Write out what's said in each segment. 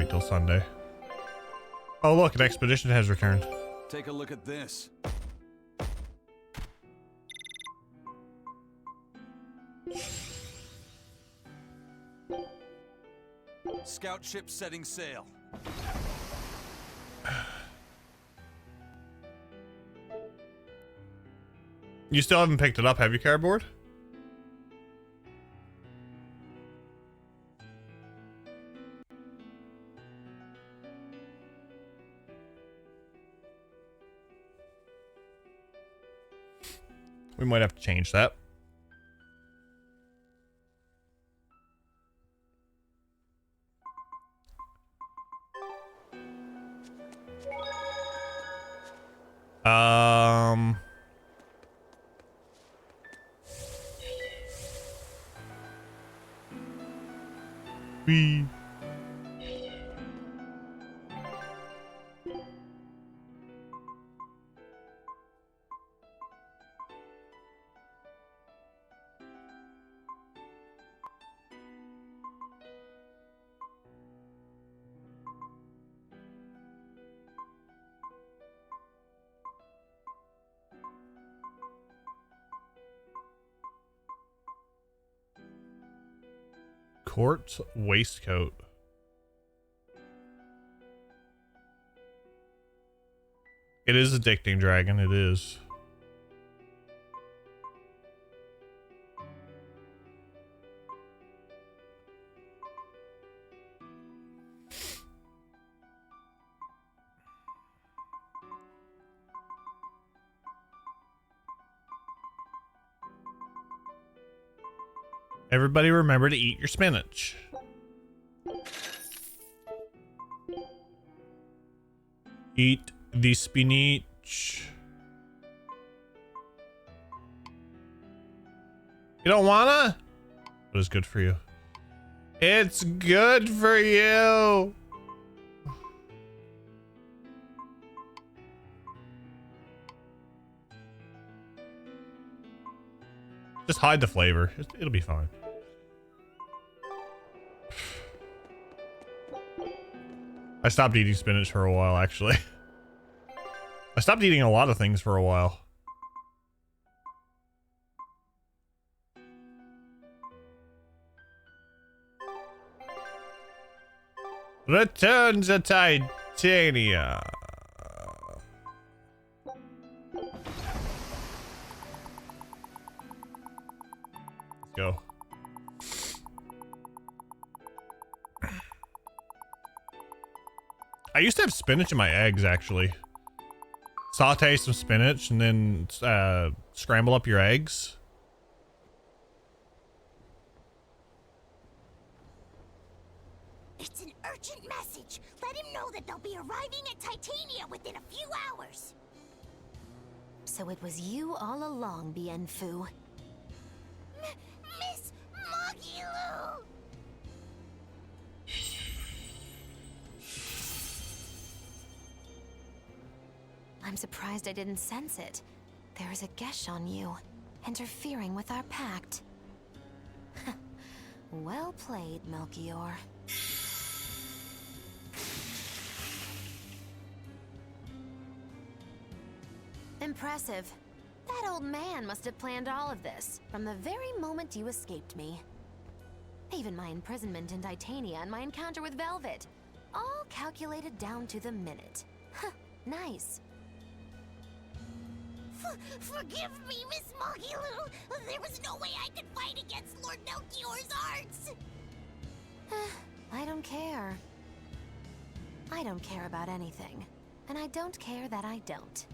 wait till Sunday. Oh look, an expedition has returned. Take a look at this. Scout ship setting sail. You still haven't picked it up, have you, Cardboard? We might have to change that. We Quartz waistcoat. It is addicting, Dragon. It is. Everybody remember to eat your spinach. Eat the spinach. You don't wanna? What is good for you? It's good for you. Just hide the flavor. It'll be fine. I stopped eating spinach for a while, actually. I stopped eating a lot of things for a while. Return to Titania. Let's go. I used to have spinach in my eggs, actually. Saute some spinach and then scramble up your eggs. It's an urgent message. Let him know that they'll be arriving at Titania within a few hours. So it was you all along, Bien Phu. Miss Magilu! I'm surprised I didn't sense it. There is a gesh on you, interfering with our pact. Well played, Melchior. Impressive. That old man must have planned all of this from the very moment you escaped me. Even my imprisonment in Titania and my encounter with Velvet. All calculated down to the minute. Nice. Forgive me, Miss Magilu. There was no way I could fight against Lord Melchior's arts. I don't care. I don't care about anything. And I don't care that I don't.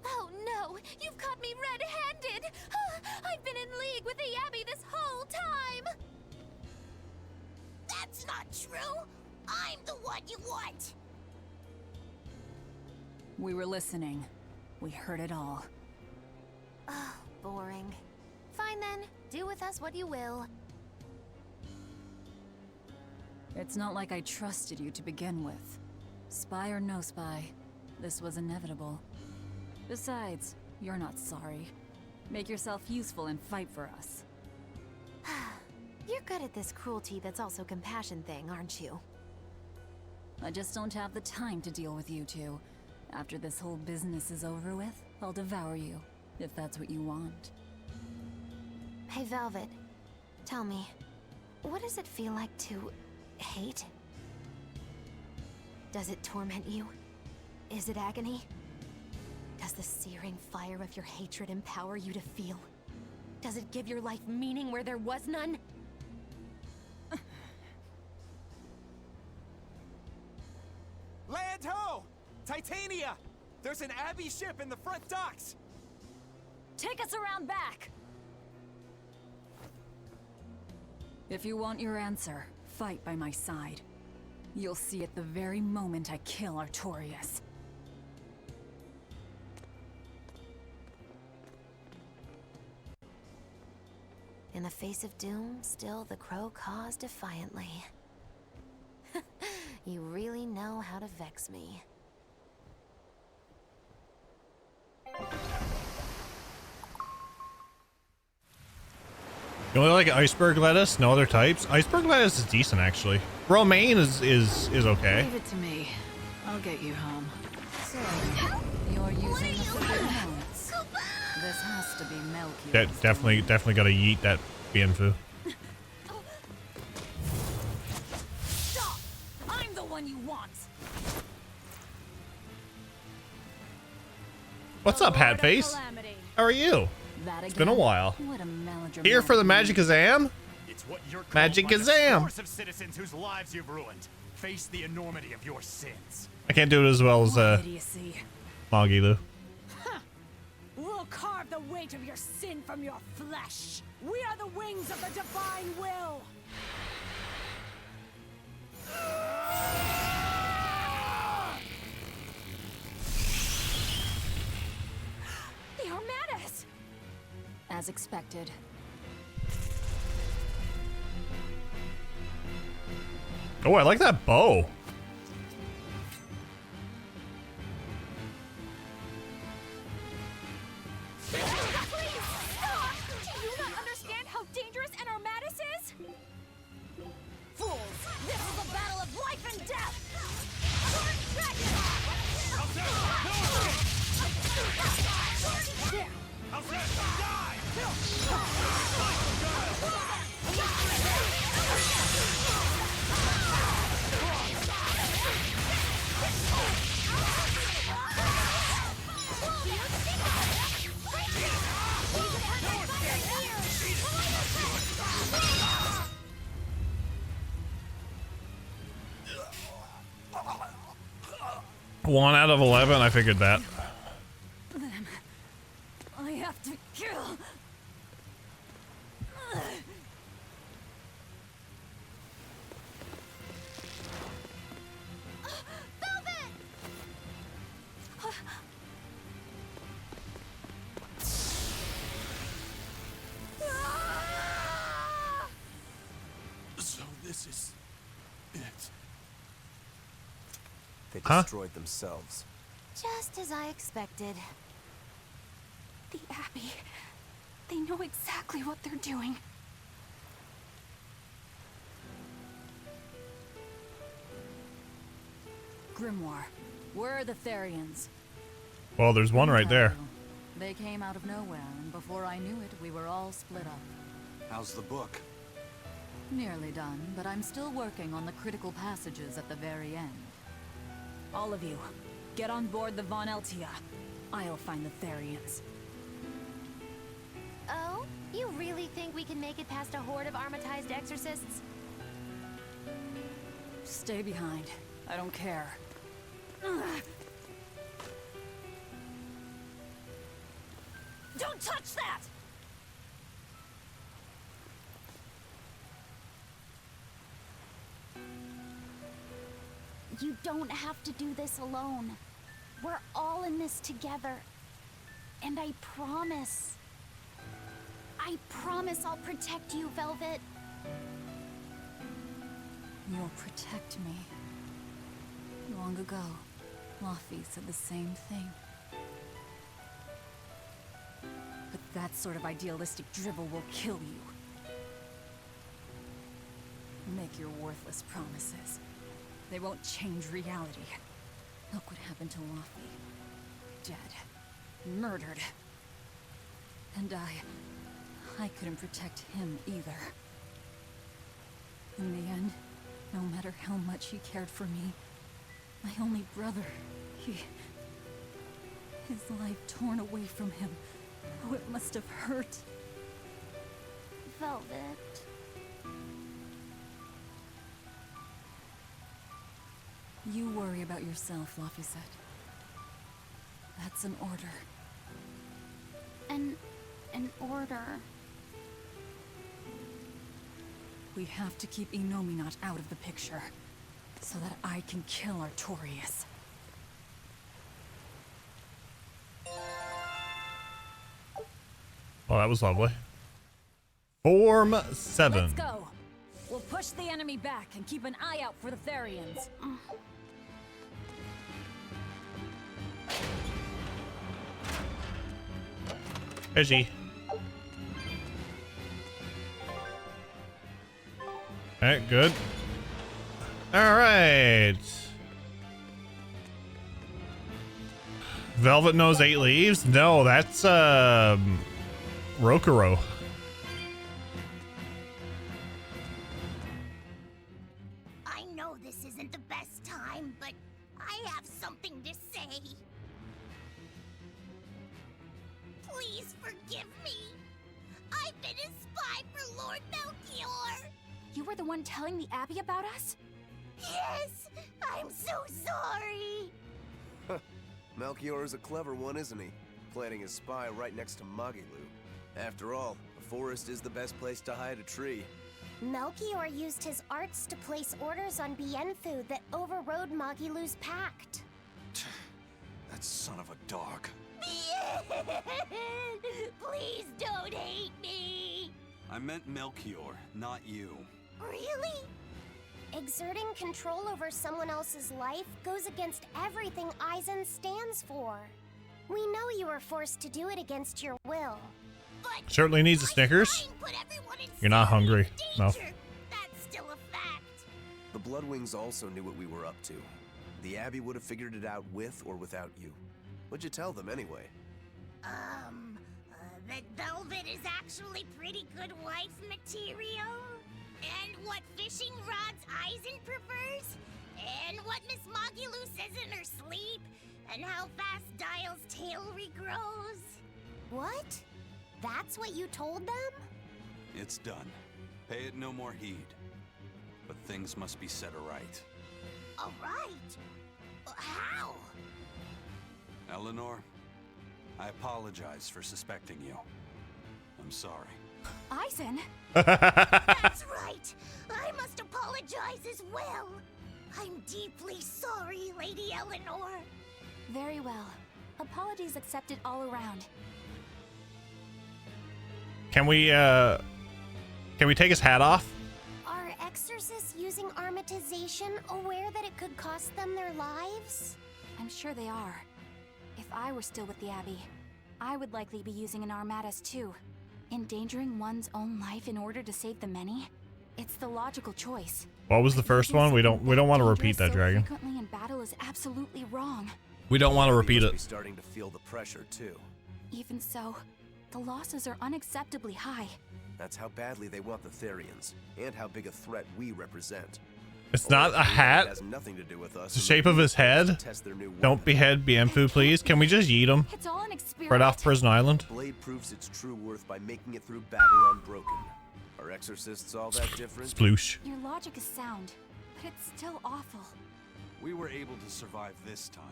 Oh no! You've caught me red-handed! I've been in league with the Abbey this whole time! That's not true! I'm the one you want! We were listening. We heard it all. Oh, boring. Fine then, do with us what you will. It's not like I trusted you to begin with. Spy or no spy, This was inevitable. Besides, you're not sorry. Make yourself useful and fight for us. You're good at this cruelty that's also compassion thing, aren't you? I just don't have the time to deal with you two. After this whole business is over with, I'll devour you, if that's what you want. Hey, Velvet. Tell me, what does it feel like to hate? Does it torment you? Is it agony? Does the searing fire of your hatred empower you to feel? Does it give your life meaning where there was none? Land ho! Titania! There's an Abbey ship in the front docks! Take us around back! If you want your answer, fight by my side. You'll see it the very moment I kill Artorias. In the face of doom, still the crow caws defiantly. You really know how to vex me. You only like iceberg lettuce? No other types? Iceberg lettuce is decent, actually. Romaine is okay. Leave it to me. I'll get you home. So, you're using the forbidden moments. This has to be Melchior. That definitely gotta yeet that Bienfu. Stop! I'm the one you want. What's up, Hatface? How are you? It's been a while. What a melodramatic Here for the Magic Kazam? It's what you're called Magic by the Kazam. scores of citizens whose lives you've ruined. Face the enormity of your sins. I can't do it as well as idiocy. Magilu. We'll carve the weight of your sin from your flesh. We are the wings of the divine will. The Armadas! As expected. Oh, I like that bow. Please, stop! Do you not understand how dangerous an Armadas is? Fools! This is a battle of life and death! One out of 11, I figured that. I have to kill. So this is it. They Huh? destroyed themselves. Just as I expected. The Abbey. They know exactly what they're doing. Grimoire, where are the Therians? Well, there's one right there. They came out of nowhere, and before I knew it, we were all split up. How's the book? Nearly done, but I'm still working on the critical passages at the very end. All of you, get on board the Von Eltia. I'll find the Therians. Oh? You really think we can make it past a horde of armatized exorcists? Stay behind. I don't care. Don't touch that! You don't have to do this alone. We're all in this together. And I promise I'll protect you, Velvet. You'll protect me. Long ago, Laufey said the same thing. But that sort of idealistic drivel will kill you. Make your worthless promises. They won't change reality. Look what happened to Laufey. Dead. Murdered. And I couldn't protect him either. In the end, no matter how much he cared for me, my only brother, his life torn away from him. Oh, it must have hurt. Velvet. You worry about yourself, Laufey said. That's an order. An order. We have to keep Innominat out of the picture, so that I can kill Artorias. Well, that was lovely. Form 7. Let's go. We'll push the enemy back and keep an eye out for the Therians. Fishy. Alright, good. Alright. Velvet knows 8 leaves? No, that's Rokuro. I know this isn't the best time, but I have something to say. Please forgive me. I've been a spy for Lord Melchior. You were the one telling the Abbey about us? Yes, I'm so sorry. Melchior is a clever one, isn't he? Planting his spy right next to Magilu. After all, the forest is the best place to hide a tree. Melchior used his arts to place orders on Bienfu that overrode Magilu's pact. That son of a dog. Please don't hate me. I meant Melchior, not you. Really? Exerting control over someone else's life goes against everything Aizen stands for. We know you were forced to do it against your will. But Certainly needs a Snickers. You're not hungry. No. That's still a fact. The Bloodwings also knew what we were up to. The Abbey would have figured it out with or without you. What'd you tell them anyway? That Velvet is actually pretty good wife material? And what fishing rods Aizen prefers? And what Miss Magilu says in her sleep? And how fast Dial's tail regrows? What? That's what you told them? It's done. Pay it no more heed. But things must be set aright. Alright. How? Eleanor, I apologize for suspecting you. I'm sorry. Aizen? That's right. I must apologize as well. I'm deeply sorry, Lady Eleanor. Very well. Apologies accepted all around. Can we take his hat off? Are exorcists using armatization aware that it could cost them their lives? I'm sure they are. If I were still with the Abbey, I would likely be using an armatus too. Endangering one's own life in order to save the many? It's the logical choice. What was the first one? We don't want to repeat that, Dragon. Frequently in battle is absolutely wrong. We don't want to repeat We it. must be starting to feel the pressure too. Even so, the losses are unacceptably high. That's how badly they want the Therians, and how big a threat we represent. It's not a It hat. has nothing to do with us. It's the shape of his head. Test their new Don't weapon. behead Bienfu, please. Can we just yeet him It's all an experiment. right off Prison Island? Blade proves its true worth by making it through battle unbroken. Are exorcists all that different? Sploosh. Your logic is sound, but it's still awful. We were able to survive this time,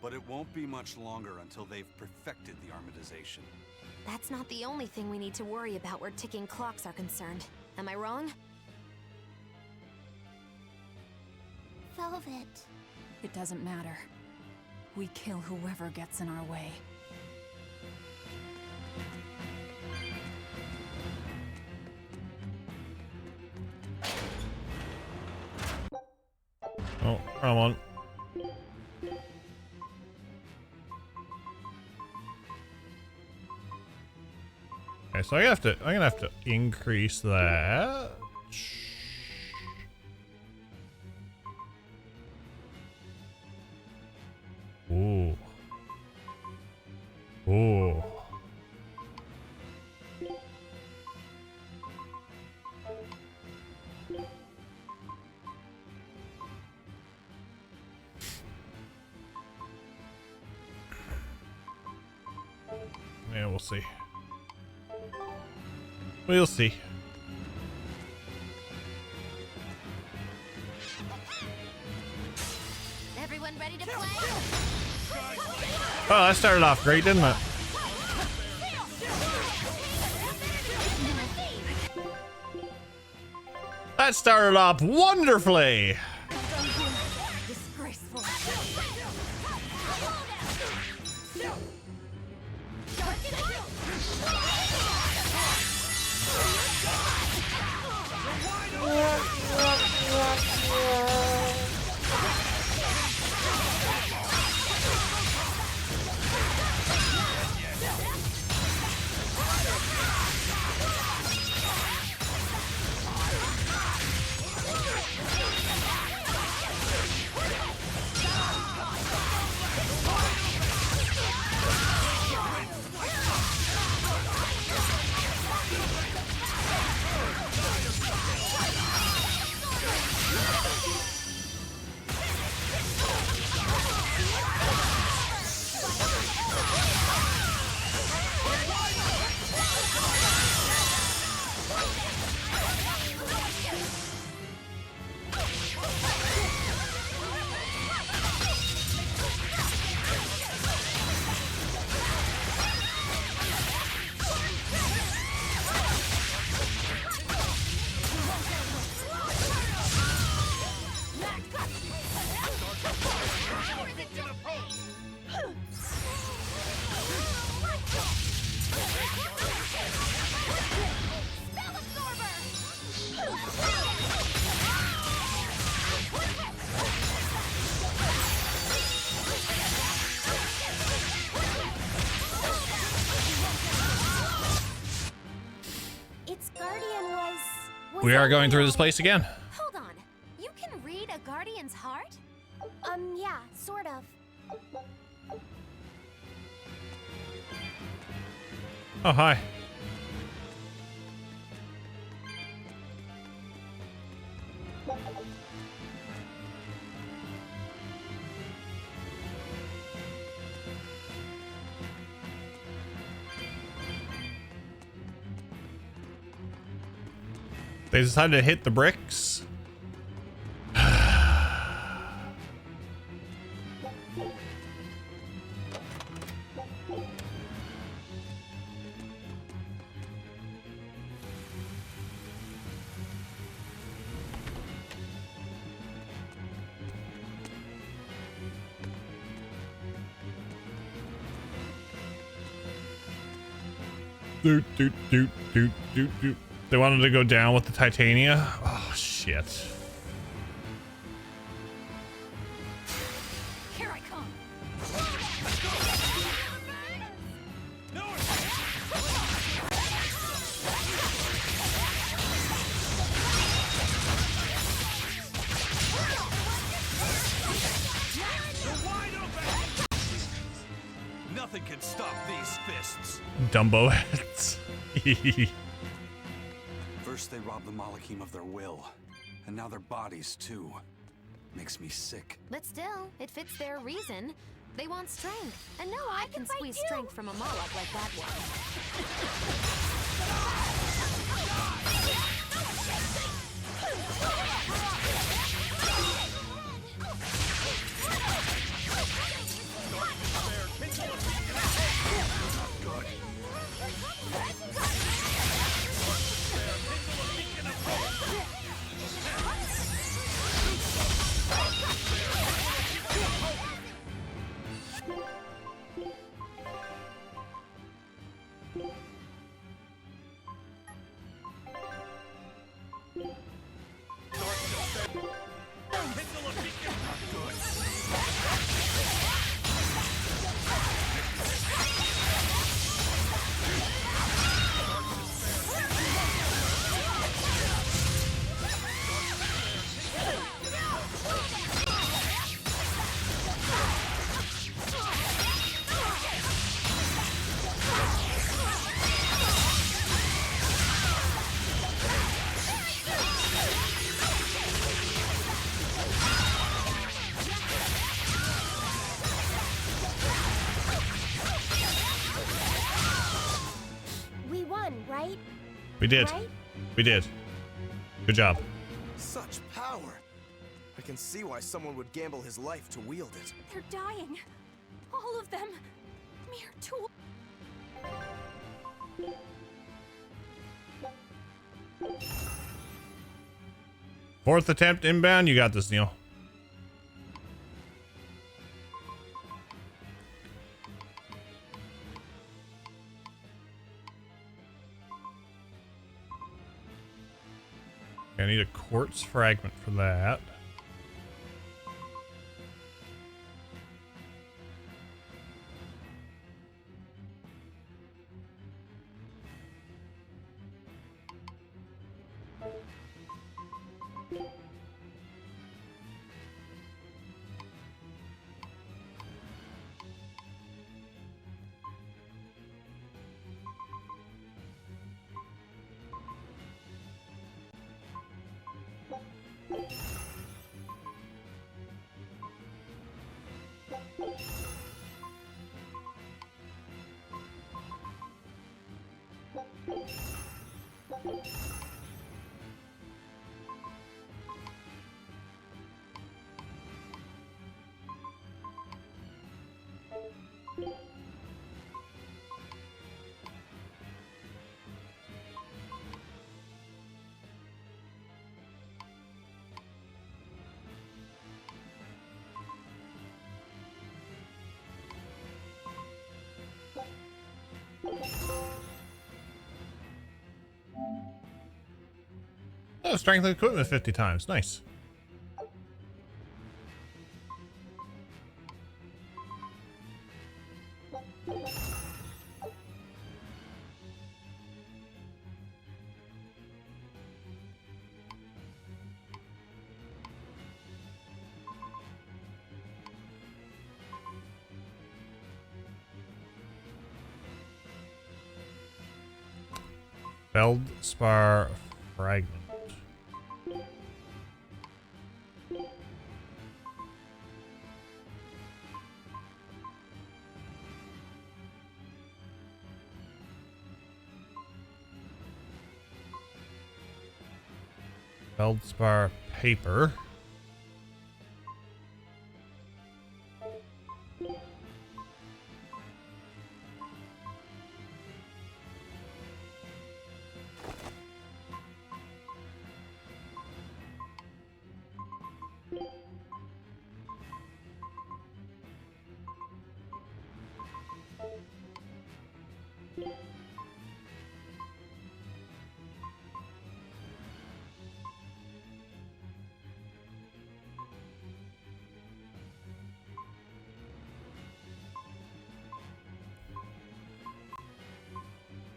but it won't be much longer until they've perfected the armatization. That's not the only thing we need to worry about where ticking clocks are concerned. Am I wrong? Velvet. It doesn't matter. We kill whoever gets in our way. Oh, come on. Okay, so I'm gonna have to increase that. Ooh. Ooh. Yeah, we'll see. We'll see. Everyone ready to play? Oh, that started off great, didn't it? That started off wonderfully. Disgraceful. We are going through this place again. Hold on. You can read a guardian's heart? Yeah, sort of. Oh, hi. They decided to hit the bricks. Doot, doot, doot, doot, doot, doot. They wanted to go down with the Titania. Oh, shit. Here I come. Nothing can stop these fists. Dumbo heads. First they robbed the Malachim of their will, and now their bodies too. Makes me sick. But still, it fits their reason. They want strength. And no, I can squeeze strength from a Moloch like that one. right? We did. Right? We did. Good job. Such power! I can see why someone would gamble his life to wield it. They're dying. All of them. Mere tools. Fourth attempt inbound. You got this, Neil. I need a quartz fragment for that. Oh, strengthen equipment 50 times. Nice. Feldspar fragment. Feldspar paper.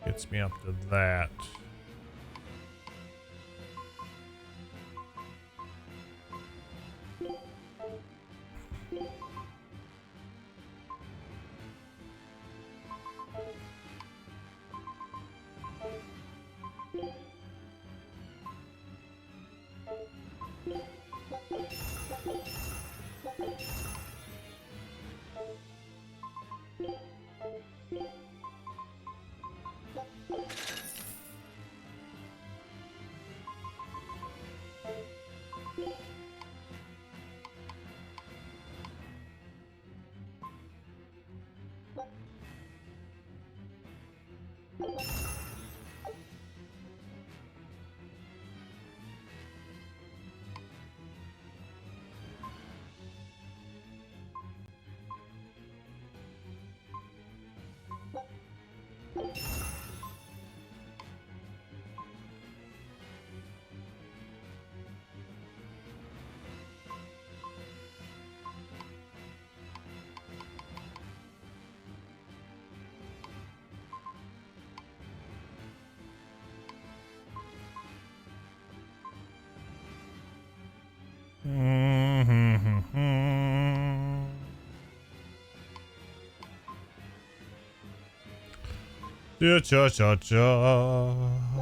Gets me up to that. Cha cha cha cha.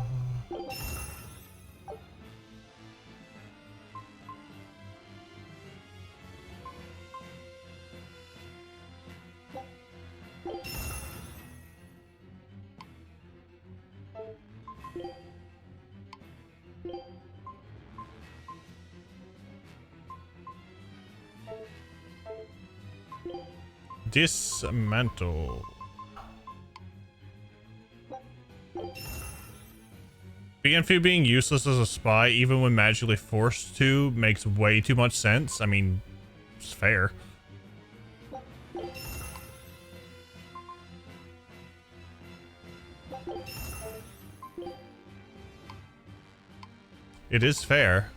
Dismantle. Bienfu being useless as a spy, even when magically forced to, makes way too much sense. I mean, it's fair. It is fair.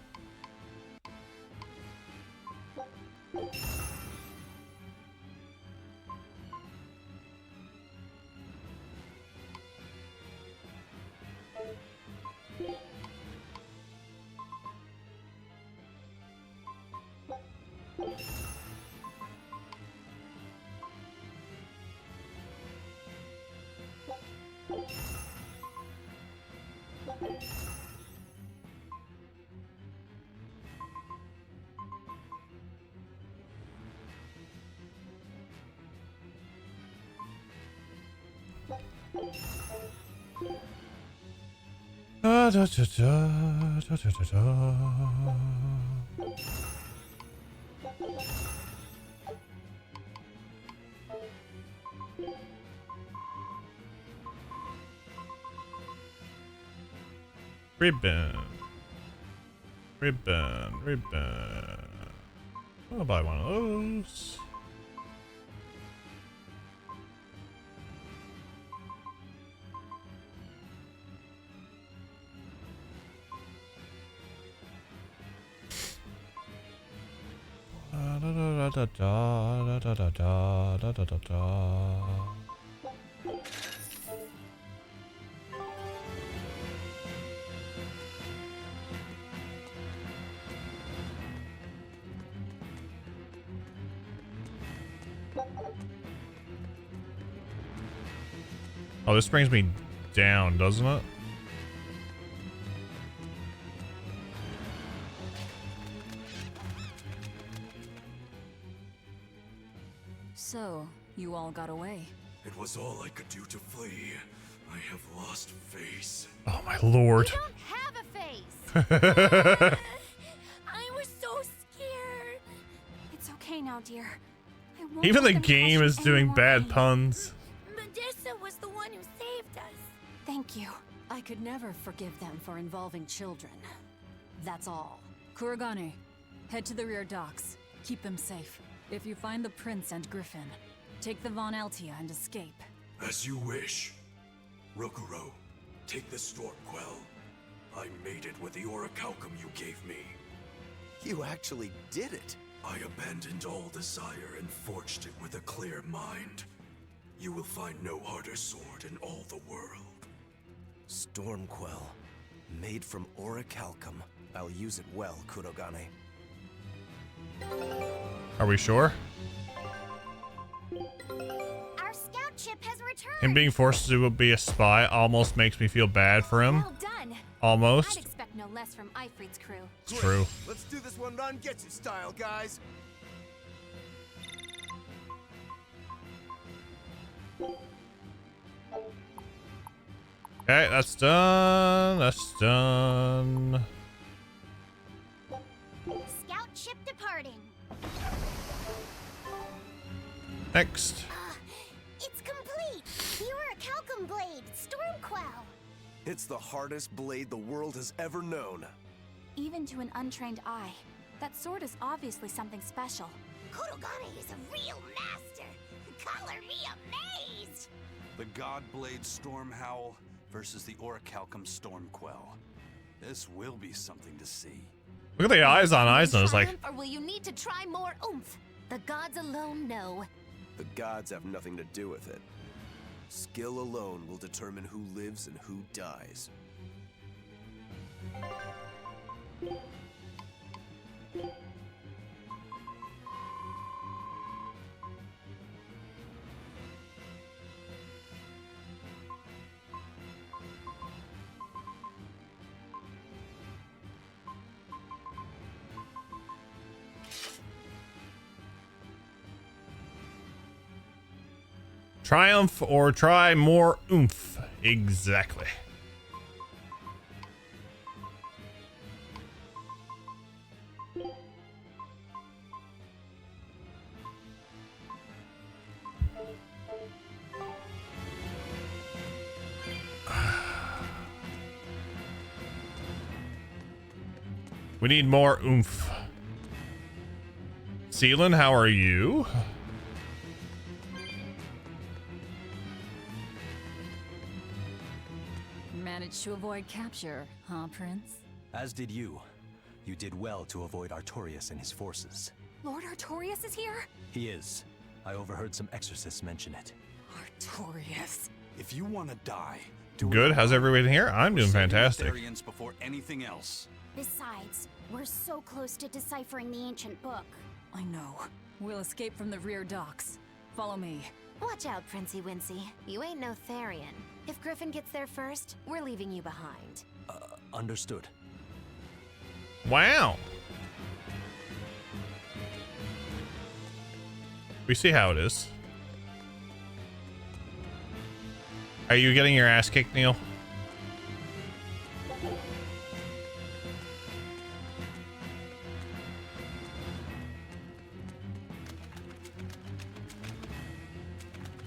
Da, da, da, da, da, da, da. Ribbon. Ribbon. Ribbon. I'll buy one of those. Da da da da da da da da da da. Oh, this brings me down, doesn't it? So, you all got away. It was all I could do to flee. I have lost face. Oh my lord. You don't have a face. I was so scared. It's okay now, dear. I won't Even let the them game cause is you doing any more bad pain. puns. Medusa was the one who saved us. Thank you. I could never forgive them for involving children. That's all. Kuragane, head to the rear docks. Keep them safe. If you find the prince and Griffin, take the Von Altia and escape. As you wish. Rokuro, take the Stormquell. I made it with the orichalcum you gave me. You actually did it. I abandoned all desire and forged it with a clear mind. You will find no harder sword in all the world. Stormquell. Made from orichalcum. I'll use it well, Kurogane. Are we sure? Our scout ship has returned. Him being forced to be a spy almost makes me feel bad for him. Well done. I'd Almost. expect no less from Ifrit's crew. It's true. Let's do this one Ron gets it style, guys. Okay, that's done. That's done. Scout ship departing. Next. It's complete. The orichalcum blade, Stormquell. It's the hardest blade the world has ever known. Even to an untrained eye, that sword is obviously something special. Kurogane is a real master. Color me amazed. The God Blade Stormhowl versus the Orichalcum Stormquell. This will be something to see. Look at the eyes on Eisner. It's like, Triumph, or will you need to try more oomph? The gods alone know. The gods have nothing to do with it. Skill alone will determine who lives and who dies. triumph or try more oomph. Exactly. We need more oomph. Seelan, how are you? Managed to avoid capture, huh, Prince? As did you. You did well to avoid Artorias and his forces. Lord Artorias is here? He is. I overheard some exorcists mention it. Artorias. If you want to die, do it Good. How's alone. everybody here? I'm doing Saving the fantastic. Therians before anything else. Besides, we're so close to deciphering the ancient book. I know. We'll escape from the rear docks. Follow me. Watch out, Princey Wincy. You ain't no Therian. If Griffin gets there first, we're leaving you behind. Understood. Wow. We see how it is. Are you getting your ass kicked, Neil?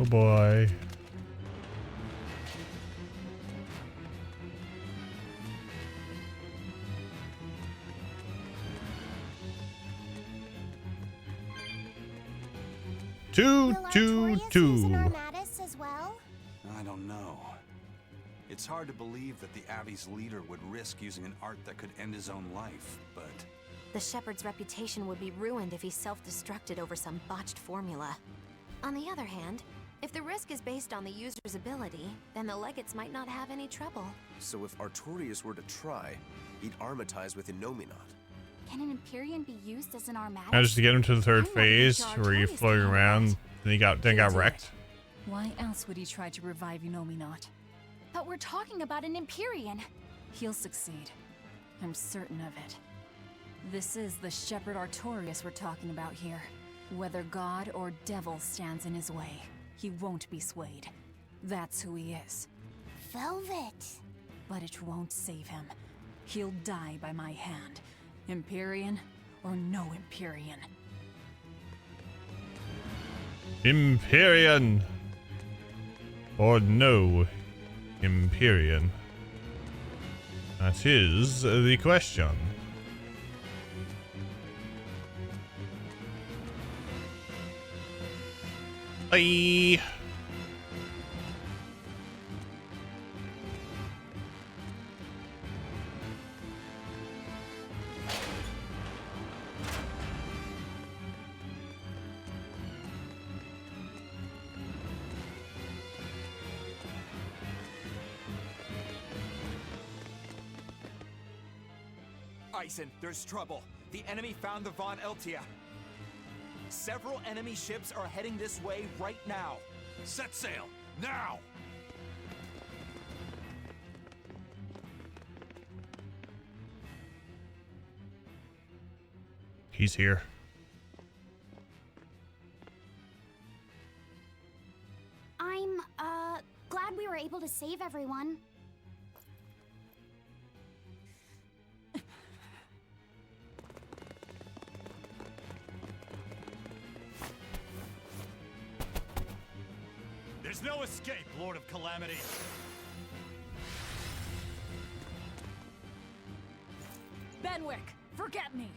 Oh boy. Will Two. Artorias use an Armatus as well? I don't know. It's hard to believe that the Abbey's leader would risk using an art that could end his own life, but... The Shepherd's reputation would be ruined if he self-destructed over some botched formula. On the other hand, if the risk is based on the user's ability, then the Legates might not have any trouble. So if Artorias were to try, he'd armatize with Innominat. Can an Empyrean be used as an Armatus? Now just to get him to the third I'm not phase sure where you're Artorias floating can have around, that. then he got wrecked. Why else would he try to revive Innominat? But we're talking about an Empyrean. He'll succeed. I'm certain of it. This is the Shepherd Artorias we're talking about here. Whether God or devil stands in his way, he won't be swayed. That's who he is. Velvet. But it won't save him. He'll die by my hand. Empyrean or no Empyrean. Empyrean or no Empyrean? That is the question. Bye. Ison, there's trouble. The enemy found the Von Eltia. Several enemy ships are heading this way right now. Set sail, now! He's here. I'm, glad we were able to save everyone. There's no escape, Lord of Calamity. Benwick, forget me.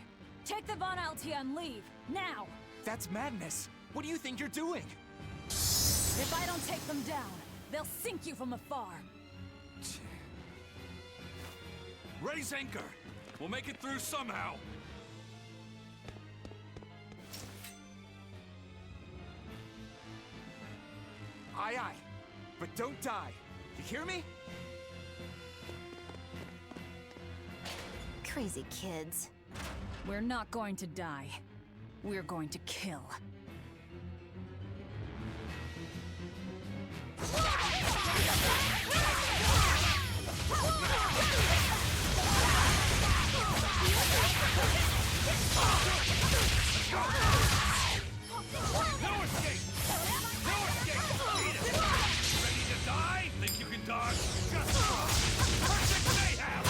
Take the Von Altia and leave, now! That's madness. What do you think you're doing? If I don't take them down, they'll sink you from afar. Raise anchor! We'll make it through somehow! Aye, aye. But don't die. You hear me? Crazy kids. We're not going to die. We're going to kill. No escape! No escape! Eat it! Ready to die? Think you can dodge? Just try! Perfect mayhem!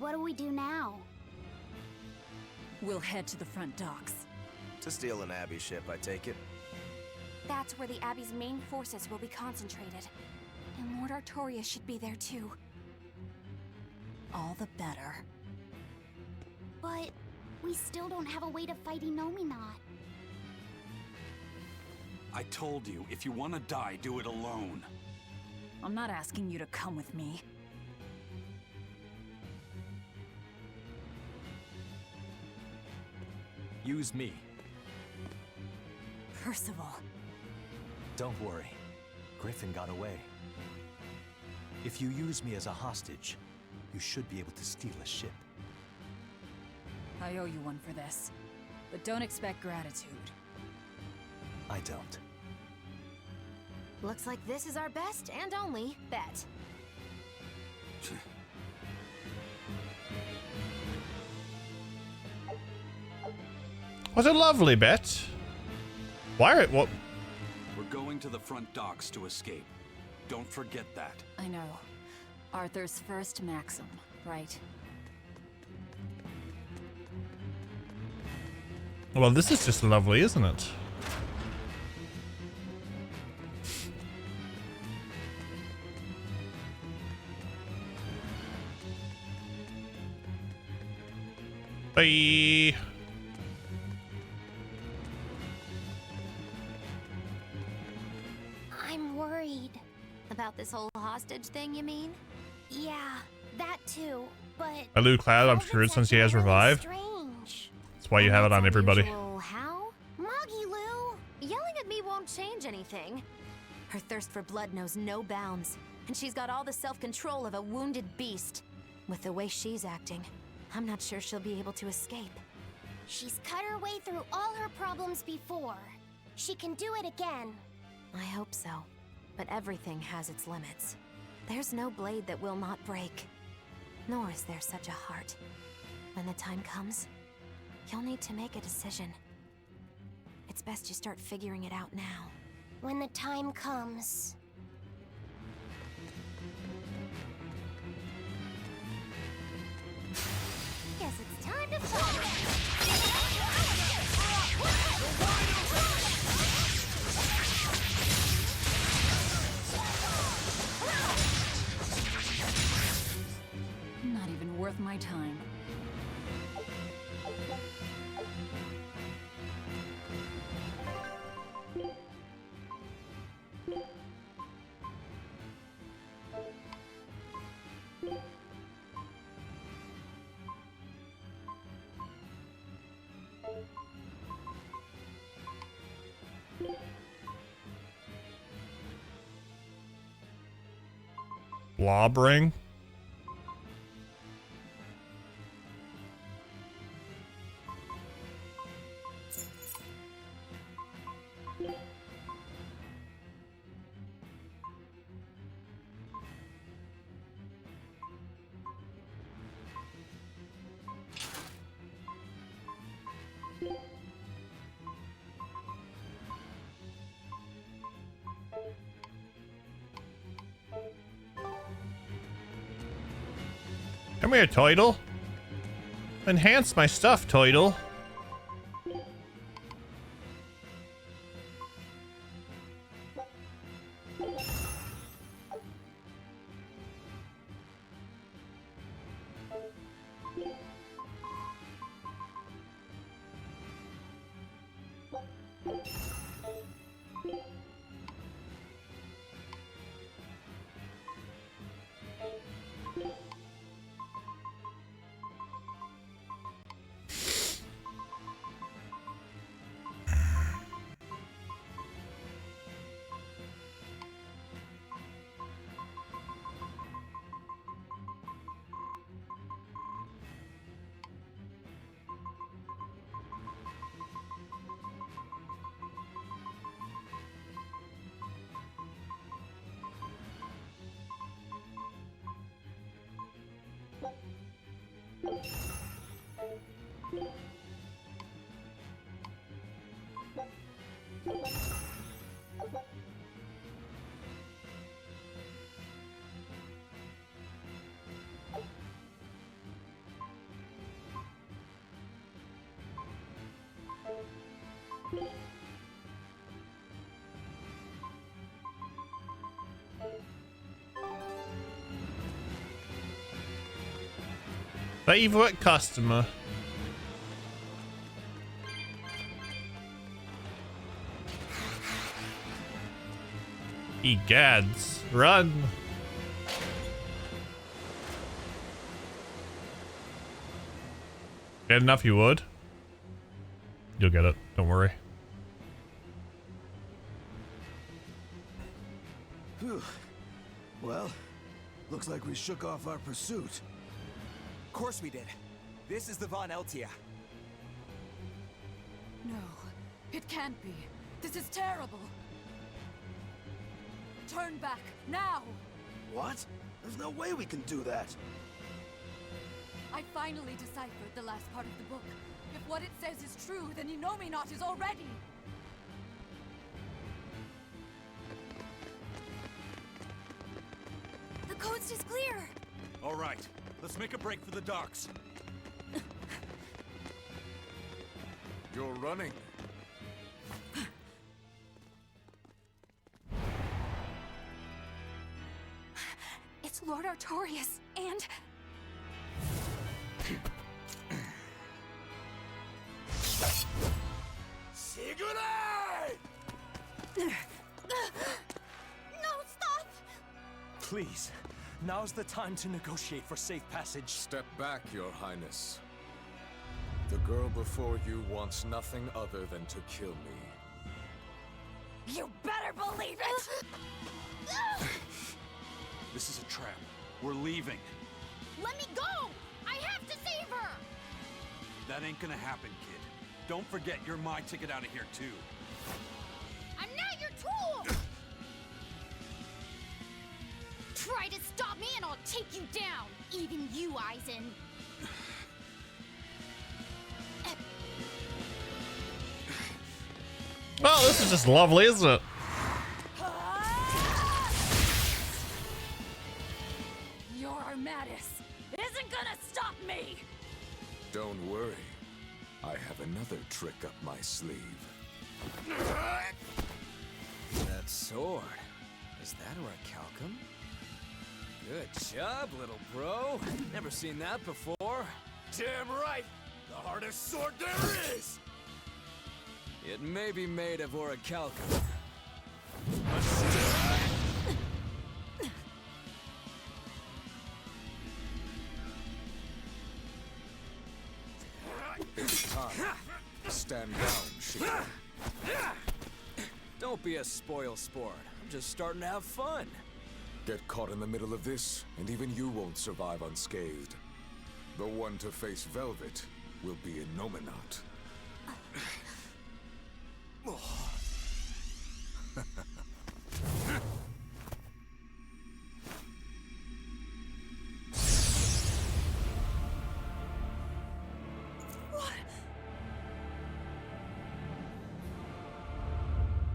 What do we do now? We'll head to the front docks. To steal an Abbey ship, I take it. That's where the Abbey's main forces will be concentrated. And Lord Artorias should be there too. All the better. But we still don't have a way to fight Inominat. I told you, if you want to die, do it alone. I'm not asking you to come with me. Use me. Percival. Don't worry. Griffin got away. If you use me as a hostage, you should be able to steal a ship. I owe you one for this. But don't expect gratitude. I don't. Looks like this is our best and only bet. Was a lovely bet. Why are it what? We're going to the front docks to escape. Don't forget that. I know. Arthur's first maxim, right? Well, this is just lovely, isn't it? Bye. I'm worried. About this whole hostage thing, you mean? Yeah, that too. But Hello, Cloud. I'm screwed since he has revived. Strange. That's why you have it on everybody. How? Magilou! Yelling at me won't change anything. Her thirst for blood knows no bounds, and she's got all the self-control of a wounded beast. With the way she's acting, I'm not sure she'll be able to escape. She's cut her way through all her problems before. She can do it again. I hope so, but everything has its limits. There's no blade that will not break, nor is there such a heart. When the time comes, you'll need to make a decision. It's best you start figuring it out now. When the time comes. Guess it's time to fight. Not even worth my time. Blobbering. Come here, Toidle. Enhance my stuff, Toidle. Favorite customer. Egads, run! Get enough, you would. You'll get it. Don't worry. Phew. Well, looks like we shook off our pursuit. Of course we did. This is the Von Eltia. No, it can't be. This is terrible. Turn back, now! What? There's no way we can do that. I finally deciphered the last part of the book. If what it says is true, then Innominat is already... The coast is clear! All right, let's make a break for the docks. You're running. It's Lord Artorias, and... Sigurd! No, stop! Please, now's the time to negotiate for safe passage. Step back, Your Highness. The girl before you wants nothing other than to kill me. You better believe it! This is a trap. We're leaving. Let me go! I have to save her! That ain't gonna happen, kid. Don't forget, you're my ticket out of here, too. I'm not your tool! Try to stop me and I'll take you down! Even you, Eisen. Well, this is just lovely, isn't it? Your Armatus isn't gonna stop me! Don't worry. I have another trick up my sleeve. That sword. Is that Orichalcum? Good job, little bro. Never seen that before. Damn right! The hardest sword there is! It may be made of Orichalcum. It's time. Stand down, Shika. Don't be a spoil sport. I'm just starting to have fun. Get caught in the middle of this, and even you won't survive unscathed. The one to face Velvet will be Innominat.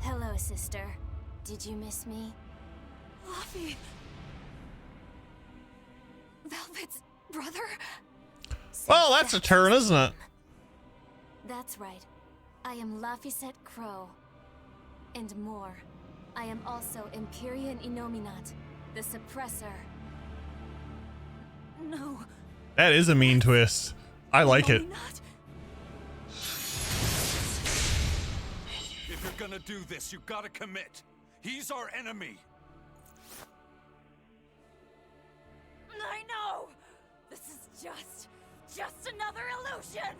Hello, sister. Did you miss me? Laffy! Velvet's brother? Well, that's a turn, isn't it? That's right. I am Laphicet Crow. And more. I am also Empyrean Innominat, the Suppressor. No. That is a mean twist. I like it. If you're gonna do this, you gotta commit. He's our enemy. I know! This is just another illusion!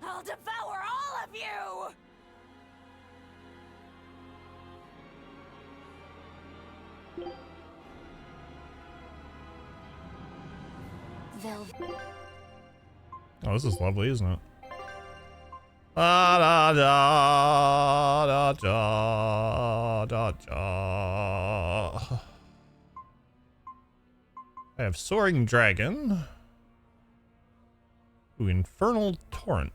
I'll devour all of you! Velvet. Oh, this is lovely, isn't it? Da da da da da da. I have Soaring Dragon. Ooh, Infernal Torrent.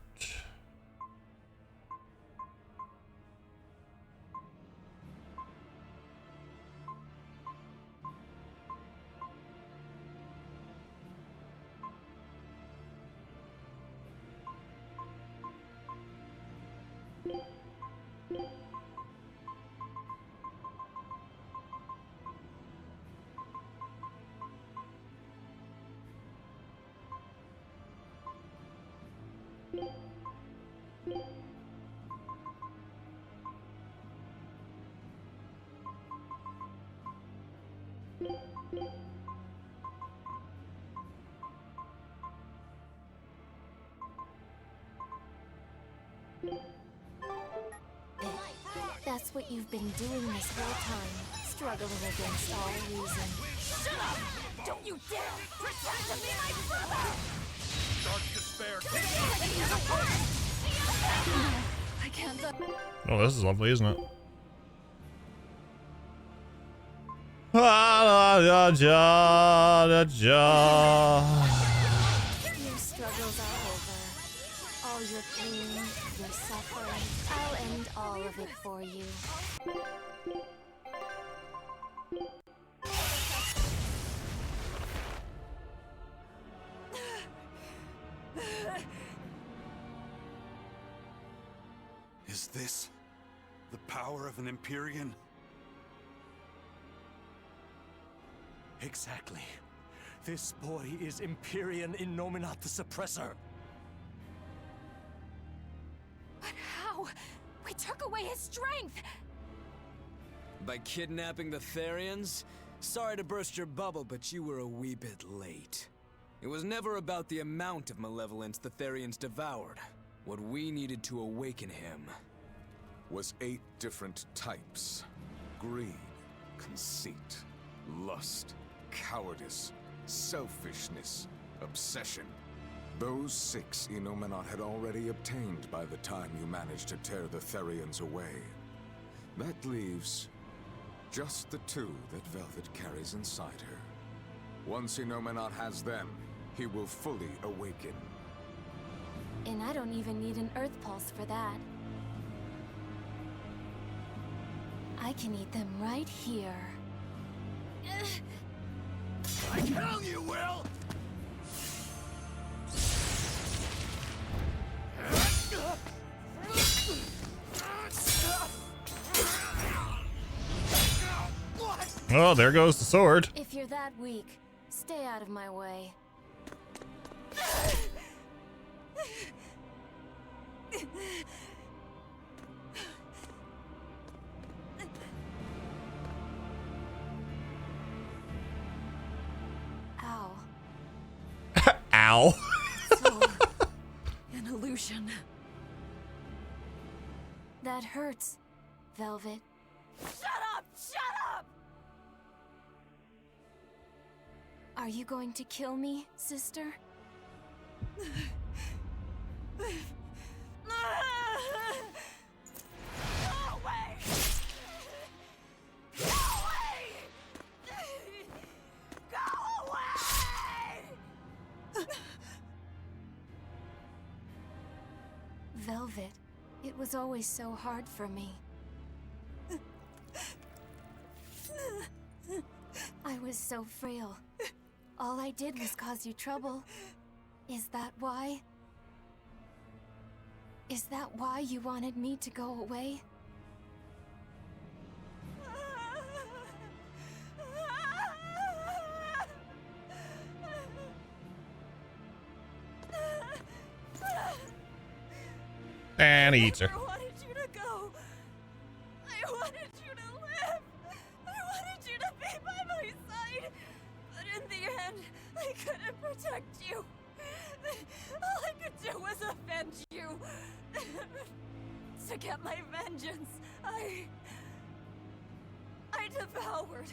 That's what you've been doing this whole time, struggling against all reason. Shut up! Don't you dare pretend to be my brother! Dark despair. I can't. Oh, this is lovely, isn't it? Ah, da, da, da, da. Your struggles are over. All your pain, your suffering. I'll end all of it for you. Is this the power of an Empyrean? Exactly. This boy is Empyrean Innominat the Suppressor. But how? We took away his strength! By kidnapping the Therians? Sorry to burst your bubble, but you were a wee bit late. It was never about the amount of malevolence the Therians devoured. What we needed to awaken him was 8 different types. Greed, conceit, lust, cowardice, selfishness, obsession. Those 6 Innominat had already obtained by the time you managed to tear the Therians away. That leaves just the 2 that Velvet carries inside her. Once Innominat has them, he will fully awaken. And I don't even need an Earth Pulse for that. I can eat them right here. Like hell you will! Oh, there goes the sword. If you're that weak, stay out of my way. Ow. Ow. So, an illusion. That hurts, Velvet. Shut up! Shut up! Are you going to kill me, sister? Go away! Go away! Go away! Velvet, it was always so hard for me. I was so frail. All I did was cause you trouble. Is that why? Is that why you wanted me to go away? And he eats her. I wanted you to go. I wanted you to live. I wanted you to be by my side. But in the end, I couldn't protect you. All I could do was avenge you. To get my vengeance, I devoured.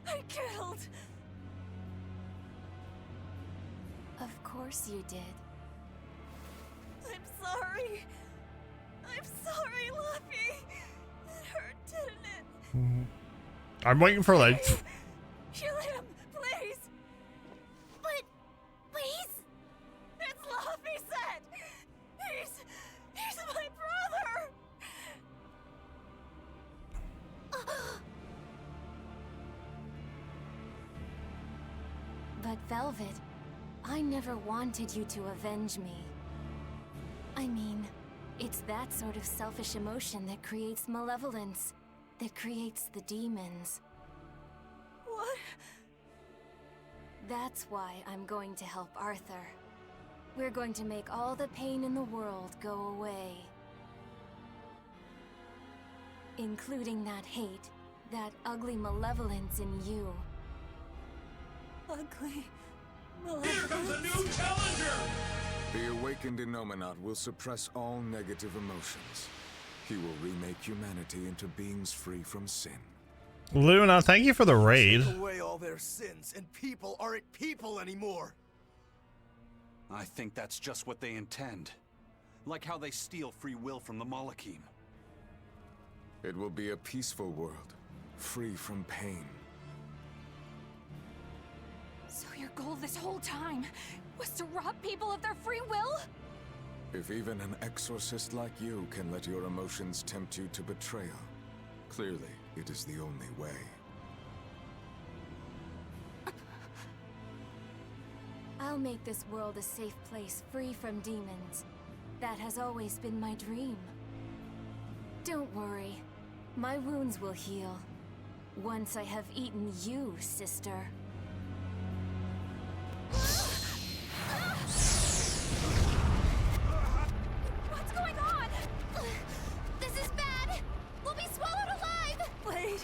I killed. Of course you did. I'm sorry. I'm sorry, Luffy. It hurt, didn't it? I'm waiting for like. Kill him, please. But he's... It's Luffy said. He's my brother. But Velvet, I never wanted you to avenge me. I mean, it's that sort of selfish emotion that creates malevolence, that creates the demons. What? That's why I'm going to help Arthur. We're going to make all the pain in the world go away. Including that hate, that ugly malevolence in you. Ugly. Here comes a new challenger! The awakened Innominaut will suppress all negative emotions. He will remake humanity into beings free from sin. Luna, thank you for the raid. Take away all their sins, and people aren't people anymore. I think that's just what they intend. Like how they steal free will from the Malakim. It will be a peaceful world, free from pain. So your goal this whole time was to rob people of their free will? If even an exorcist like you can let your emotions tempt you to betrayal, clearly it is the only way. I'll make this world a safe place free from demons. That has always been my dream. Don't worry. My wounds will heal. Once I have eaten you, sister. What's going on? This is bad! We'll be swallowed alive! Blade,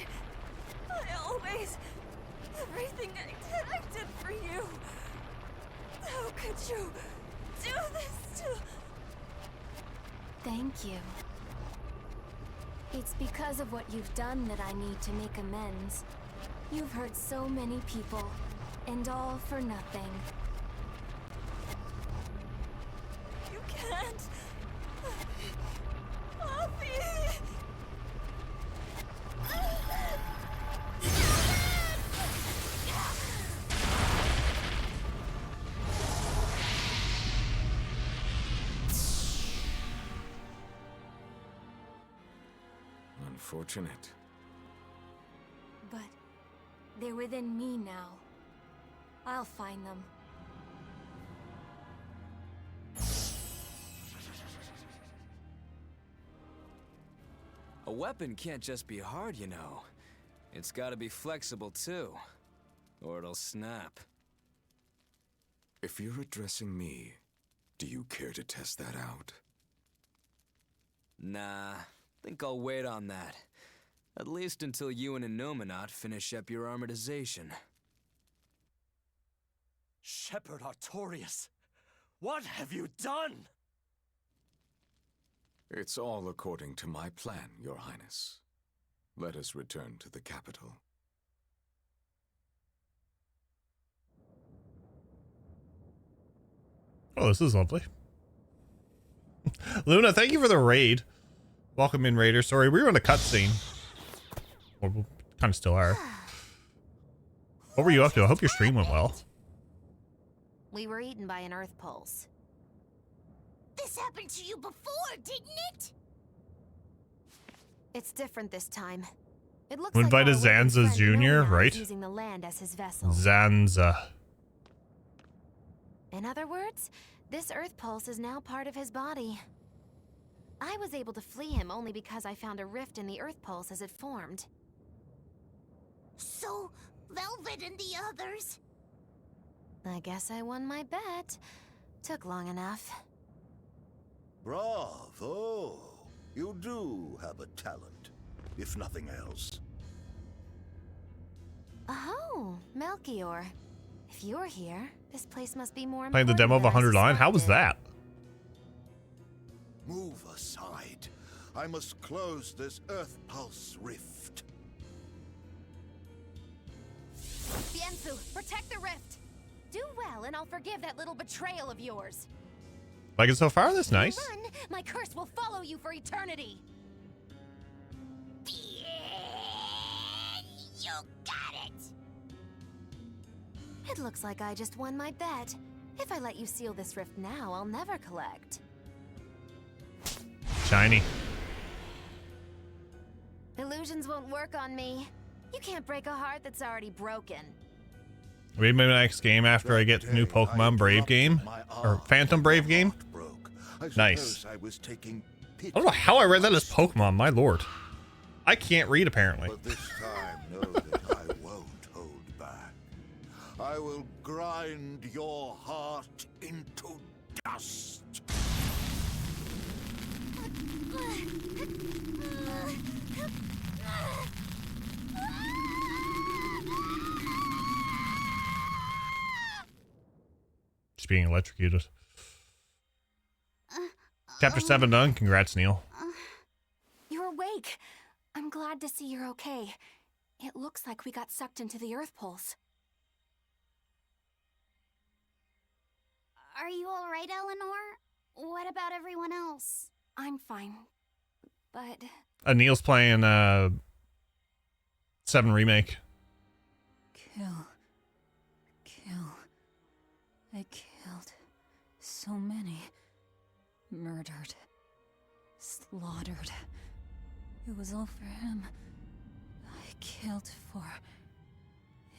everything I did for you. How could you do this to... Thank you. It's because of what you've done that I need to make amends. You've hurt so many people, and all for nothing. You can't... Poppy! Unfortunate. But they're within me now. I'll find them. A weapon can't just be hard, you know. It's gotta be flexible too, or it'll snap. If you're addressing me, do you care to test that out? Nah, think I'll wait on that. At least until you and Innominaut finish up your armorization. Shepherd Artorias, what have you done? It's all according to my plan, Your Highness. Let us return to the capital. Oh, this is lovely. Luna, thank you for the raid. Welcome in, Raider. Sorry, we were in a cutscene. Well, we kind of still are. What were you up to? I hope your stream went well. We were eaten by an earth pulse. This happened to you before, didn't it? It's different this time. It looks We like invited our awakened Zanza friend Jr., Nomad is right? using the land as his vessel. Zanza. In other words, this earth pulse is now part of his body. I was able to flee him only because I found a rift in the earth pulse as it formed. So, Velvet and the others... I guess I won my bet. Took long enough. Bravo! You do have a talent, if nothing else. Oh, Melchior. If you're here, this place must be more Playing the important demo of than I 100 Line? How was suspected. that? Move aside. I must close this Earth Pulse rift. Bienfu, protect the rift. Do well, and I'll forgive that little betrayal of yours. Like it so far? That's nice. Run, my curse will follow you for eternity. You got it! It looks like I just won my bet. If I let you seal this rift now, I'll never collect. Shiny. Illusions won't work on me. You can't break a heart that's already broken. Maybe my next game after I get the new Pokemon Brave game. Or Phantom Brave game. Nice. I was taking I don't know how I read that as Pokemon, my lord. I can't read apparently. But this time, know that I won't hold back. I will grind your heart into dust. Just being electrocuted. Chapter 7 done. Congrats, Neil. You're awake. I'm glad to see you're okay. It looks like we got sucked into the Earth Pulse. Are you alright, Eleanor? What about everyone else? I'm fine. But... Neil's playing 7 Remake. Kill. I killed so many. Murdered. Slaughtered. It was all for him. I killed for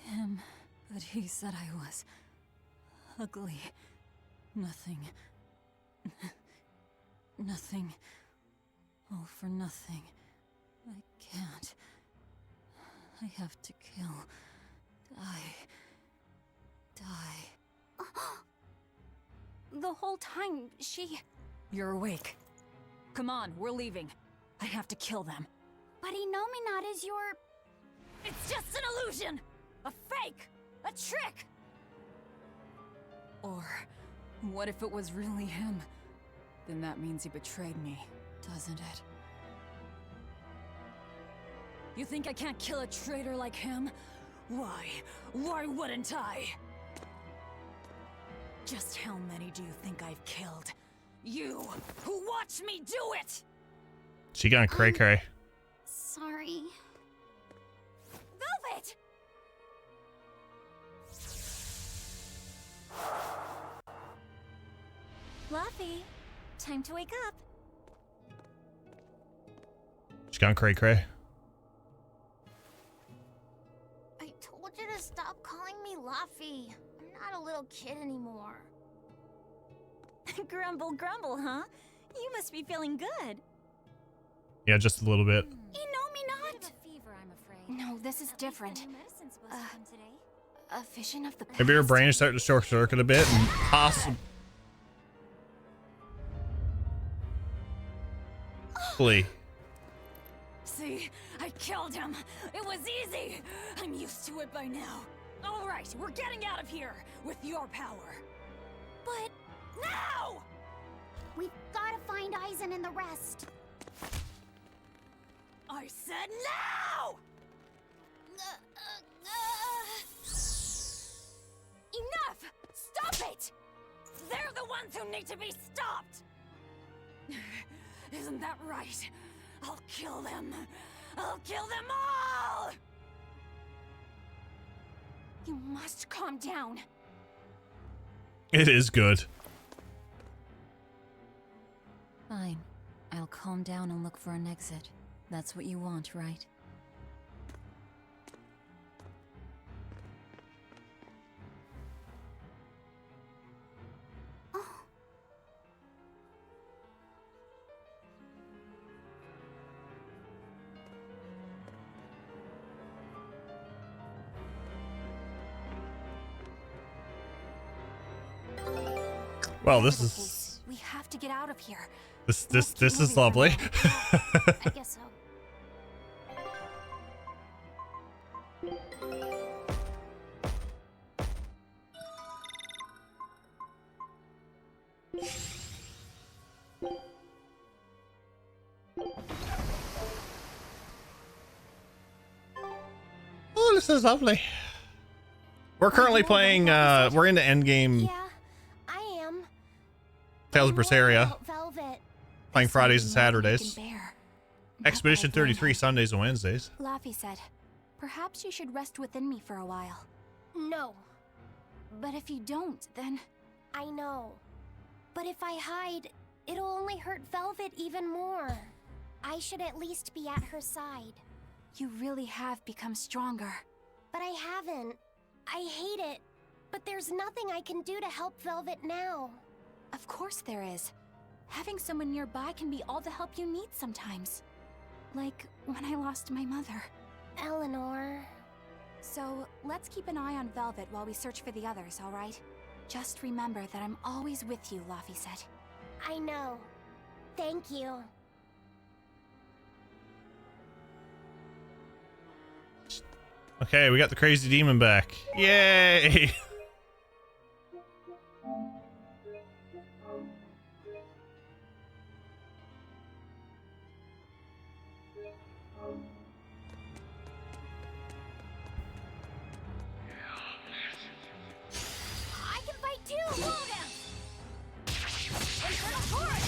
him, but he said I was ugly. Nothing. Nothing. All for nothing. I can't. I have to kill. Die. The whole time, she... You're awake. Come on, we're leaving. I have to kill them. But Inominat is your... It's just an illusion! A fake! A trick! Or, what if it was really him? Then that means he betrayed me, doesn't it? You think I can't kill a traitor like him? Why? Why wouldn't I? Just how many do you think I've killed? You, who watched me do it! She got cray-cray. Sorry. Velvet! Fluffy, time to wake up. She got cray-cray. I told you to stop calling me Luffy. I'm not a little kid anymore. Grumble, grumble, huh? You must be feeling good. Yeah, just a little bit. Inominat! No, this is different. A vision of the past. Maybe her brain is starting to short circuit a bit and possibly. See, I killed him. It was easy. I'm used to it by now. All right, we're getting out of here with your power. But... Now! We've gotta find Aizen and the rest. I said now! Enough! Stop it! They're the ones who need to be stopped! Isn't that right? I'll kill them. I'll kill them all! You must calm down. It is good. Fine. I'll calm down and look for an exit. That's what you want, right? Well, this is... We have to get out of here. This is lovely. I guess so. Oh, this is lovely. We're currently playing, we're into endgame Yeah, I am. Tales of Berseria. About Velvet. Playing Fridays and Saturdays. Bear. Expedition 33 Sundays and Wednesdays. Laffy said, perhaps you should rest within me for a while. No. But if you don't, then... I know. But if I hide, it'll only hurt Velvet even more. I should at least be at her side. You really have become stronger. But I haven't. I hate it. But there's nothing I can do to help Velvet now. Of course there is. Having someone nearby can be all the help you need sometimes. Like when I lost my mother. Eleanor... So, let's keep an eye on Velvet while we search for the others, alright? Just remember that I'm always with you, Laffy said. I know. Thank you. Okay, we got the crazy demon back. Yay! I can fight too! Hold him! Infernal Torrent!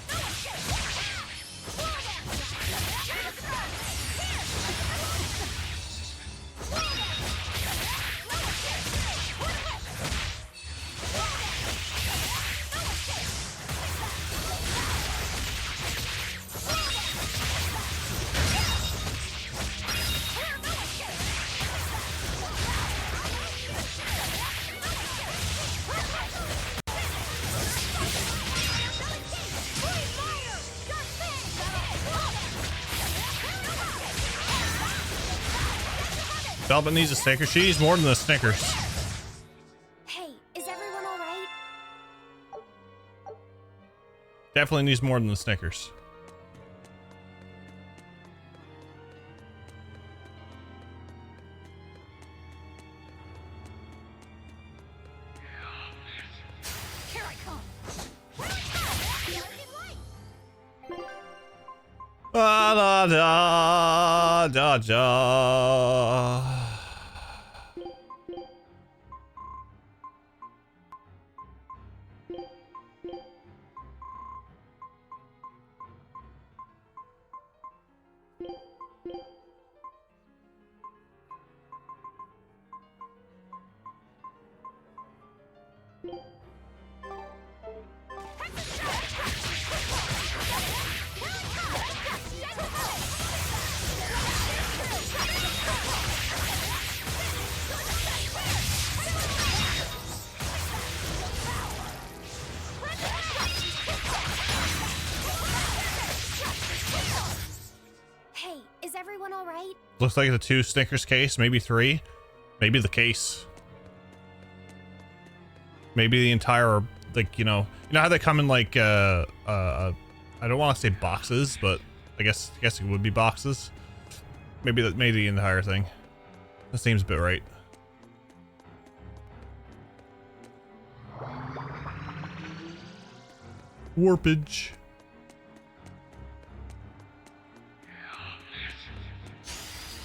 No escape! Hold Velvet needs a Snickers. She needs more than the Snickers. Hey, is everyone all right? Definitely needs more than the Snickers. Here I come! Da da da da da. Hey, is everyone all right? Looks like the 2 Snickers case, maybe 3, maybe the case, maybe the entire, like, you know how they come in like I don't want to say boxes, but I guess it would be boxes. Maybe the entire thing. That seems a bit right. Warpage.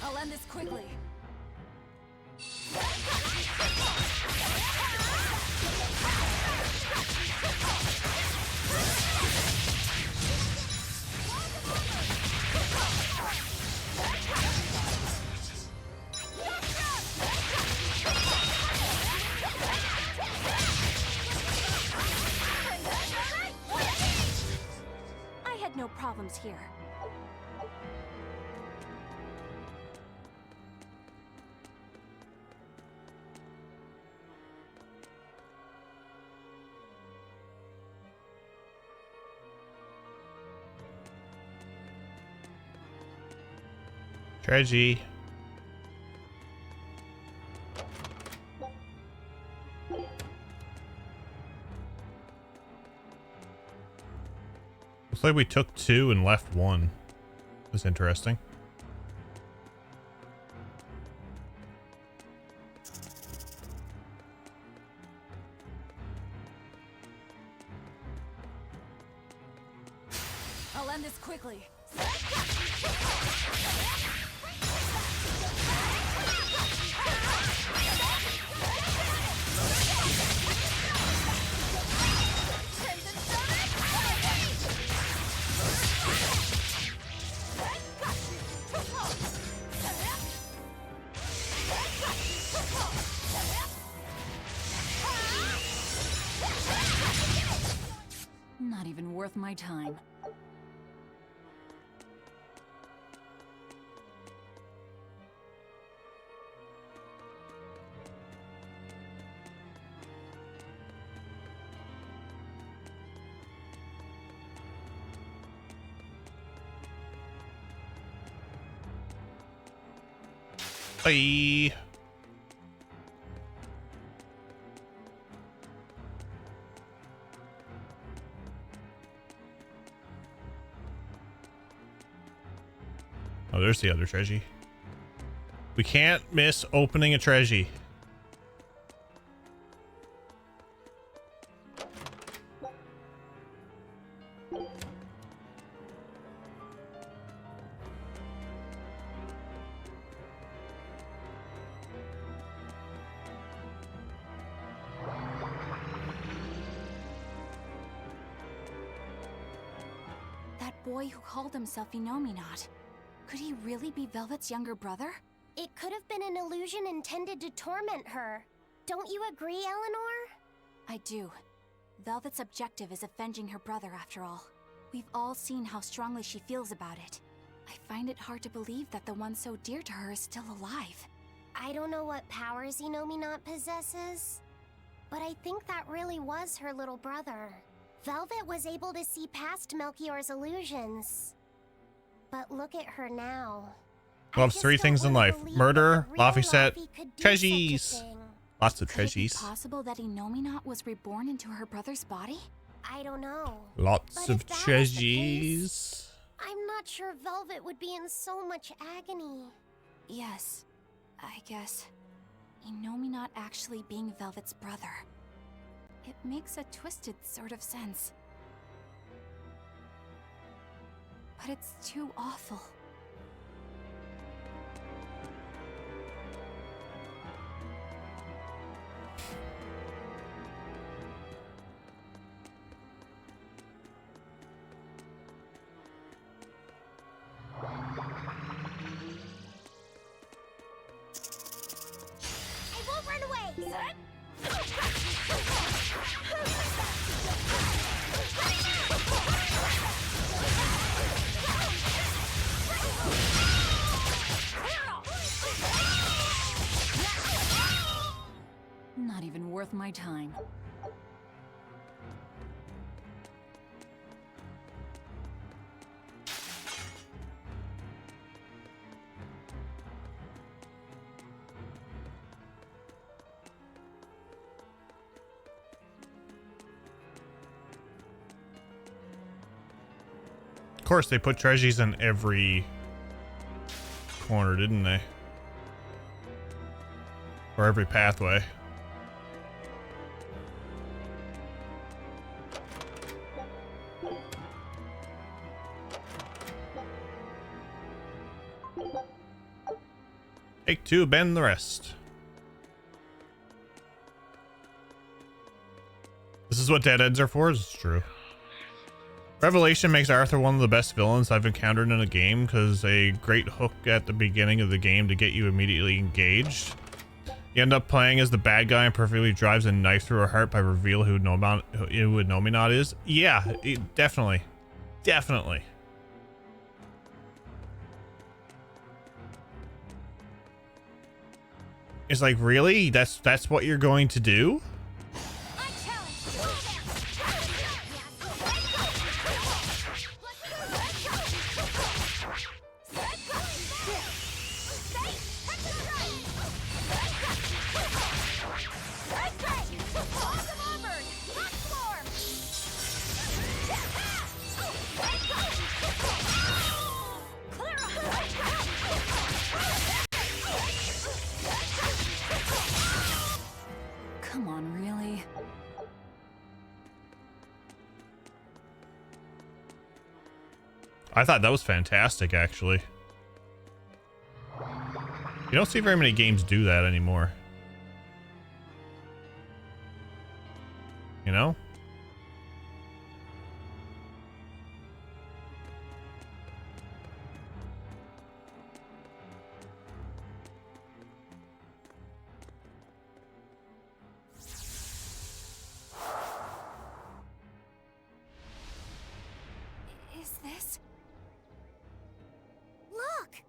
I'll end this quickly. I had no problems here. Tragedy. Looks like we took 2 and left 1. That's interesting. I'll end this quickly. Not even worth my time. Bye. Oh, there's the other treasure. We can't miss opening a treasure. boy who called himself Inominat. Could he really be Velvet's younger brother? It could have been an illusion intended to torment her. Don't you agree, Eleanor? I do. Velvet's objective is avenging her brother, after all. We've all seen how strongly she feels about it. I find it hard to believe that the one so dear to her is still alive. I don't know what powers Inominat possesses, but I think that really was her little brother. Velvet was able to see past Melchior's illusions. But look at her now. Loves three things in life: murder, Laffy set, treasures. Lots of Could it be treasures. possible that Inominat was reborn into her brother's body? I don't know. Lots of treasures. I'm not sure Velvet would be in so much agony. Yes, I guess. Inominat actually being Velvet's brother. It makes a twisted sort of sense. But it's too awful. I won't run away! Not even worth my time. Of course, they put treasures in every corner, didn't they? Or every pathway. Take two, bend the rest. This is what dead ends are for, it's true. Revelation makes Arthur one of the best villains I've encountered in a game, because a great hook at the beginning of the game to get you immediately engaged. You end up playing as the bad guy and perfectly drives a knife through her heart by reveal who Inominat is. Yeah, definitely. Definitely. It's like, really? That's what you're going to do? Come on, really? I thought that was fantastic, actually. You don't see very many games do that anymore. You know? Is this? Look!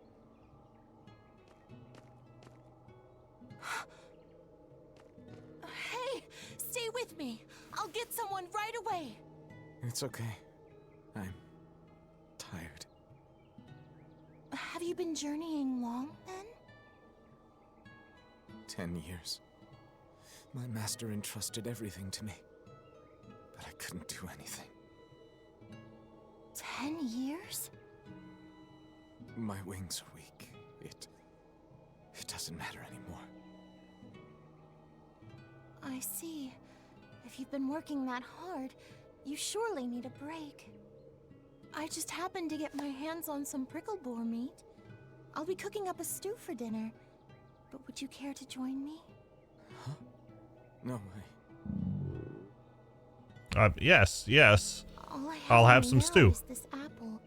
Hey, stay with me. I'll get someone right away. It's okay. I'm tired. Have you been journeying long, then? 10 years. My master entrusted everything to me, but I couldn't do anything. 10 years? My wings are weak. It doesn't matter anymore. I see. If you've been working that hard, you surely need a break. I just happened to get my hands on some prickle boar meat. I'll be cooking up a stew for dinner. But would you care to join me? Huh? No way. Yes, yes. All I I'll have right some now stew. is this apple.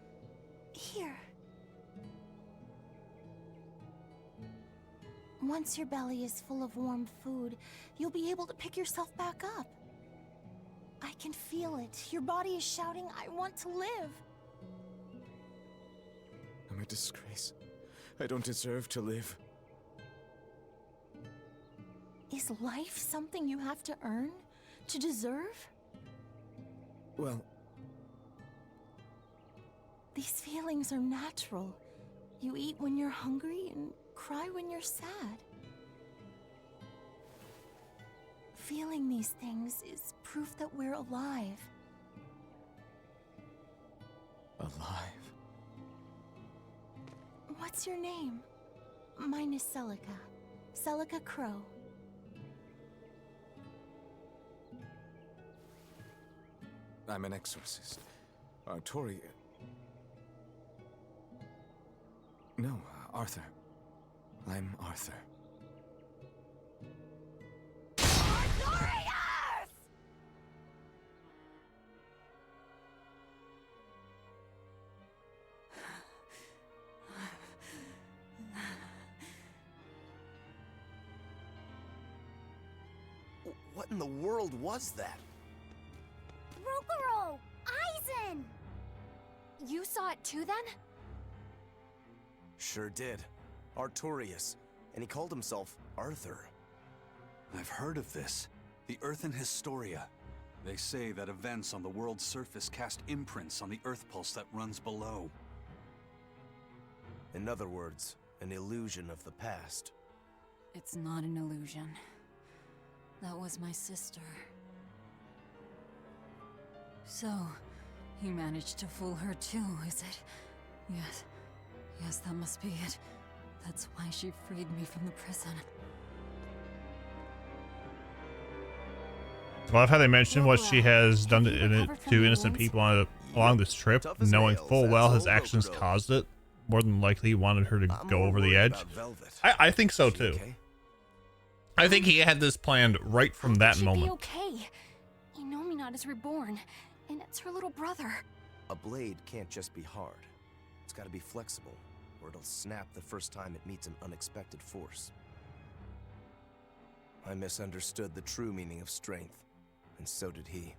Once your belly is full of warm food, you'll be able to pick yourself back up. I can feel it. Your body is shouting, I want to live. I'm a disgrace. I don't deserve to live. Is life something you have to earn? To deserve? Well, these feelings are natural. You eat when you're hungry and cry when you're sad. Feeling these things is proof that we're alive. Alive? What's your name? Mine is Celica. Celica Crow. I'm an exorcist. Tori... No, Arthur. I'm Arthur. What in the world was that? Rokuro! Aizen! You saw it too, then? Sure did. Artorius. And he called himself Arthur. I've heard of this. The Earthen Historia. They say that events on the world's surface cast imprints on the Earth pulse that runs below. In other words, an illusion of the past. It's not an illusion. That was my sister. So, you managed to fool her too, is it? Yes. Yes, that must be it. That's why she freed me from the prison. I love how they mentioned what she has done to innocent people along this trip, knowing full well his actions caused it. More than likely, he wanted her to go over the edge. I think so too. I think he had this planned right from that moment. Be okay. Inominat is reborn, and it's her little brother. A blade can't just be hard. It's got to be flexible, or it'll snap the first time it meets an unexpected force. I misunderstood the true meaning of strength, and so did he.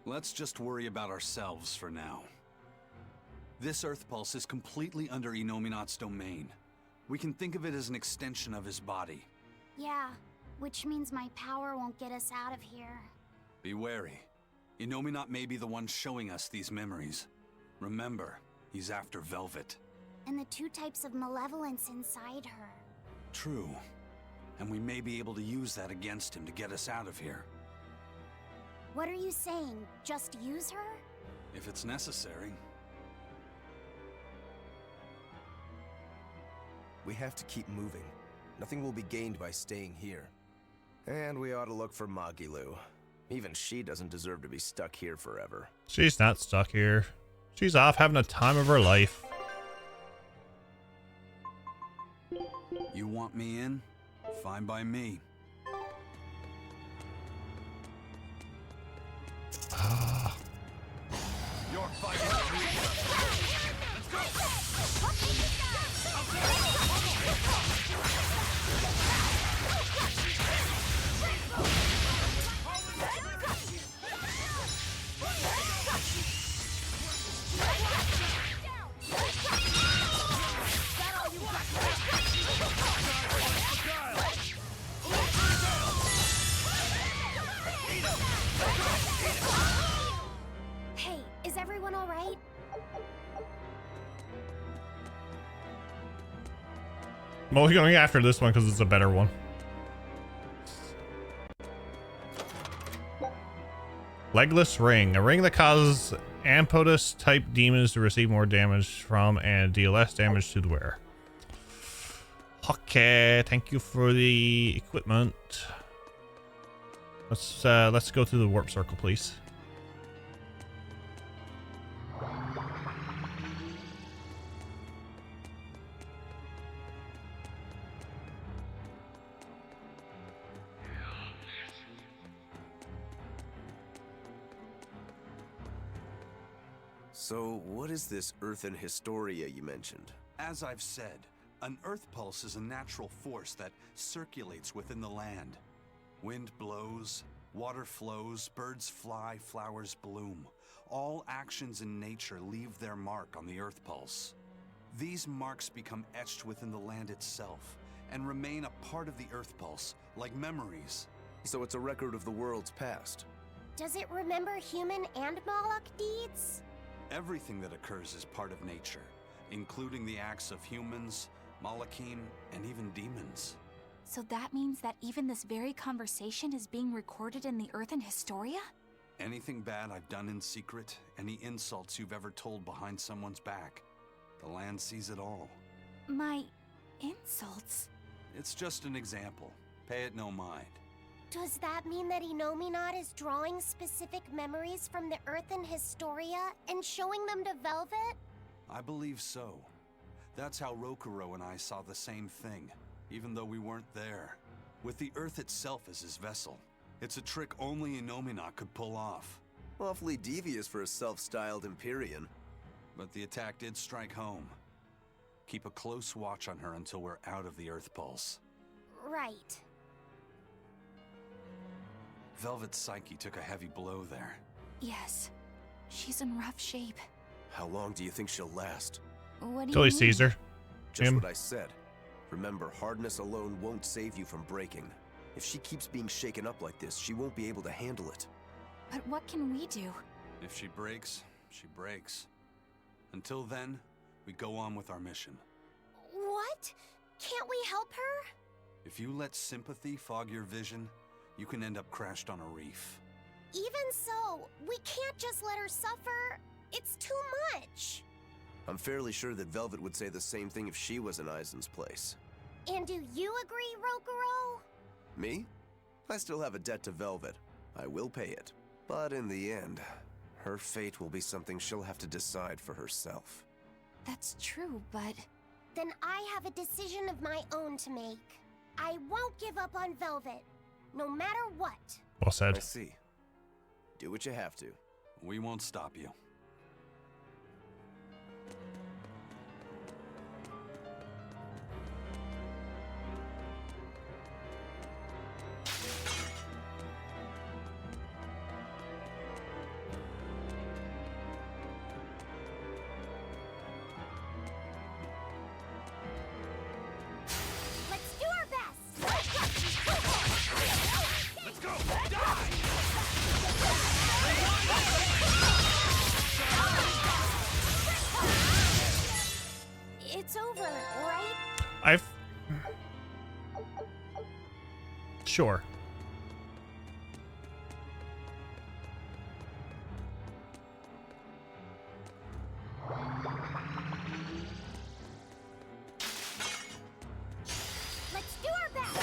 Let's just worry about ourselves for now. This Earth Pulse is completely under Inominat's domain. We can think of it as an extension of his body. Yeah, which means my power won't get us out of here. Be wary. Inominat may be the one showing us these memories. Remember, he's after Velvet. And the two types of malevolence inside her. True. And we may be able to use that against him to get us out of here. What are you saying? Just use her? If it's necessary. We have to keep moving. Nothing will be gained by staying here. And we ought to look for Magilu. Even she doesn't deserve to be stuck here forever. She's not stuck here. She's off having a time of her life. You want me in? Fine by me. Your fight is Let's go! Hey, is everyone all right? Well, we're going after this one because it's a better one. Legless Ring. A ring that causes Ampodus type demons to receive more damage from and deal less damage to the wearer. Okay, thank you for the equipment. Let's go through the warp circle, please. So, what is this Earthen Historia you mentioned? As I've said, An earth pulse is a natural force that circulates within the land. Wind blows, water flows, birds fly, flowers bloom. All actions in nature leave their mark on the earth pulse. These marks become etched within the land itself and remain a part of the earth pulse, like memories. So it's a record of the world's past. Does it remember human and Moloch deeds? Everything that occurs is part of nature, including the acts of humans, Malachim, and even demons. So that means that even this very conversation is being recorded in the Earthen Historia? Anything bad I've done in secret, any insults you've ever told behind someone's back, the land sees it all. My insults? It's just an example. Pay it no mind. Does that mean that Innominat is drawing specific memories from the Earthen Historia and showing them to Velvet? I believe so. That's how Rokuro and I saw the same thing, even though we weren't there. With the Earth itself as his vessel, it's a trick only Innominat could pull off. Awfully devious for a self-styled Empyrean. But the attack did strike home. Keep a close watch on her until we're out of the Earth Pulse. Right. Velvet's psyche took a heavy blow there. Yes. She's in rough shape. How long do you think she'll last? What do Till you he mean? sees her. Just what I said. Remember, hardness alone won't save you from breaking. If she keeps being shaken up like this, she won't be able to handle it. But what can we do? If she breaks, she breaks. Until then, we go on with our mission. What? Can't we help her? If you let sympathy fog your vision, you can end up crashed on a reef. Even so, we can't just let her suffer. It's too much. I'm fairly sure that Velvet would say the same thing if she was in Aizen's place. And do you agree, Rokuro? Me? I still have a debt to Velvet. I will pay it. But in the end, her fate will be something she'll have to decide for herself. That's true, but... Then I have a decision of my own to make. I won't give up on Velvet, no matter what. Well said. I see. Do what you have to. We won't stop you. Let's do our best. Let's go! Die! It's over, right? Sure. Let's do our best.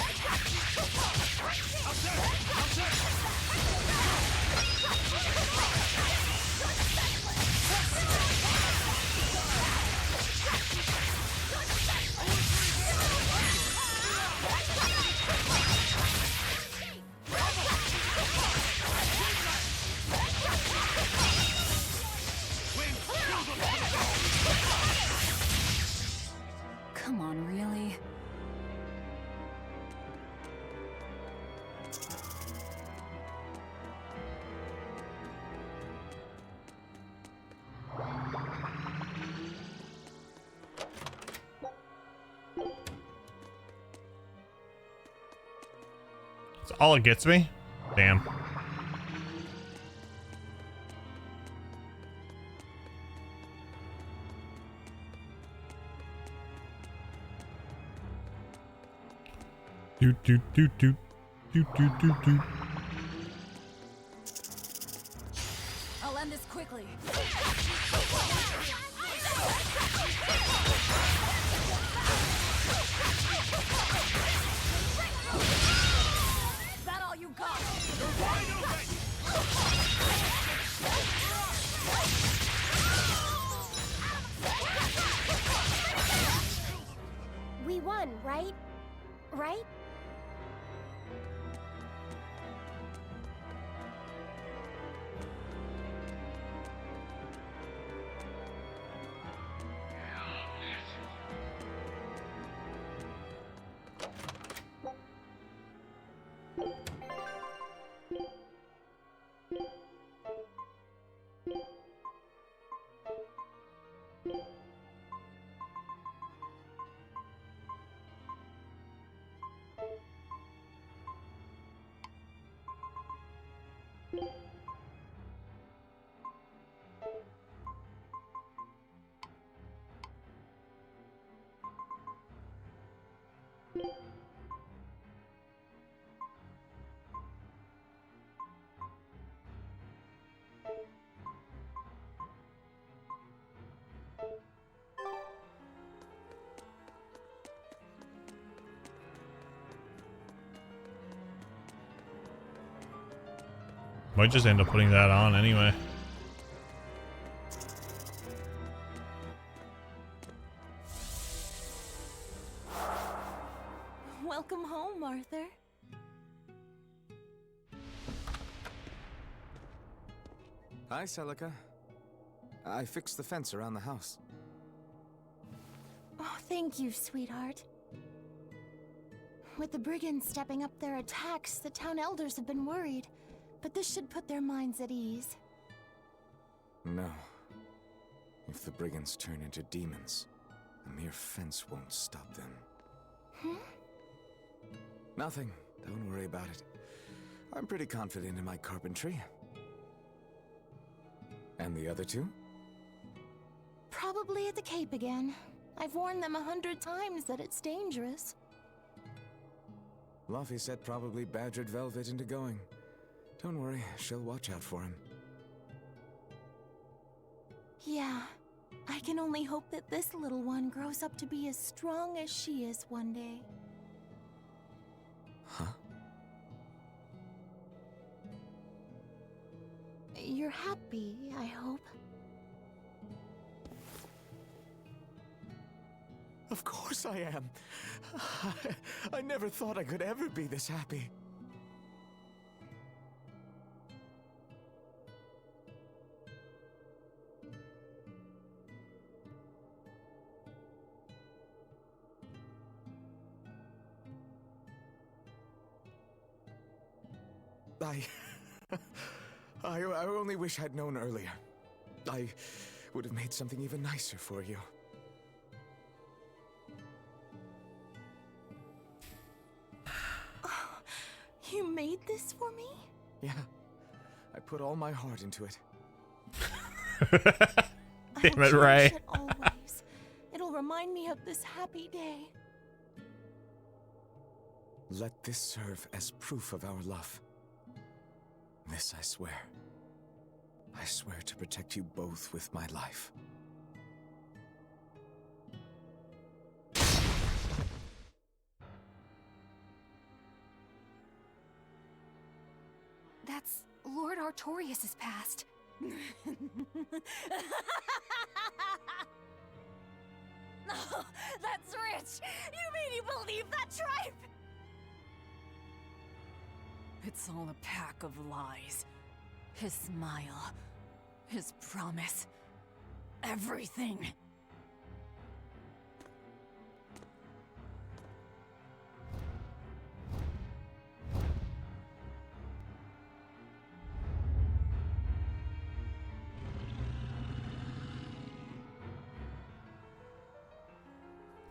Come on, really? That's all it gets me? Damn. Doot doot doot doot doot doot doot doot. I'll end this quickly. Is that all you got? You're wide open! We won, right? Right? Might just end up putting that on anyway. Welcome home, Arthur. Hi, Celica. I fixed the fence around the house. Oh, thank you, sweetheart. With the brigands stepping up their attacks, the town elders have been worried. But this should put their minds at ease. No. If the brigands turn into demons, a mere fence won't stop them. Hmm? Nothing. Don't worry about it. I'm pretty confident in my carpentry. And the other two? Probably at the Cape again. I've warned them 100 times that it's dangerous. Luffy said probably badgered Velvet into going. Don't worry, she'll watch out for him. Yeah. I can only hope that this little one grows up to be as strong as she is one day. Huh? You're happy, I hope. Of course I am. I never thought I could ever be this happy. I only wish I'd known earlier. I would have made something even nicer for you. You made this for me? Yeah. I put all my heart into it. Damn it, Ray. It always. It'll remind me of this happy day. Let this serve as proof of our love. This I swear. I swear to protect you both with my life. That's Lord Artorias' past. Oh, that's rich! You made me believe that tripe! It's all a pack of lies. His smile, his promise, everything.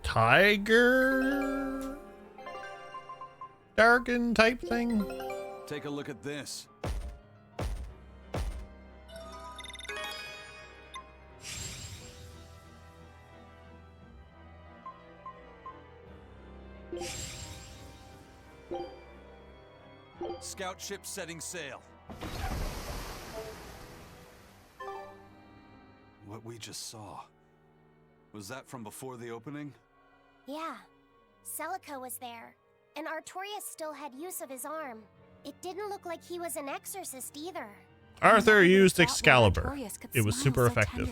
Tiger Darkin type thing. Take a look at this. Scout ship setting sail. What we just saw. Was that from before the opening? Yeah. Celica was there, and Artorias still had use of his arm. It didn't look like he was an exorcist either. Arthur used Excalibur. It was super effective.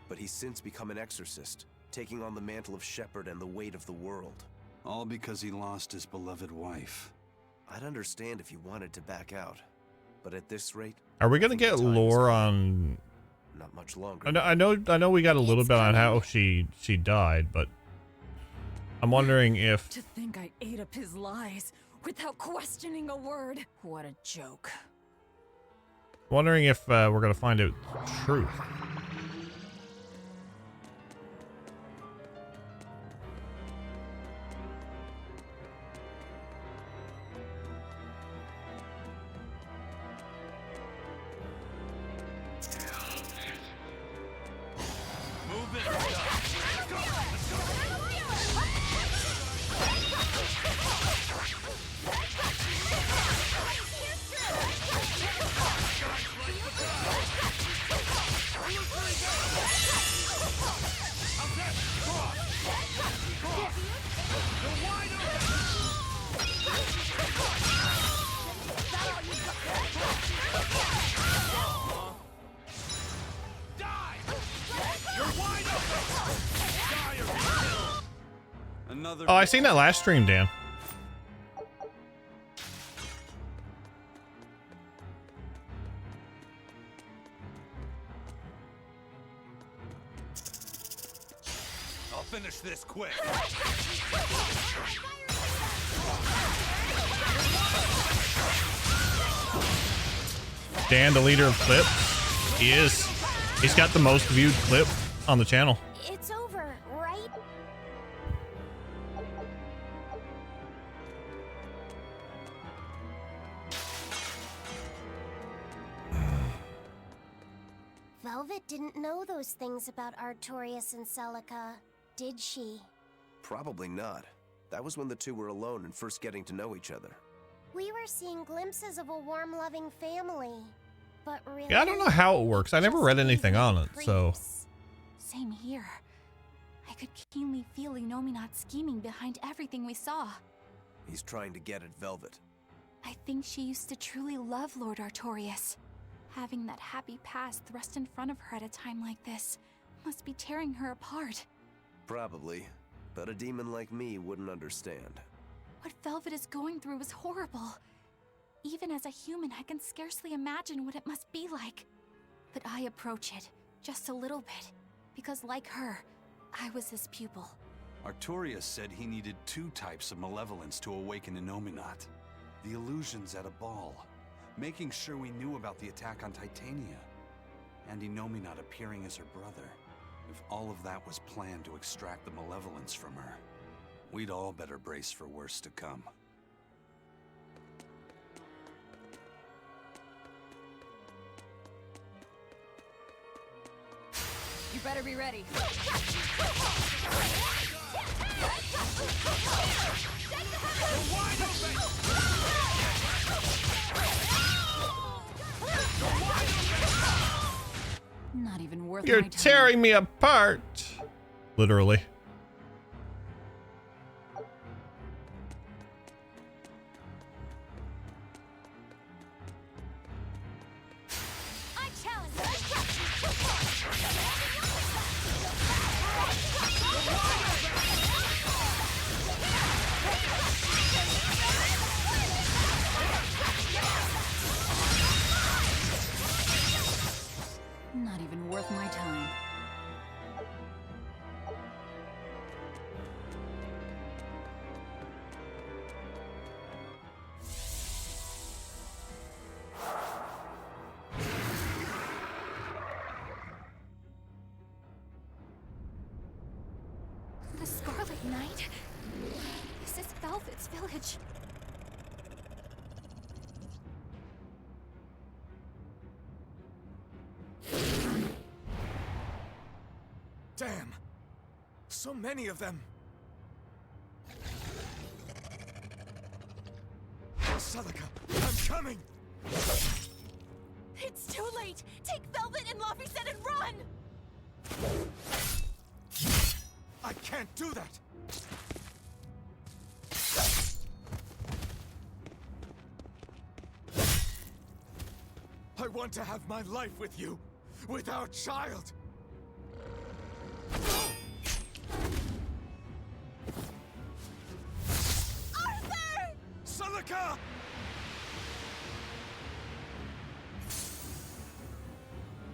But he's since become an exorcist, taking on the mantle of shepherd and the weight of the world. All because he lost his beloved wife. I'd understand if you wanted to back out, but at this rate, Are we gonna get lore on? not much longer. I know we got a little bit on how she died, but I'm wondering if To think I ate up his lies without questioning a word. What a joke. we're gonna find out the truth. another. Oh, I seen that last stream, Dan. I'll finish this quick. Dan, the leader of clips. He is. He's got the most viewed clip on the channel. It's over, right? Velvet didn't know those things about Artorias and Celica, did she? Probably not. That was when the two were alone and first getting to know each other. We were seeing glimpses of a warm, loving family. But really, Yeah, I don't know how it works. I never read anything on it, so. Same here. I could keenly feel Inominat scheming behind everything we saw. He's trying to get at Velvet. I think she used to truly love Lord Artorias. Having that happy past thrust in front of her at a time like this must be tearing her apart. Probably. But a demon like me wouldn't understand. What Velvet is going through is horrible. Even as a human, I can scarcely imagine what it must be like. But I approach it, just a little bit, because like her, I was his pupil. Artorias said he needed 2 types of malevolence to awaken Inominat. The illusions at a ball, making sure we knew about the attack on Titania, and Inominat appearing as her brother. If all of that was planned to extract the malevolence from her, we'd all better brace for worse to come. You better be ready. Not even worth You're my time. tearing me apart. Literally. I challenge Not even worth my time. The Scarlet Knight? This is Velvet's village. Damn! So many of them! Celica, I'm coming! It's too late! Take Velvet and Laphicet and run! I can't do that! I want to have my life with you, with our child! Arthur! Celica!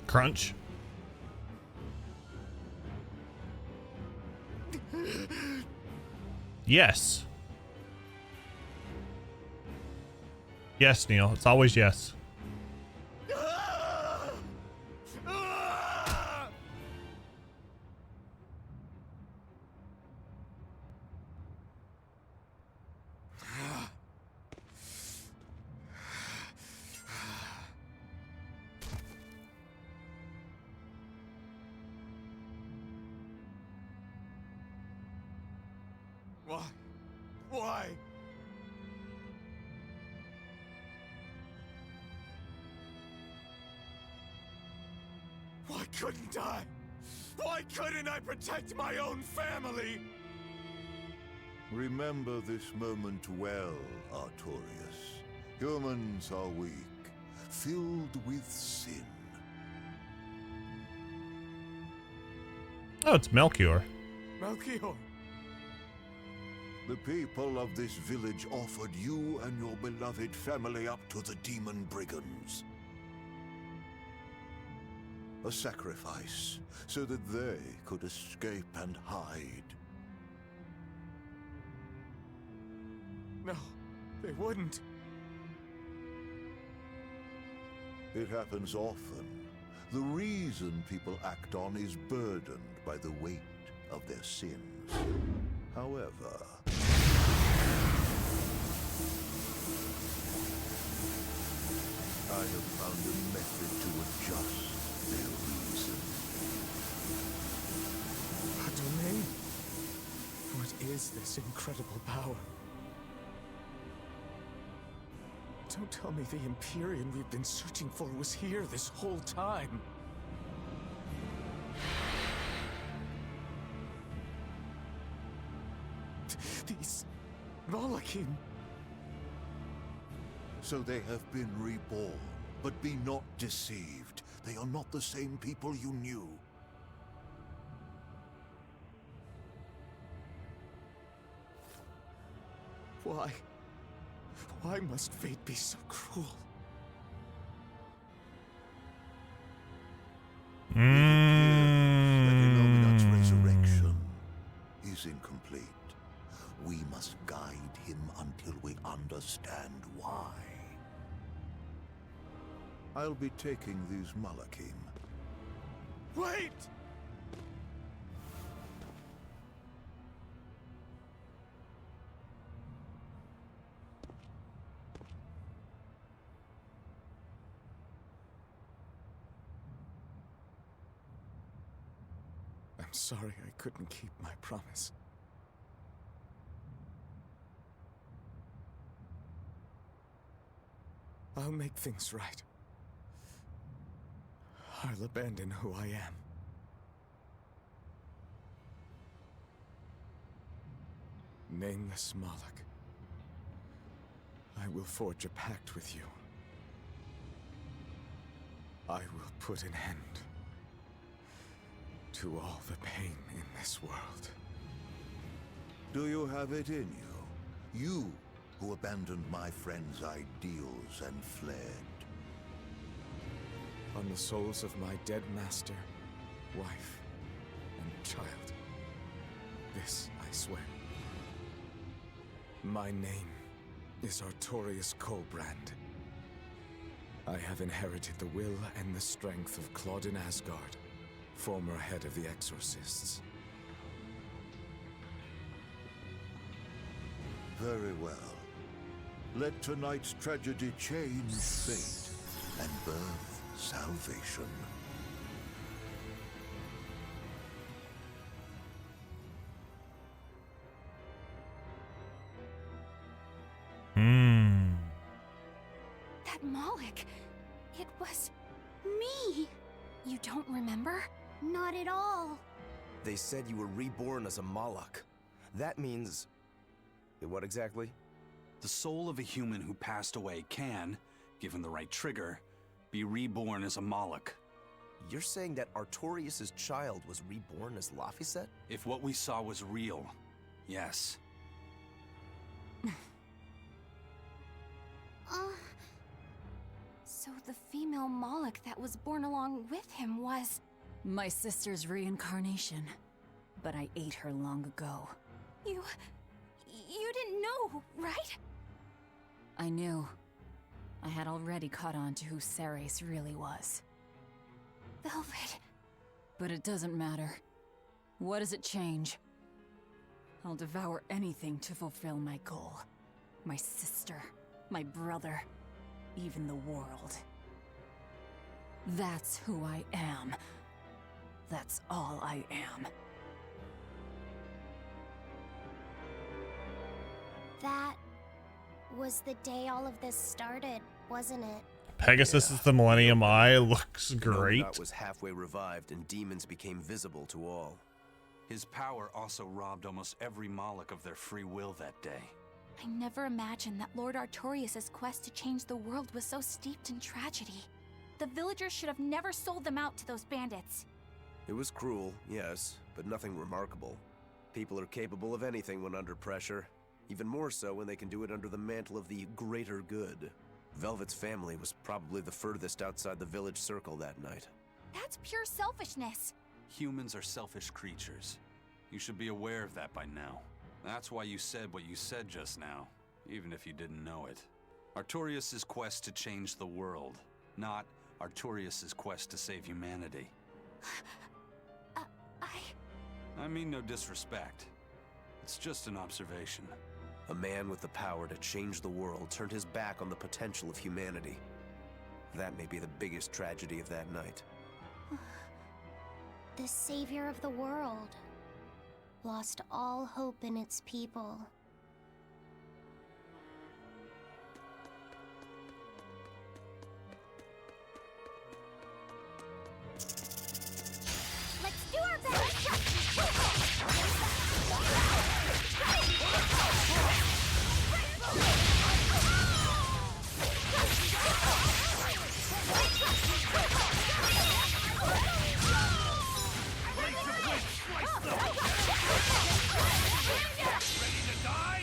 Crunch. Yes. Yes, Neil. It's always yes. Why? Why? Why couldn't I? Why couldn't I protect my own family? Remember this moment well, Artorias. Humans are weak, filled with sin. Oh, it's Melchior. Melchior. The people of this village offered you and your beloved family up to the demon brigands. A sacrifice, so that they could escape and hide. No, they wouldn't. It happens often. The reason people act on is burdened by the weight of their sins. However, I have found a method to adjust their reason. A domain? What is this incredible power? Don't tell me the Empyrean we've been searching for was here this whole time. These Malachim. So they have been reborn, but be not deceived. They are not the same people you knew. Why? Why must fate be so cruel? Illuminat's resurrection is incomplete. We must guide him until we understand why. I'll be taking these Malachim. Wait! I'm sorry I couldn't keep my promise. I'll make things right. I'll abandon who I am. Nameless Moloch, I will forge a pact with you. I will put an end to all the pain in this world. Do you have it in you? You who abandoned my friend's ideals and fled. On the souls of my dead master, wife, and child. This I swear. My name is Artorius Colbrand. I have inherited the will and the strength of Claudin Asgard, former head of the Exorcists. Very well. Let tonight's tragedy change fate and birth salvation. That Moloch, it was me. You don't remember? Not at all. They said you were reborn as a Moloch. That means... what exactly? The soul of a human who passed away can, given the right trigger, be reborn as a Moloch. You're saying that Artorius' child was reborn as Laphicet? If what we saw was real, yes. So the female Moloch that was born along with him was... My sister's reincarnation. But I ate her long ago. You didn't know, right? I knew. I had already caught on to who Ceres really was. Velvet. But it doesn't matter. What does it change? I'll devour anything to fulfill my goal. My sister, my brother, even the world. That's who I am. That's all I am. That was the day all of this started, wasn't it? Pegasus is the Millennium Eye. Looks great. Nominat was halfway revived and demons became visible to all. His power also robbed almost every Moloch of their free will that day. I never imagined that Lord Artorius' quest to change the world was so steeped in tragedy. The villagers should have never sold them out to those bandits. It was cruel, yes, but nothing remarkable. People are capable of anything when under pressure. Even more so when they can do it under the mantle of the greater good. Velvet's family was probably the furthest outside the village circle that night. That's pure selfishness. Humans are selfish creatures. You should be aware of that by now. That's why you said what you said just now, even if you didn't know it. Artorias' quest to change the world, not Artorias' quest to save humanity. I mean no disrespect. It's just an observation. A man with the power to change the world turned his back on the potential of humanity. That may be the biggest tragedy of that night. The savior of the world lost all hope in its people. Let's do our best!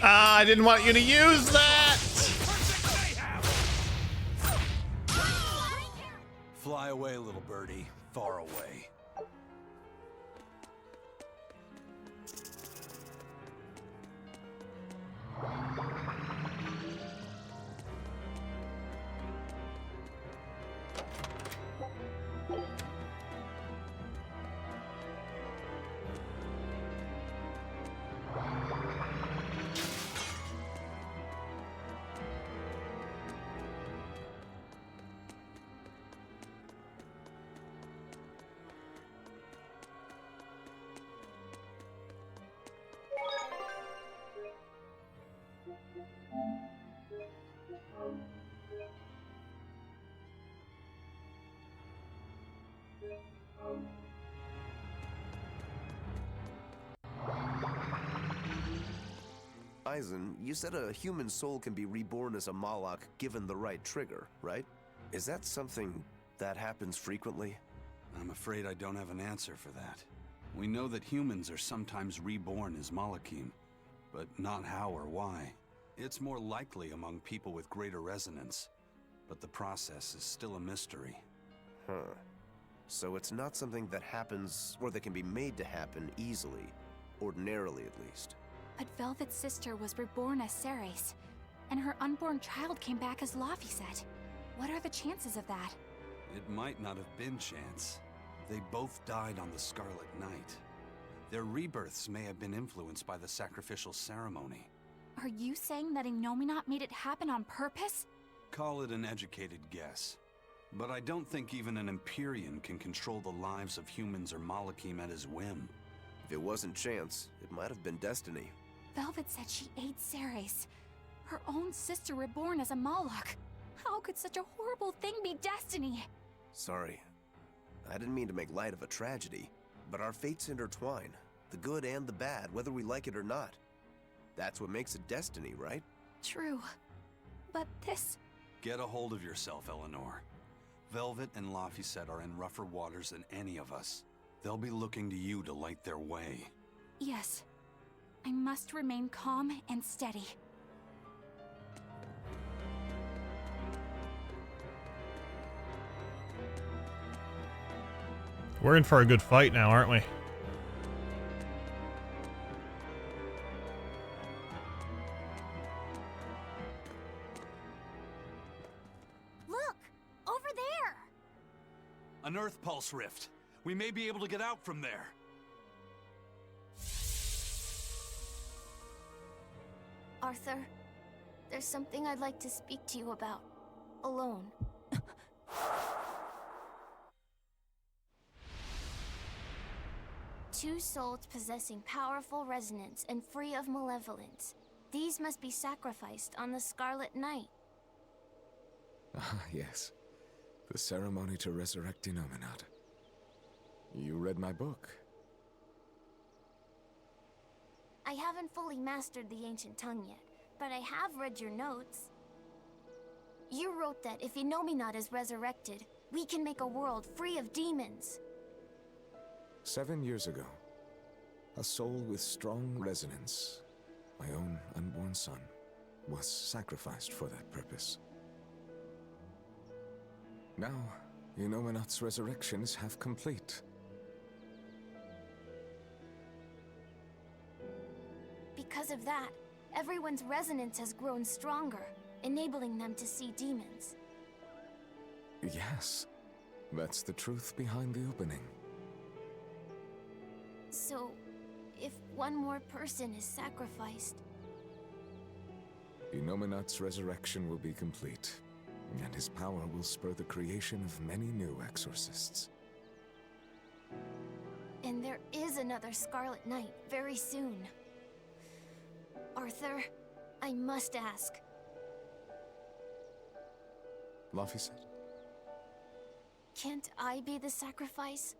I didn't want you to use that! Fly away, little birdie. Far away. Eisen, you said a human soul can be reborn as a Malak given the right trigger, right? Is that something that happens frequently? I'm afraid I don't have an answer for that. We know that humans are sometimes reborn as Malakim, but not how or why. It's more likely among people with greater resonance, but the process is still a mystery. Huh. So it's not something that happens, or that can be made to happen easily, ordinarily at least. But Velvet's sister was reborn as Ceres, and her unborn child came back as Laufey said. What are the chances of that? It might not have been chance. They both died on the Scarlet Night. Their rebirths may have been influenced by the sacrificial ceremony. Are you saying that Innominat made it happen on purpose? Call it an educated guess. But I don't think even an Empyrean can control the lives of humans or Malakim at his whim. If it wasn't chance, it might have been destiny. Velvet said she ate Ceres, her own sister reborn as a Malak. How could such a horrible thing be destiny? Sorry. I didn't mean to make light of a tragedy, but our fates intertwine. The good and the bad, whether we like it or not. That's what makes it destiny, right? True. But this... Get a hold of yourself, Eleanor. Velvet and Laufey are in rougher waters than any of us. They'll be looking to you to light their way. Yes. I must remain calm and steady. We're in for a good fight now, aren't we? Look! Over there! An Earth Pulse rift. We may be able to get out from there. Arthur, there's something I'd like to speak to you about. Alone. Two souls possessing powerful resonance and free of malevolence. These must be sacrificed on the Scarlet Night. Ah, yes. The ceremony to resurrect Innominat. You read my book. I haven't fully mastered the ancient tongue yet, but I have read your notes. You wrote that if Innominat is resurrected, we can make a world free of demons. 7 years ago, a soul with strong resonance My own unborn son was sacrificed for that purpose. Now, Inominat's resurrection is half complete. Because of that, everyone's resonance has grown stronger, enabling them to see demons. Yes, that's the truth behind the opening. So, if one more person is sacrificed... Inominat's resurrection will be complete, and his power will spur the creation of many new exorcists. And there is another Scarlet Knight very soon. Arthur, I must ask. Laphicet? Can't I be the sacrifice?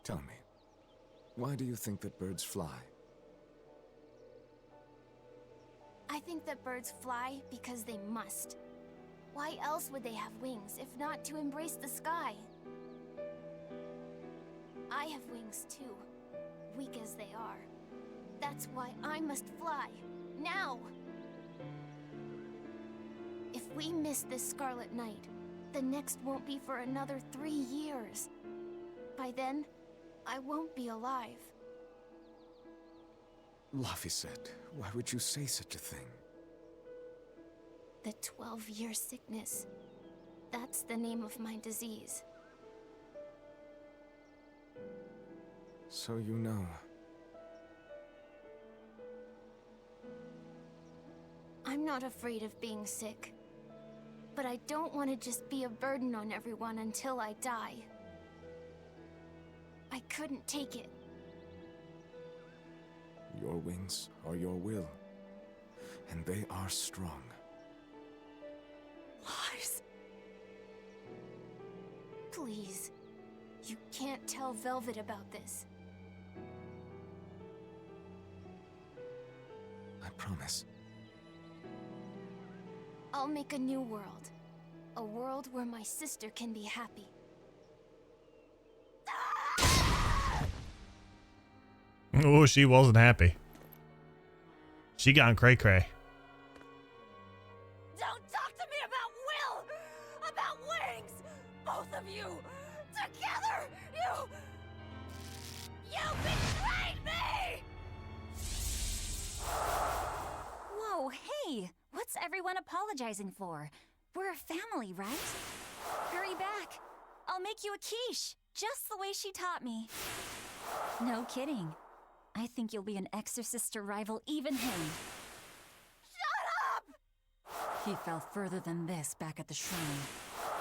Tell me, why do you think that birds fly? I think that birds fly because they must. Why else would they have wings, if not to embrace the sky? I have wings too, weak as they are. That's why I must fly, now! If we miss this Scarlet Night, the next won't be for another 3 years. By then, I won't be alive. Laphicet, why would you say such a thing? The 12-year sickness. That's the name of my disease. So you know. I'm not afraid of being sick. But I don't want to just be a burden on everyone until I die. I couldn't take it. Your wings are your will, and they are strong. Lars. Please. You can't tell Velvet about this. I promise. I'll make a new world. A world where my sister can be happy. Oh, she wasn't happy. She gone cray-cray. Don't talk to me about will! About wings! Both of you! Together! You betrayed me! Whoa, hey! What's everyone apologizing for? We're a family, right? Hurry back. I'll make you a quiche, just the way she taught me. No kidding. I think you'll be an exorcist to rival even him. Shut up! He fell further than this back at the shrine.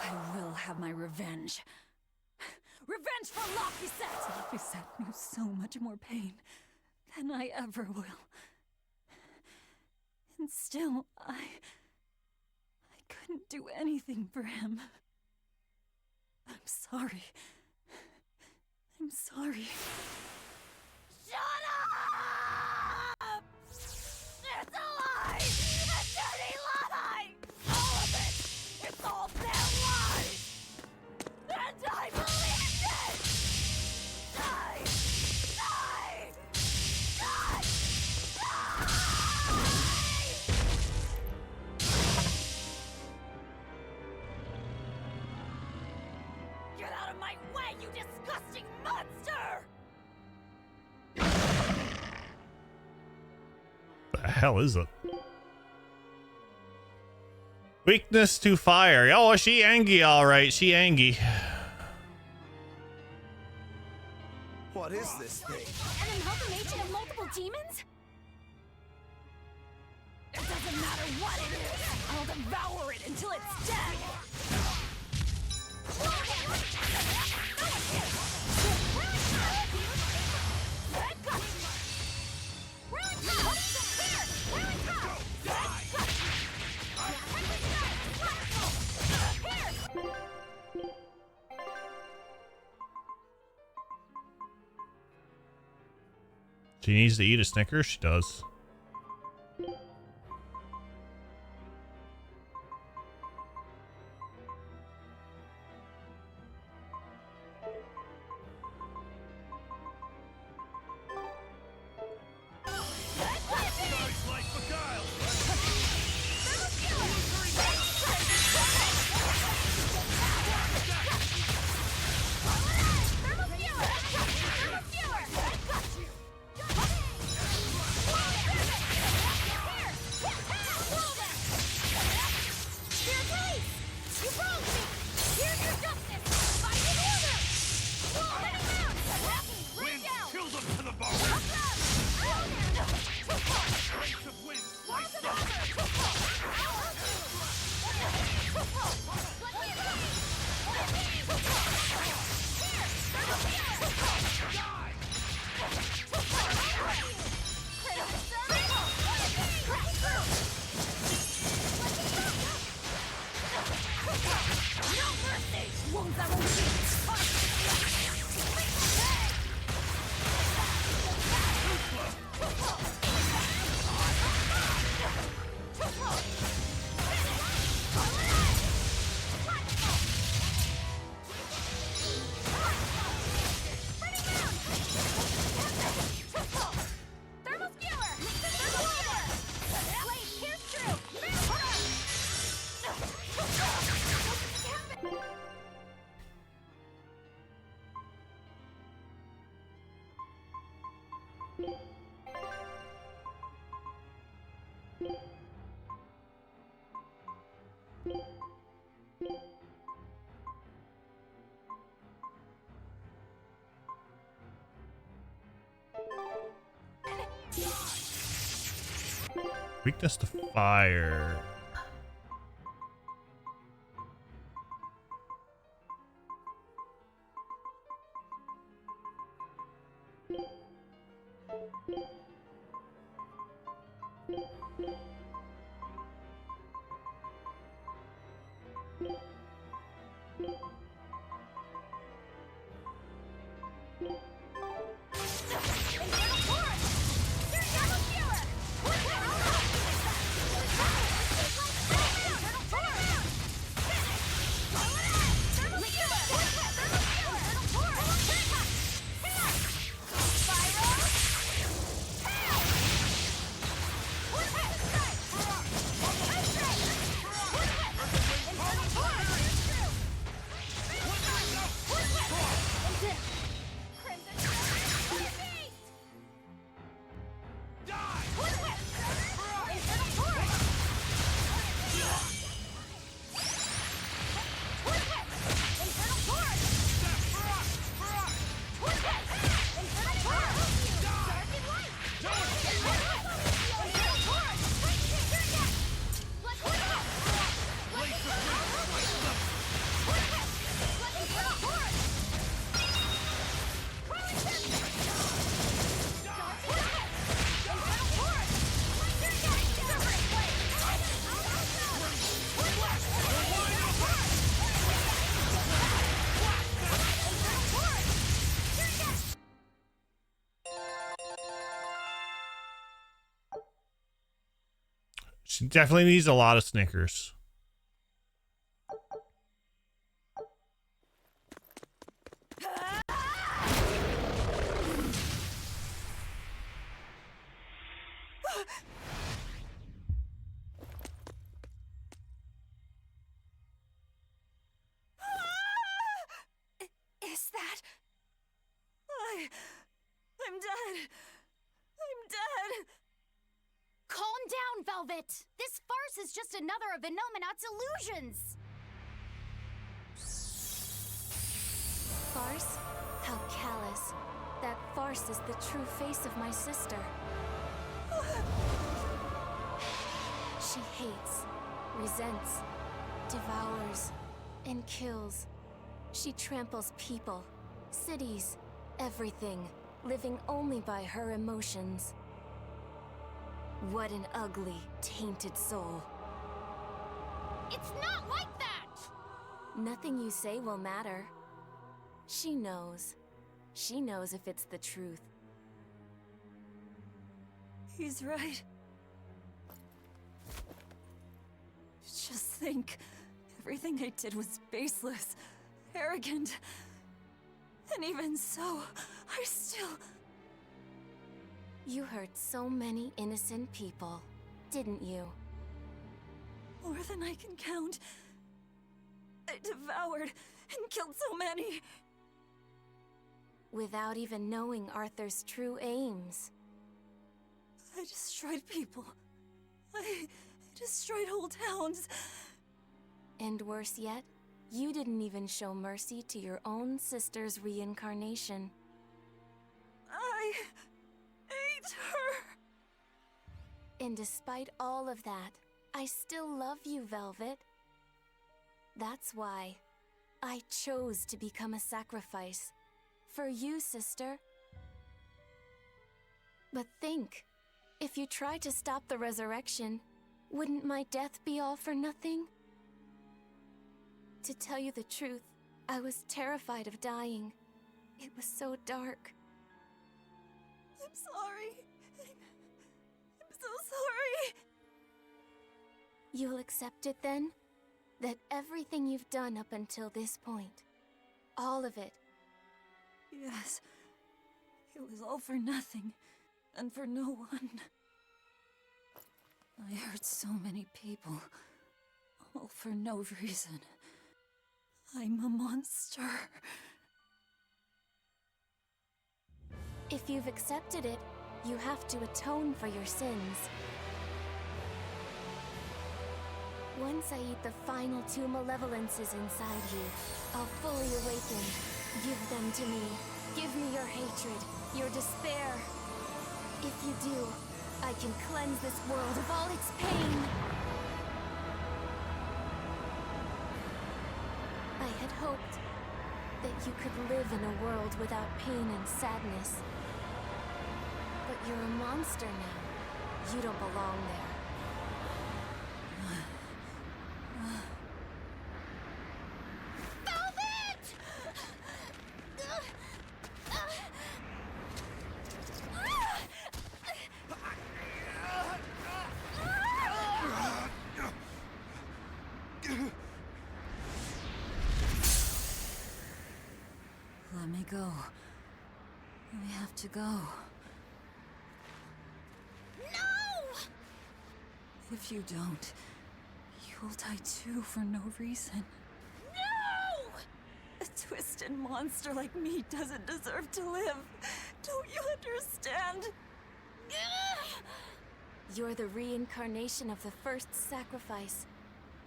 I will have my revenge. Revenge for Laphicet! Laphicet knew so much more pain than I ever will. And still, I couldn't do anything for him. I'm sorry. I'm sorry. Shut up! It's a lie! A dirty lie! All of it! It's all their lies! And I believed it! Die! Die! Die! Get out of my way, you disgusting monster! The hell is it? Weakness to fire. Oh, she angry, all right. She angry. What is this thing? An amalgamation of multiple demons? It doesn't matter what it is! I'll devour it until it's dead! She needs to eat a Snickers. She does. No mercy! Wounds I won't see! Thermal skewer! Thermal skewer! Blade, pierce through! Weakness to fire. She definitely needs a lot of Snickers. Is that... I'm dead. I'm dead. Calm down, Velvet! This farce is just another of Inominat's illusions! Farce? How callous. That farce is the true face of my sister. She hates, resents, devours, and kills. She tramples people, cities, everything, living only by her emotions. What an ugly, tainted soul. It's not like that! Nothing you say will matter. She knows. She knows if it's the truth. He's right. Just think. Everything I did was baseless, arrogant. And even so, I still... You hurt so many innocent people, didn't you? More than I can count. I devoured and killed so many. Without even knowing Arthur's true aims. I destroyed people. I destroyed whole towns. And worse yet, you didn't even show mercy to your own sister's reincarnation. I ate her. And despite all of that, I still love you, Velvet. That's why I chose to become a sacrifice. For you, sister. But think, if you try to stop the resurrection, wouldn't my death be all for nothing? To tell you the truth, I was terrified of dying. It was so dark. I'm sorry. I'm so sorry. You'll accept it then? That everything you've done up until this point, all of it. Yes. It was all for nothing, and for no one. I hurt so many people, all for no reason. I'm a monster. If you've accepted it, you have to atone for your sins. Once I eat the final 2 malevolences inside you, I'll fully awaken. Give them to me. Give me your hatred, your despair. If you do, I can cleanse this world of all its pain. I had hoped that you could live in a world without pain and sadness. But you're a monster now. You don't belong there. Let me go. I have to go. No! If you don't, you'll die too for no reason. No! A twisted monster like me doesn't deserve to live. Don't you understand? You're the reincarnation of the first sacrifice.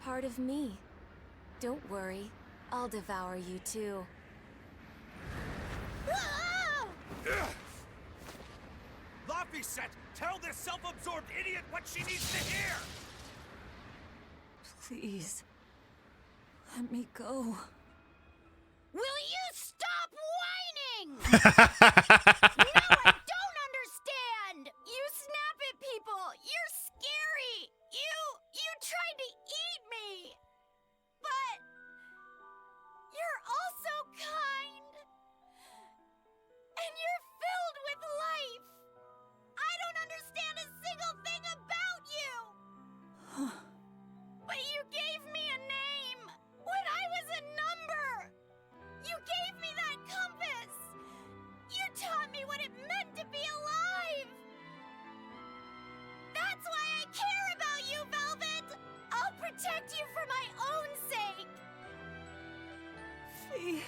Part of me. Don't worry, I'll devour you too. Laphicet, tell this self-absorbed idiot what she needs to hear! Please, let me go. Will you stop whining? No, I don't understand! You snap at people! You're scary! You tried to eat me! But you're also kind! And you're filled with life! I don't understand a single thing about you! But you gave me a name! When I was a number! You gave me that compass! You taught me what it meant to be alive! That's why I care about you, Velvet! I'll protect you for my own sake! Fee.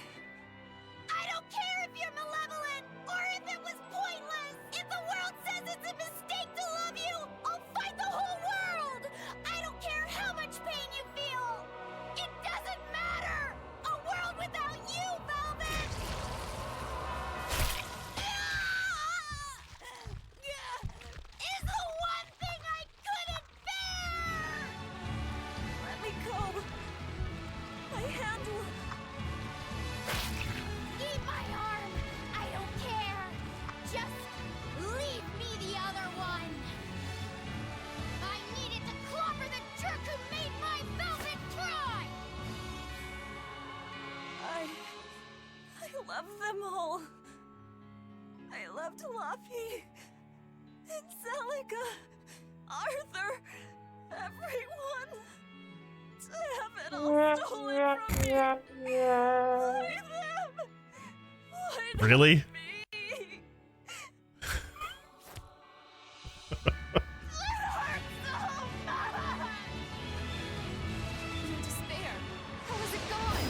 I don't care if you're malevolent, or if it was pointless! If the world says it's a mistake to love you, I'll fight the whole world! I don't care how much pain you feel! It doesn't matter! A world without you, Velvet! Is the one thing I couldn't bear! Let me go. My hand will... Eat my arm! I don't care! Just leave me the other one! I needed to clobber the jerk who made my Velvet cry! I love them all. I loved Laffy and Celica, Arthur, everyone. To have it all stolen from me. Why them? Why not Really? me? Your despair. How is it gone?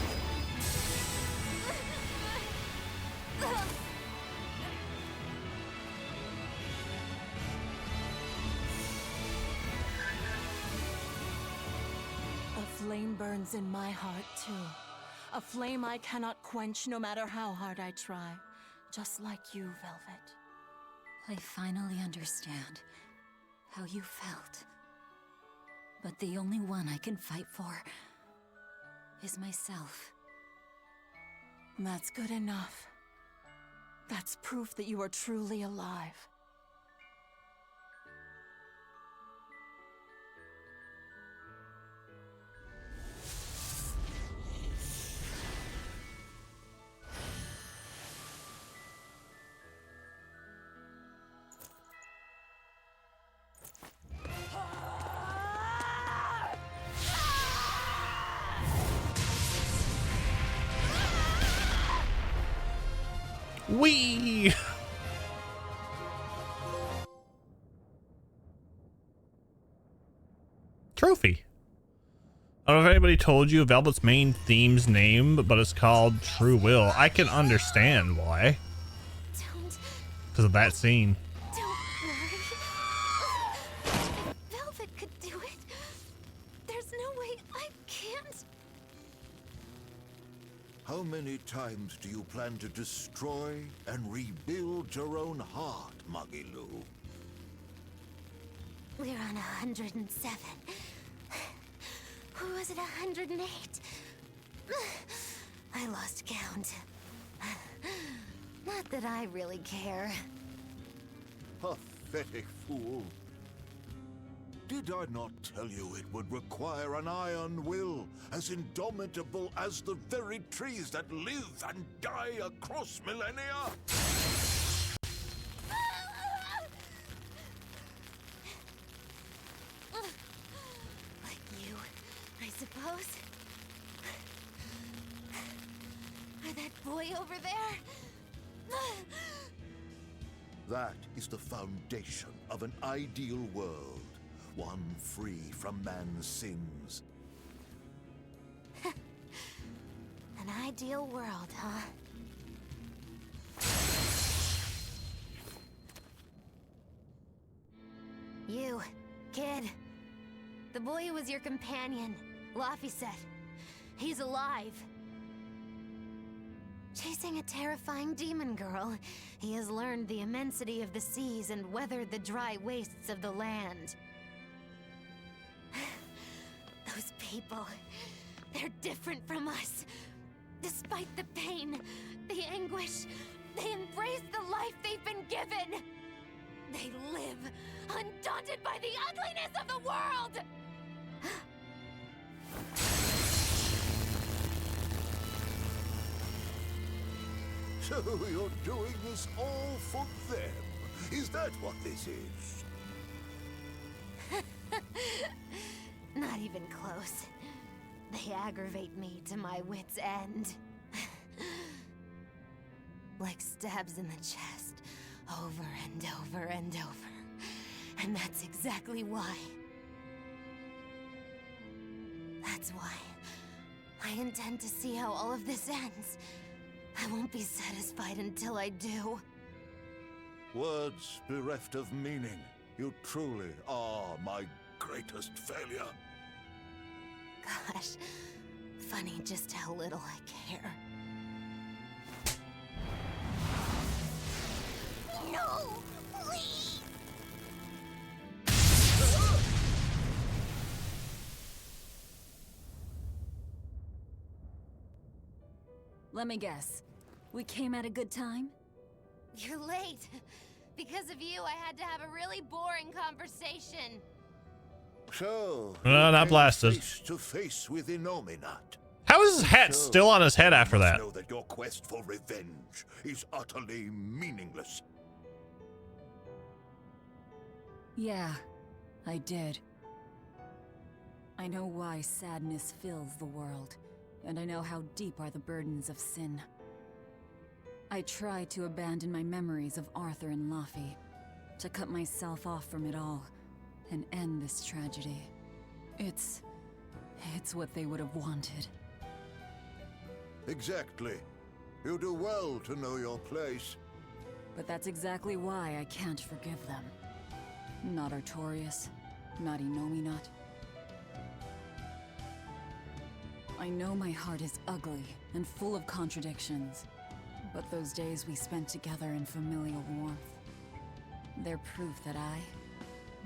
A flame burns in my heart, too. A flame I cannot quench no matter how hard I try. Just like you, Velvet. I finally understand how you felt. But the only one I can fight for is myself. That's good enough. That's proof that you are truly alive. Whee! Trophy. I don't know if anybody told you Velvet's main theme's name, but it's called True Will. I can understand why. Because of that scene. Don't worry. Velvet could do it. There's no way I can't. How many times do you plan to destroy and rebuild your own heart, Magilu? We're on 107. Or was it 108? I lost count. Not that I really care. Pathetic fool. Did I not tell you it would require an iron will, as indomitable as the very trees that live and die across millennia? Like you, I suppose. Or that boy over there. That is the foundation of an ideal world. One free from man's sins. An ideal world, huh? You, kid. The boy who was your companion, Laffy said. He's alive. Chasing a terrifying demon girl, he has learned the immensity of the seas and weathered the dry wastes of the land. Those people, they're different from us. Despite the pain, the anguish, they embrace the life they've been given. They live, undaunted by the ugliness of the world! So you're doing this all for them? Is that what this is? Not even close. They aggravate me to my wit's end. Like stabs in the chest, over and over and over. And that's exactly why. That's why I intend to see how all of this ends. I won't be satisfied until I do. Words bereft of meaning. You truly are my greatest failure. Gosh, funny just how little I care. No! Please! Let me guess. We came at a good time? You're late. Because of you, I had to have a really boring conversation. So, not blasted. Face to face with Innominat. How is his hat still on his head after that? Know that your quest for revenge is utterly meaningless. Yeah, I did. I know why sadness fills the world, and I know how deep are the burdens of sin. I tried to abandon my memories of Arthur and Laffy, to cut myself off from it all, and end this tragedy. It's what they would have wanted. Exactly. You do well to know your place. But that's exactly why I can't forgive them. Not Artorias, not Innominat. I know my heart is ugly and full of contradictions, but those days we spent together in familial warmth, they're proof that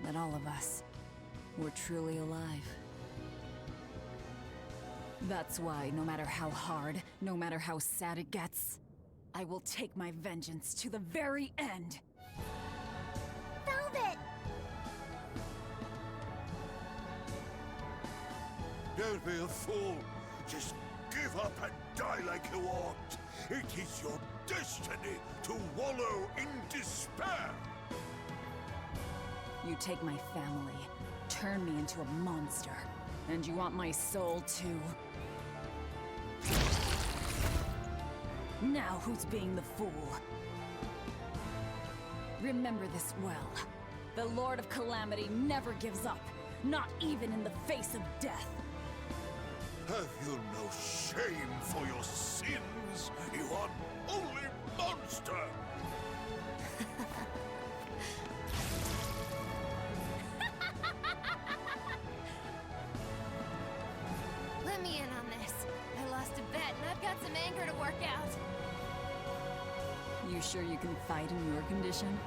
that all of us, were truly alive. That's why, no matter how hard, no matter how sad it gets, I will take my vengeance to the very end. Velvet! Don't be a fool. Just give up and die like you ought. It is your destiny to wallow in despair. You take my family, turn me into a monster, and you want my soul too? Now who's being the fool? Remember this well. The Lord of Calamity never gives up, not even in the face of death. Have you no shame for your sins, you unholy monster? Let me in on this. I lost a bet and I've got some anger to work out. You sure you can fight in your condition?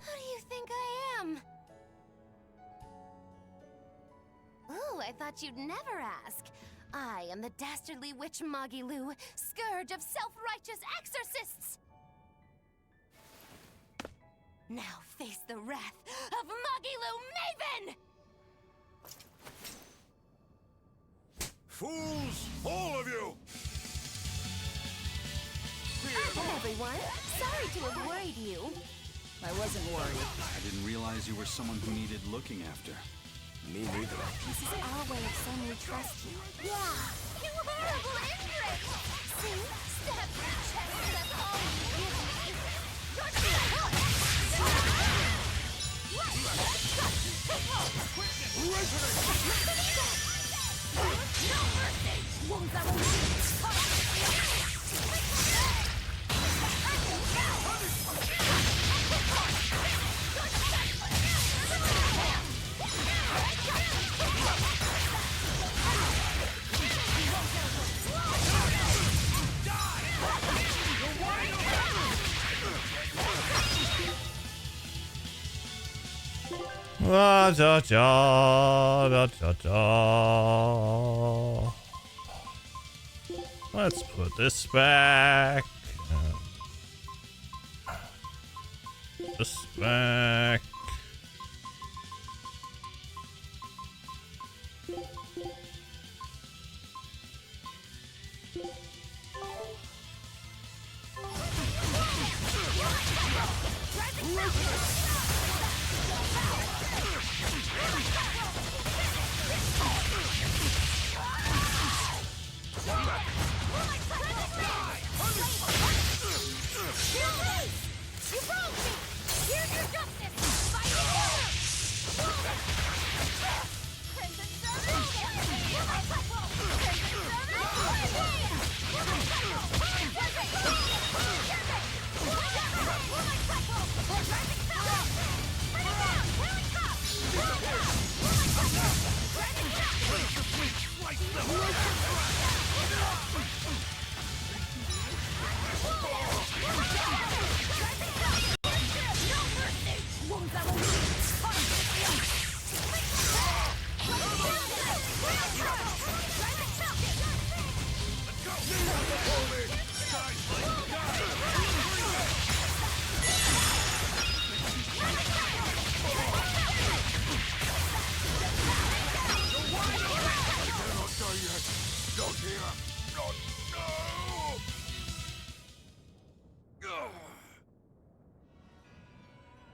Who do you think I am? Oh, I thought you'd never ask. I am the dastardly witch Magilu, scourge of self-righteous exorcists! Now face the wrath of Magilu Maven! Fools, all of you! Hi, everyone. Sorry to have worried you. I wasn't worried. I didn't realize you were someone who needed looking after. Me neither. This is our way of saying we trust you. Yeah, you horrible ingrate! See? Stab your chest, that's all you give me! No mercy! Won't that one? Da, da, da, da, da. Let's put this back. This back.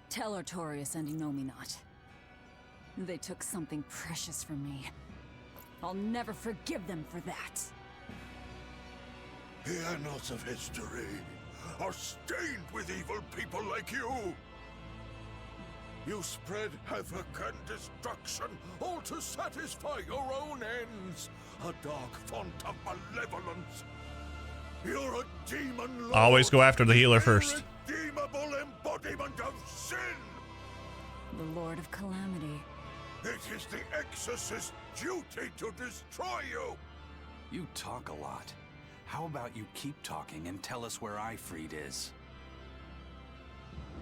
Tell Artorias and Innominat. They took something precious from me. I'll never forgive them for that. The annals of history are stained with evil people like you. You spread havoc and destruction, all to satisfy your own ends. A dark font of malevolence. You're a demon lord. Always go after the healer first. Irredeemable embodiment of sin. The Lord of Calamity. It is the Exorcist's duty to destroy you. You talk a lot. How about you keep talking and tell us where Ifrit is?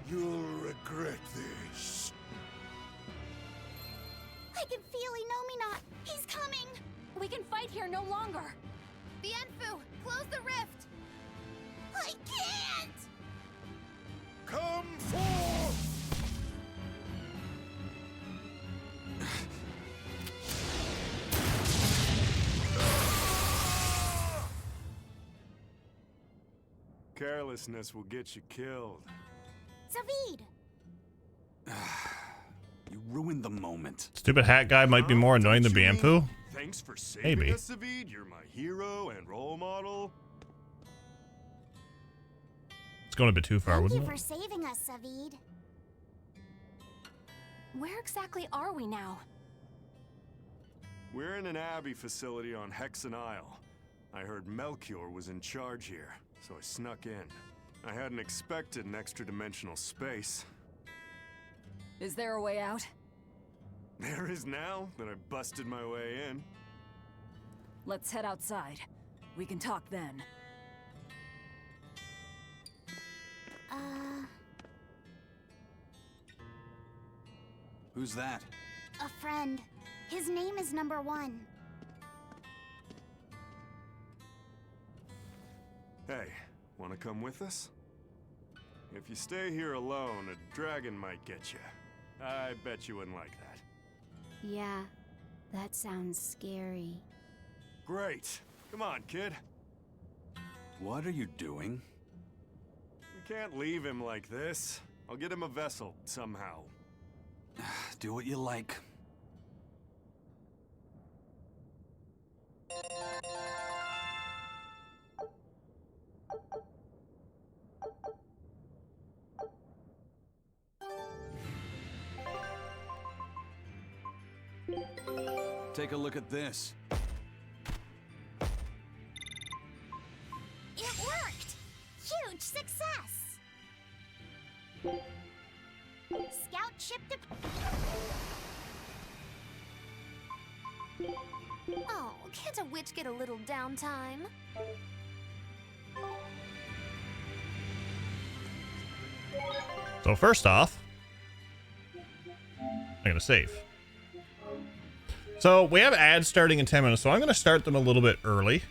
You'll regret this. I can feel Innominat. He's coming. We can fight here no longer. Bienfu, close the rift. I can't. Come forth. Carelessness will get you killed. Zavid. You ruined the moment. Stupid hat guy might be more annoying than Bienfu. Thanks for saving Maybe. us, Zavid. You're my hero and role model. going a bit too far, Thank you wouldn't for it? saving us, Savid. Where exactly are we now? We're in an Abbey facility on Hexen Isle. I heard Melchior was in charge here, so I snuck in. I hadn't expected an extra-dimensional space. Is there a way out? There is now that I busted my way in. Let's head outside. We can talk then. Who's that? A friend. His name is Number 1. Hey, wanna come with us? If you stay here alone, a dragon might get you. I bet you wouldn't like that. Yeah, that sounds scary. Great. Come on, kid. What are you doing? We can't leave him like this. I'll get him a vessel, somehow. Do what you like. Take a look at this. It worked! Huge success! Scout ship to... Oh, can't a witch get a little downtime? So first off, I'm gonna save. So we have ads starting in 10 minutes, so I'm gonna start them a little bit early,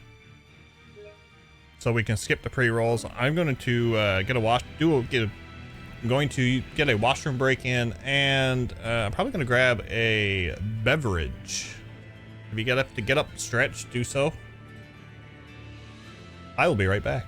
so we can skip the pre-rolls. I'm going to I'm going to get a washroom break in, and I'm probably gonna grab a beverage. If you have to get up, stretch, do so. I will be right back.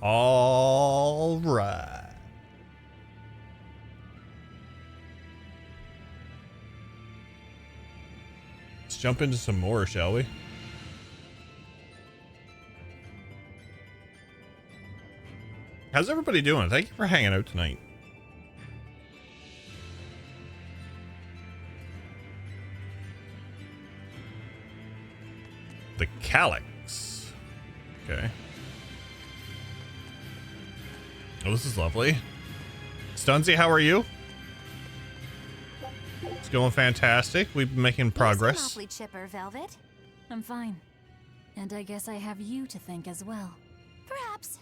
All right. Let's jump into some more, shall we? How's everybody doing? Thank you for hanging out tonight. The Calyx. Okay. Oh, this is lovely. Stunzy, how are you? It's going fantastic. We've been making progress. You seem awfully chipper, Velvet. I'm fine. And I guess I have you to thank as well. Perhaps.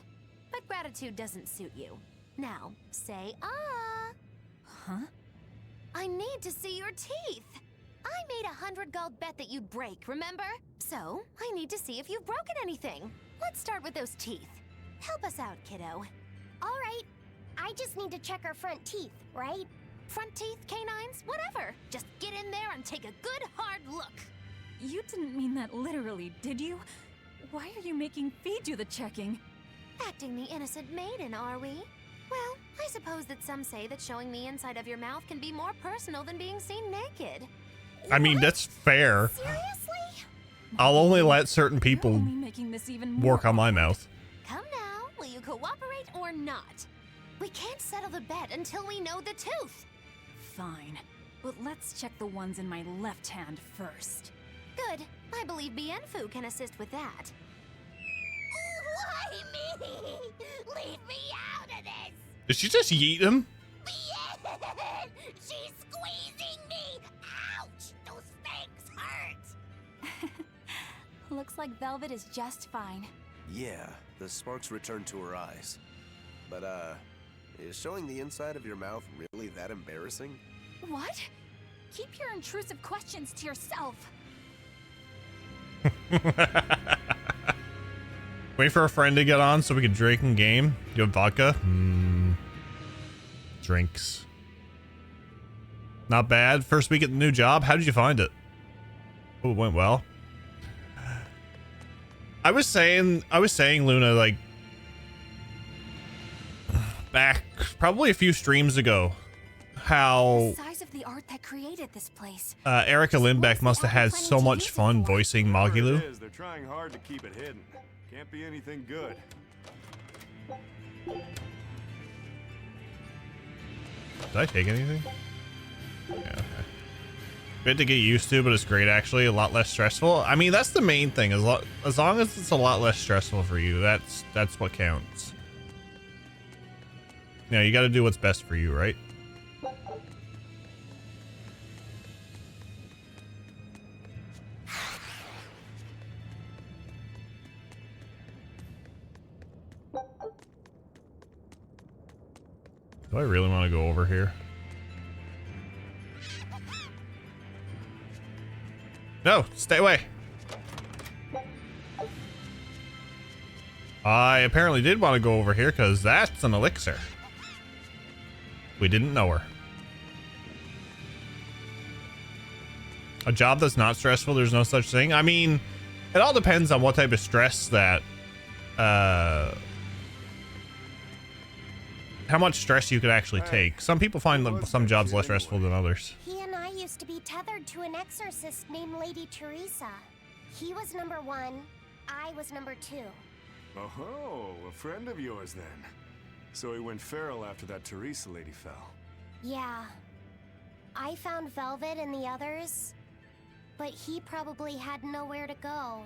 But gratitude doesn't suit you. Now, say ah. Huh? I need to see your teeth. I made 100 gold bet that you'd break, remember? So, I need to see if you've broken anything. Let's start with those teeth. Help us out, kiddo. All right. I just need to check our front teeth, right? Front teeth, canines, whatever. Just get in there and take a good hard look. You didn't mean that literally, did you? Why are you making Feed do the checking? Acting the innocent maiden, are we? Well, I suppose that some say that showing the inside of your mouth can be more personal than being seen naked. I mean, that's fair. Seriously? I'll only let certain people Only making this even more work on my mouth. Come now, will you cooperate or not? We can't settle the bet until we know the tooth. Fine. But let's check the ones in my left hand first. Good. I believe Bienfu can assist with that. Why me? Leave me out of this! Did she just yeet him? Bien! She's squeezing me! Ouch! Those fangs hurt! Looks like Velvet is just fine. Yeah, the sparks returned to her eyes. But, is showing the inside of your mouth really that embarrassing? What? Keep your intrusive questions to yourself. Wait for a friend to get on so we can drink and game. You have vodka? Drinks. Not bad. First week at the new job. How did you find it? Oh, it went well. I was saying, Luna, like, back probably a few streams ago, how The size of the art that created this place. Erica Lindbeck must have had so much fun voicing Magilu. It is. They're trying hard to keep it hidden. Can't be anything good. Did I take anything? Yeah, okay. Bit to get used to, but it's great actually. A lot less stressful. I mean, that's the main thing. As long as it's a lot less stressful for you, that's what counts. You know, you got to do what's best for you, right? Do I really want to go over here? No, stay away. I apparently did want to go over here because that's an elixir. We didn't know her. A job that's not stressful, there's no such thing. I mean, it all depends on what type of stress that, how much stress you could actually take. Some people find some jobs less stressful than others. He and I used to be tethered to an exorcist named Lady Teresa. He was number 1, I was number 2. Oh, a friend of yours then. So he went feral after that Teresa lady fell. Yeah. I found Velvet and the others, but he probably had nowhere to go.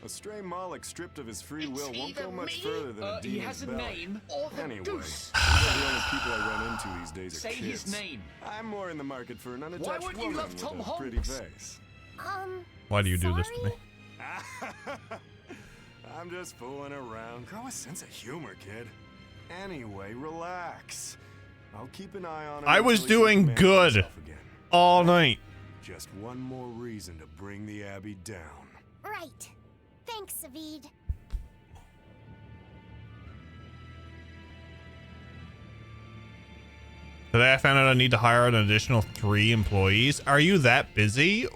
A stray Moloch stripped of his free will won't go much further than a demon's He has a belly. name or the Anyway, goose. the only people I run into these days are Say kids. his name. I'm more in the market for an unattached Why wouldn't you woman love with Tom a pretty Hanks? face. Why do you do this to me? I'm just fooling around. Grow a sense of humor, kid. Anyway, relax. I'll keep an eye on him. I was until he doing can manage good himself again. all night. Just one more reason to bring the Abbey down. Right. Thanks, Savid. Today I found out I need to hire an additional 3 employees. Are you that busy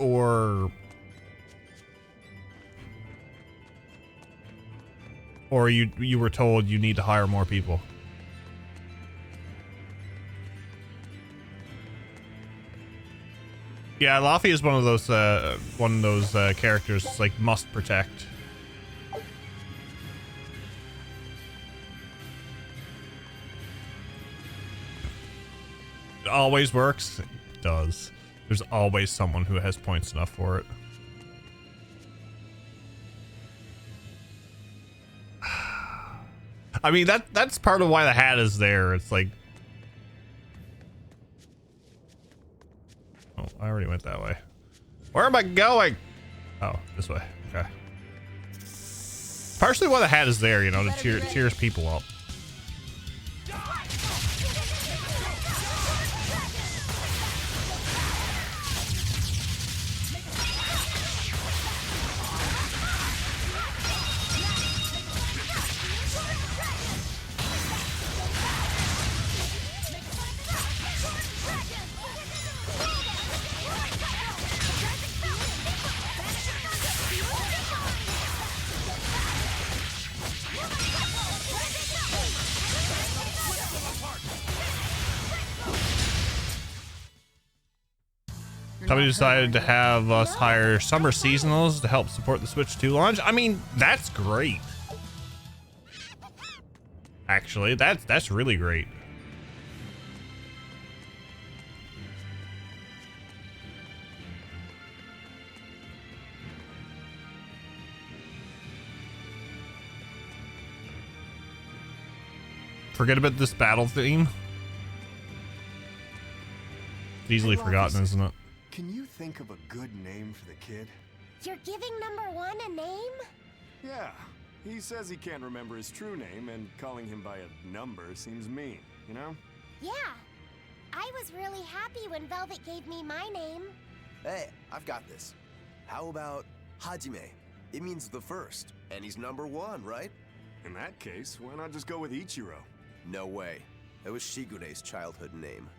Or you were told you need to hire more people? Yeah, Laffy is one of those characters it's like must protect. It always works. It does. There's always someone who has points enough for it. I mean, that's part of why the hat is there. It's like, oh, I already went that way. Where am I going? Oh, this way. Okay. Partially why the hat is there, you know, to cheers people up. Somebody decided to have us hire summer seasonals to help support the Switch 2 launch. I mean, that's great. Actually, that's really great. Forget about this battle theme. It's easily forgotten, isn't it? Can you think of a good name for the kid? You're giving #1 a name? Yeah. He says he can't remember his true name, and calling him by a number seems mean, you know? Yeah. I was really happy when Velvet gave me my name. Hey, I've got this. How about Hajime? It means the first, and he's #1, right? In that case, why not just go with Ichiro? No way. That was Shigune's childhood name.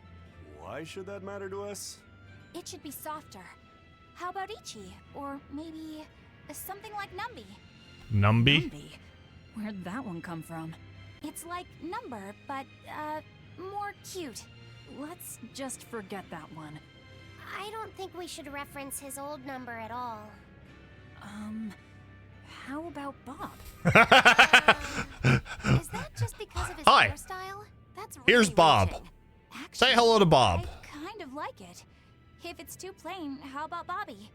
Why should that matter to us? It should be softer. How about Ichi? Or maybe something like Numby? Numby? Numby? Where'd that one come from? It's like Number, but, more cute. Let's just forget that one. I don't think we should reference his old number at all. How about Bob? Is that just because of his Hi. hairstyle? That's really Here's Bob. reaching. Say hello to Bob. Kind of like it. If it's too plain, how about Bobby?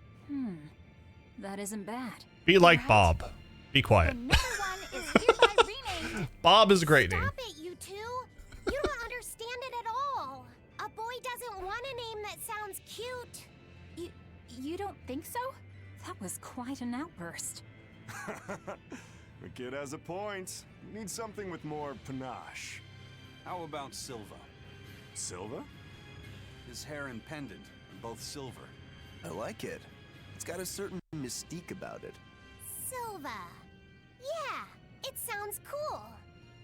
That isn't bad. Be like Bob. Be quiet. #1 is hereby renamed. Bob is a great name. Stop it, you two! You don't understand it at all. A boy doesn't want a name that sounds cute. You don't think so? That was quite an outburst. The kid has a point. Need something with more panache. How about Silva? Silva? His hair and pendant, both silver. I like it. It's got a certain mystique about it. Silva. Yeah, it sounds cool.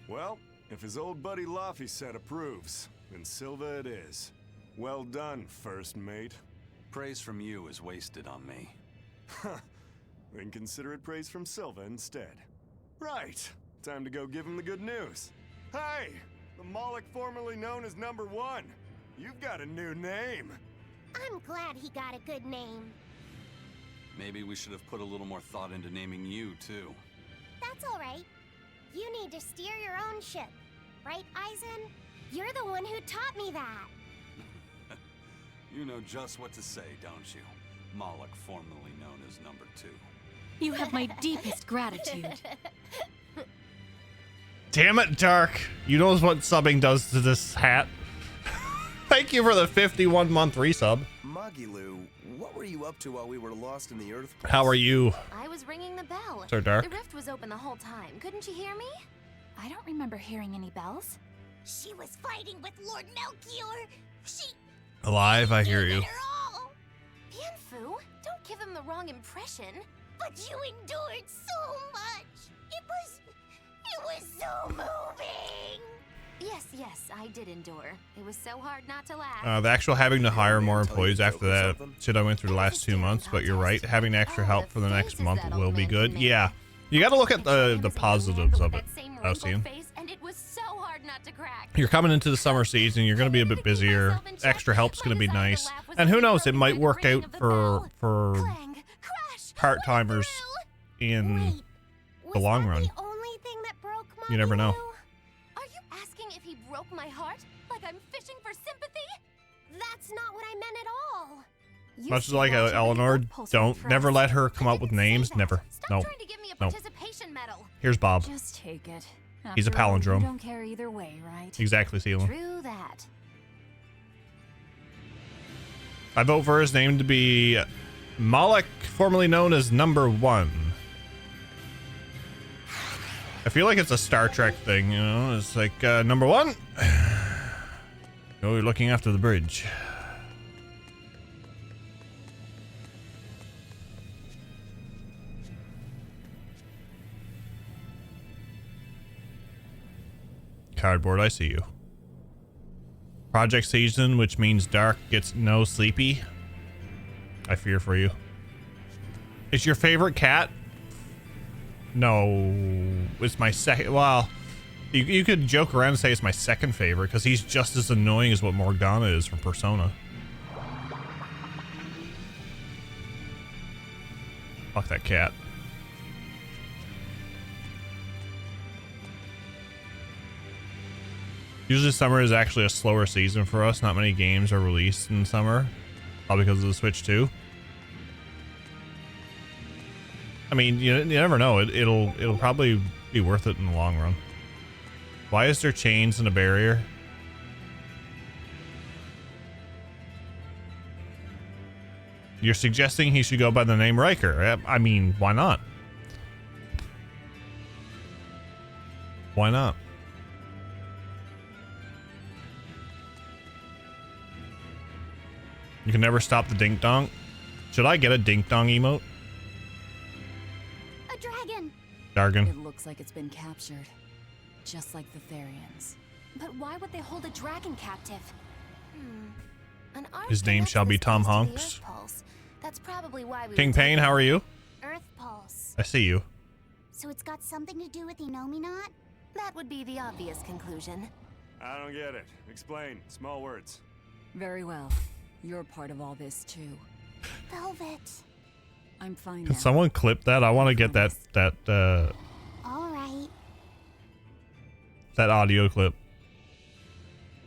Well, if his old buddy Laffy said approves, then Silva it is. Well done, first mate. Praise from you is wasted on me. Then consider it praise from Silva instead. Right, time to go give him the good news. Hey, the Moloch formerly known as #1. You've got a new name. I'm glad he got a good name. Maybe we should have put a little more thought into naming you, too. That's all right. You need to steer your own ship. Right, Aizen? You're the one who taught me that. You know just what to say, don't you? Moloch formerly known as #2. You have my deepest gratitude. Damn it, Dark. You know what subbing does to this hat. Thank you for the 51-month resub. Magilu, what were you up to while we were lost in the Earth? How are you? I was ringing the bell. So dark. The rift was open the whole time. Couldn't you hear me? I don't remember hearing any bells. She was fighting with Lord Melchior. She... Alive, I hear you. Bienfu, don't give him the wrong impression. But you endured so much. It was so moving. Yes, I did endure. It was so hard not to laugh. The actual having to hire more employees after that shit I went through the last 2 months, but you're right. Having extra help for the next month will be good. Yeah, You got to look at the positives of it, I've seen. And it was so hard not to crack. You're coming into the summer season. You're going to be a bit busier. Extra help's going to be nice. And who knows, it might work out for part-timers in the long run. You never know. Are you asking if he broke my heart? Like I'm fishing for sympathy? That's not what I meant at all. Much like Eleanor, never let her come up with names. Never. No. No. Here's Bob. Just take it. He's a After all, palindrome. You don't care either way, right? Exactly, Celia. True that. I vote for his name to be Moloch, formerly known as Number 1. I feel like it's a Star Trek thing, you know? It's like, Number 1? Oh, you're looking after the bridge. Cardboard, I see you. Project season, which means dark gets no sleepy. I fear for you. Is your favorite cat? No, it's my second. Well, you could joke around and say it's my second favorite because he's just as annoying as what Morgana is from Persona. Fuck that cat. Usually summer is actually a slower season for us. Not many games are released in summer. Probably because of the Switch 2. I mean, you never know. It'll probably be worth it in the long run. Why is there chains and a barrier? You're suggesting he should go by the name Riker. I mean, why not? Why not? You can never stop the dink dong. Should I get a dink dong emote? A dragon. Jargon. It looks like it's been captured, just like the Therians. But why would they hold a dragon captive? An arm His name shall be Tom Honks. That's probably why we King Payne, how are you? Earth Pulse. I see you. So it's got something to do with Enominat? That would be the obvious conclusion. I don't get it. Explain. Small words. Very well. You're part of all this too. Velvet. I'm fine Can now. someone clip that? I want to get All right. that audio clip.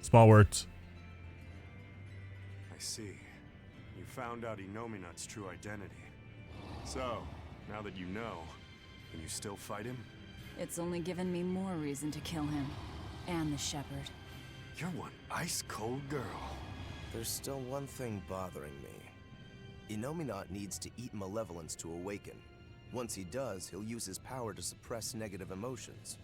Small words. I see. You found out Enominat's true identity. So, now that you know, can you still fight him? It's only given me more reason to kill him. And the shepherd. You're one ice-cold girl. There's still one thing bothering me. Enominat needs to eat malevolence to awaken. Once he does, he'll use his power to suppress negative emotions.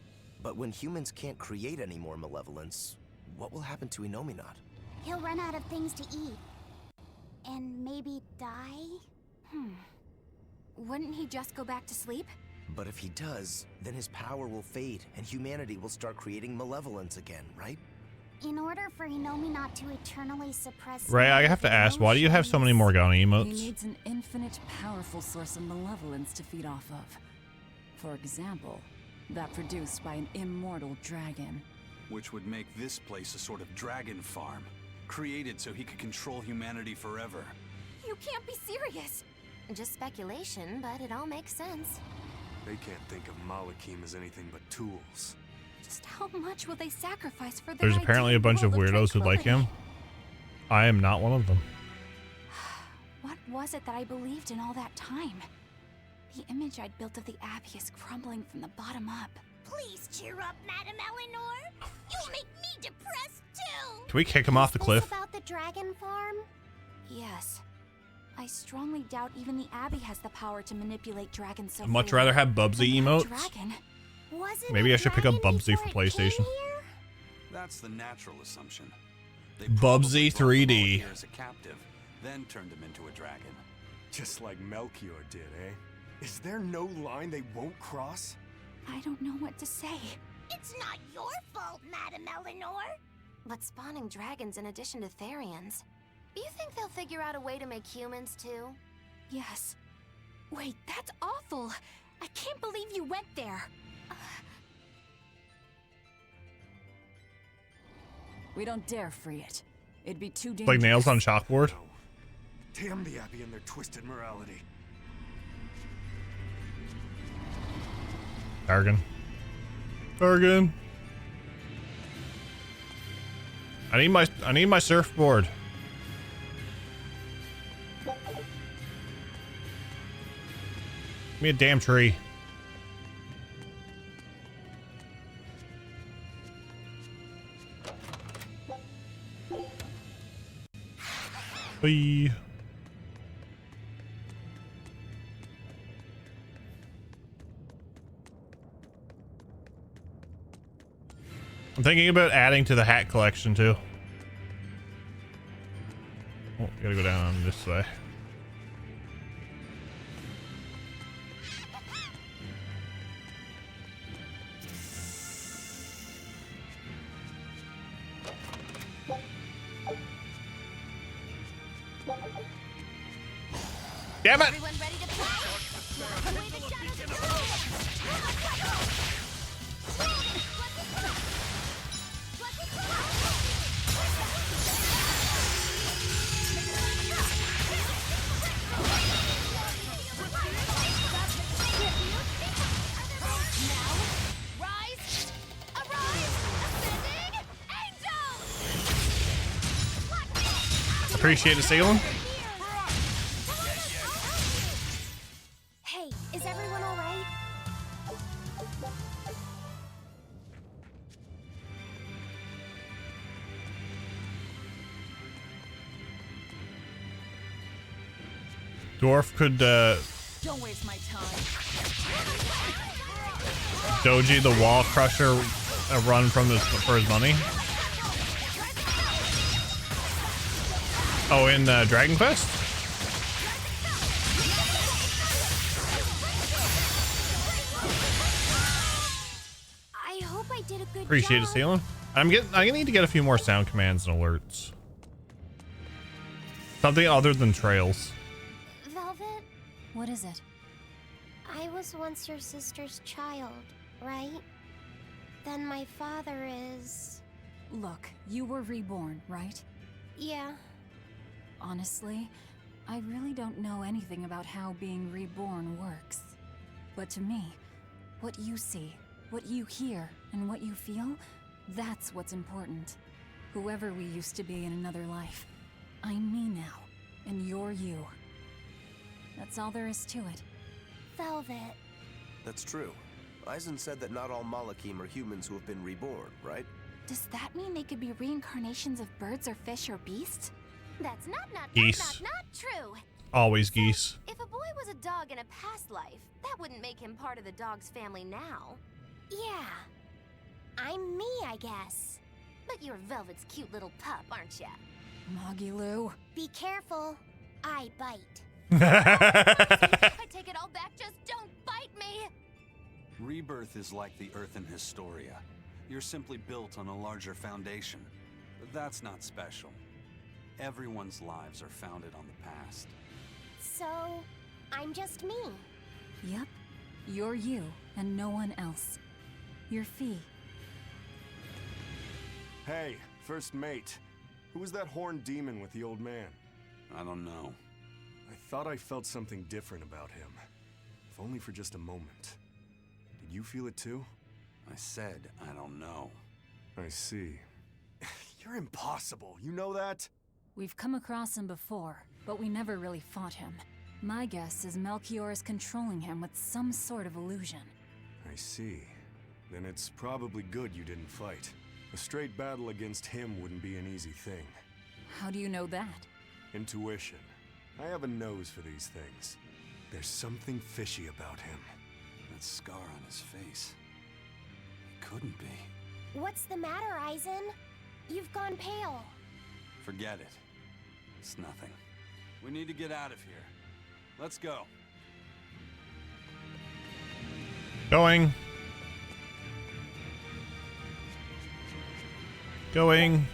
But when humans can't create any more malevolence, what will happen to Enominat? He'll run out of things to eat. And maybe die? Wouldn't he just go back to sleep? But if he does, then his power will fade and humanity will start creating malevolence again, right? In order for Enominat to eternally suppress... Ray, I have to ask, why do you have so many Morgana He emotes? needs an infinite, powerful source of malevolence to feed off of. For example, that produced by an immortal dragon. Which would make this place a sort of dragon farm, created so he could control humanity forever. You can't be serious. Just speculation, but it all makes sense. They can't think of Malakim as anything but tools. Just how much will they sacrifice for their There's apparently a bunch of weirdos who like him. I am not one of them. What was it that I believed in all that time? The image I'd built of the Abbey is crumbling from the bottom up. Please cheer up, Madame Eleanor. You'll make me depressed too. Can we kick him off the cliff? About the dragon farm? Yes. I strongly doubt even the Abbey has the power to manipulate dragons so I'd much freely. rather have Bubsy emotes. Dragon. Maybe I should pick up Bubsy for PlayStation. That's the natural assumption. They Bubsy 3D. here as a captive, then turned him into a dragon. Just like Melchior did, eh? Is there no line they won't cross? I don't know what to say. It's not your fault, Madame Eleanor. But spawning dragons in addition to Therians. Do you think they'll figure out a way to make humans too? Yes. Wait, that's awful. I can't believe you went there. We don't dare free it. It'd be too dangerous. Like nails on chalkboard. Damn the Abbey and their twisted morality. Argon. Argon. I need my surfboard. Give me a damn tree. Bye. I'm thinking about adding to the hat collection too. Oh, gotta go down this way. Damn it! Appreciate it, Salem. Hey, is everyone all right? Dwarf could Don't waste my time. Doji the Wall Crusher run for his money. Oh, in Dragon Quest? I hope I did a good Appreciate it, job. Salem. I need to get a few more sound commands and alerts. Something other than trails. Velvet, What is it? I was once your sister's child, right? Then my father is... Look, you were reborn, right? Yeah. Honestly, I really don't know anything about how being reborn works. But to me, what you see, what you hear, and what you feel, that's what's important. Whoever we used to be in another life, I'm me now, and you're you. That's all there is to it. Velvet. That's true. Eisen said that not all Malakim are humans who have been reborn, right? Does that mean they could be reincarnations of birds or fish or beasts? That's not Geese. not true. Always geese. If a boy was a dog in a past life, that wouldn't make him part of the dog's family now. Yeah. I'm me, I guess. But you're Velvet's cute little pup, aren't ya? Magilu. Be careful. I bite. I take it all back, just don't bite me! Rebirth is like the Earth in Historia. You're simply built on a larger foundation. But that's not special. Everyone's lives are founded on the past. So, I'm just me. Yep. You're you, and no one else. You're Fee. Hey, first mate. Who was that horned demon with the old man? I don't know. I thought I felt something different about him. If only for just a moment. Did you feel it too? I said I don't know. I see. You're impossible, you know that? We've come across him before, but we never really fought him. My guess is Melchior is controlling him with some sort of illusion. I see. Then it's probably good you didn't fight. A straight battle against him wouldn't be an easy thing. How do you know that? Intuition. I have a nose for these things. There's something fishy about him. That scar on his face. It couldn't be. What's the matter, Eisen? You've gone pale. Forget it. It's nothing. We need to get out of here. Let's go. Going. Going.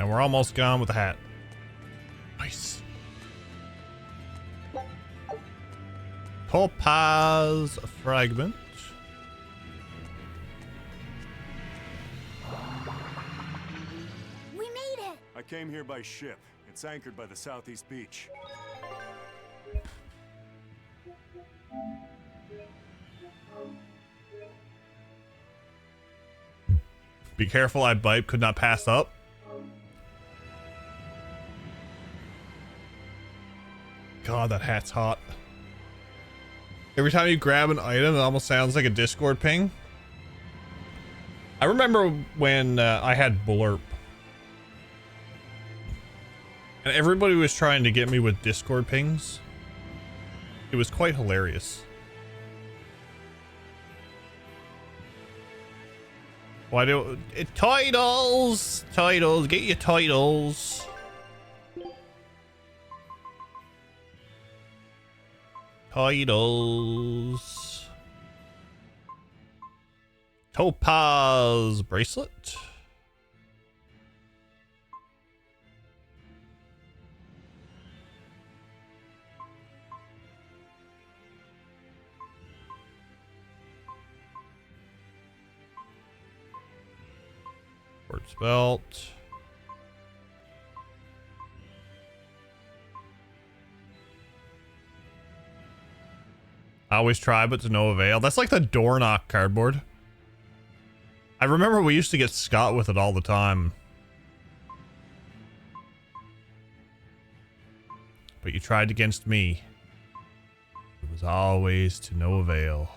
And we're almost gone with the hat. Nice. Topaz fragment. We made it! I came here by ship. It's anchored by the southeast beach. Be careful, I bite. Could not pass up. God, that hat's hot. Every time you grab an item, it almost sounds like a Discord ping. I remember when I had Blurp. And everybody was trying to get me with Discord pings. It was quite hilarious. Why do it? Titles! Titles! Get your titles! Titles. Topaz bracelet. Quartz belt. I always try, but to no avail. That's like the door knock cardboard. I remember we used to get Scott with it all the time. But you tried against me. It was always to no avail.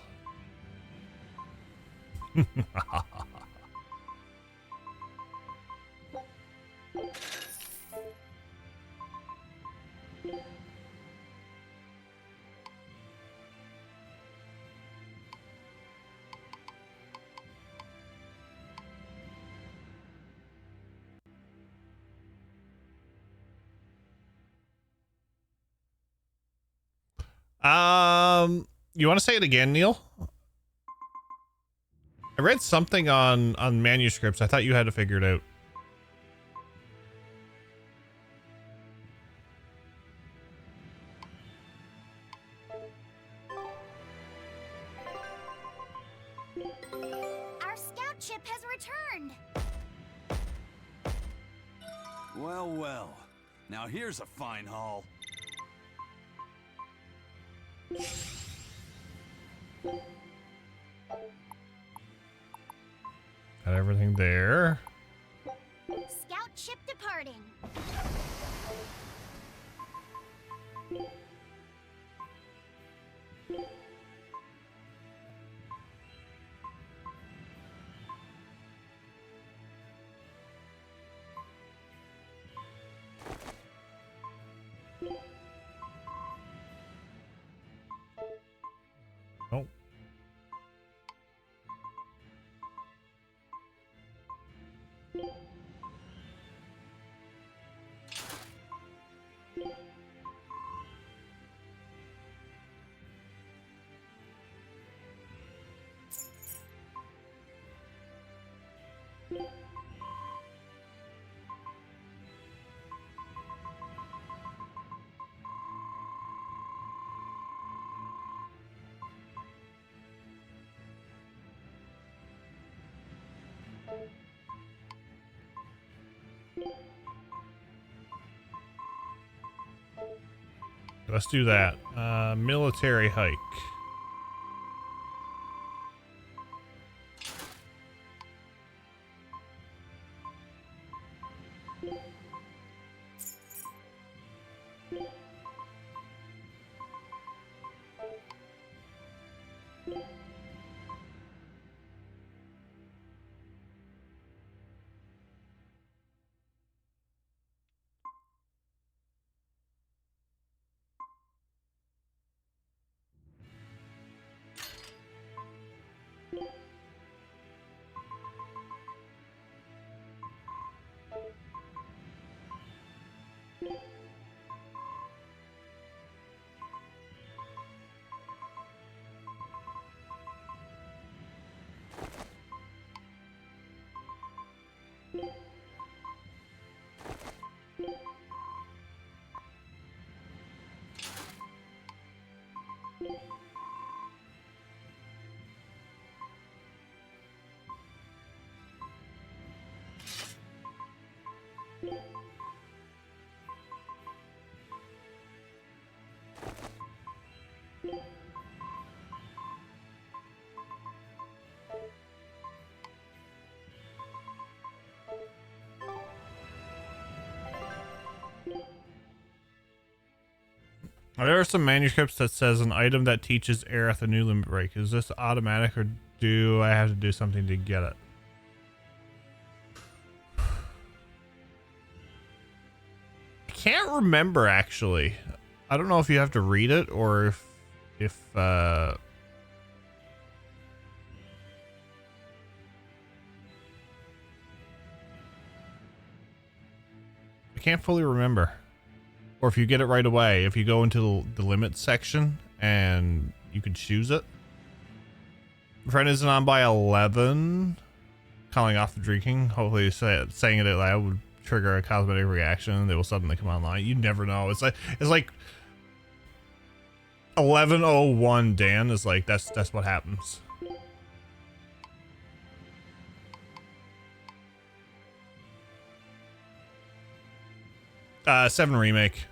You want to say it again, Neil? I read something on manuscripts. I thought you had to figure it out. Our scout ship has returned! Well, well. Now here's a fine haul. Got everything there. Scout ship departing. Oh. Let's do that. Military hike. There are some manuscripts that says an item that teaches Aerith a new limit break. Is this automatic or do I have to do something to get it? I can't remember actually. I don't know if you have to read it or if I can't fully remember. Or if you get it right away, if you go into the limits section and you can choose it. My friend isn't on by 11. Calling off the drinking. Hopefully saying it out loud would trigger a cosmetic reaction. They will suddenly come online. You never know. It's like 11:01 Dan is like that's what happens. 7 remake.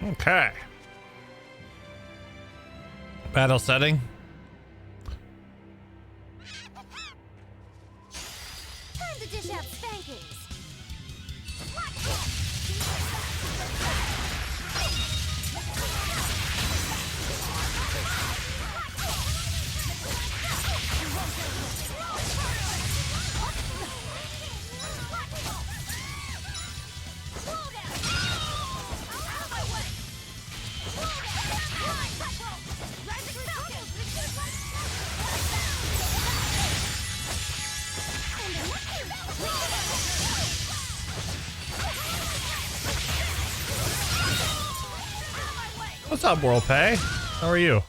Okay. Battle setting. Time to dish out spankings. What's up, World Pay? How are you?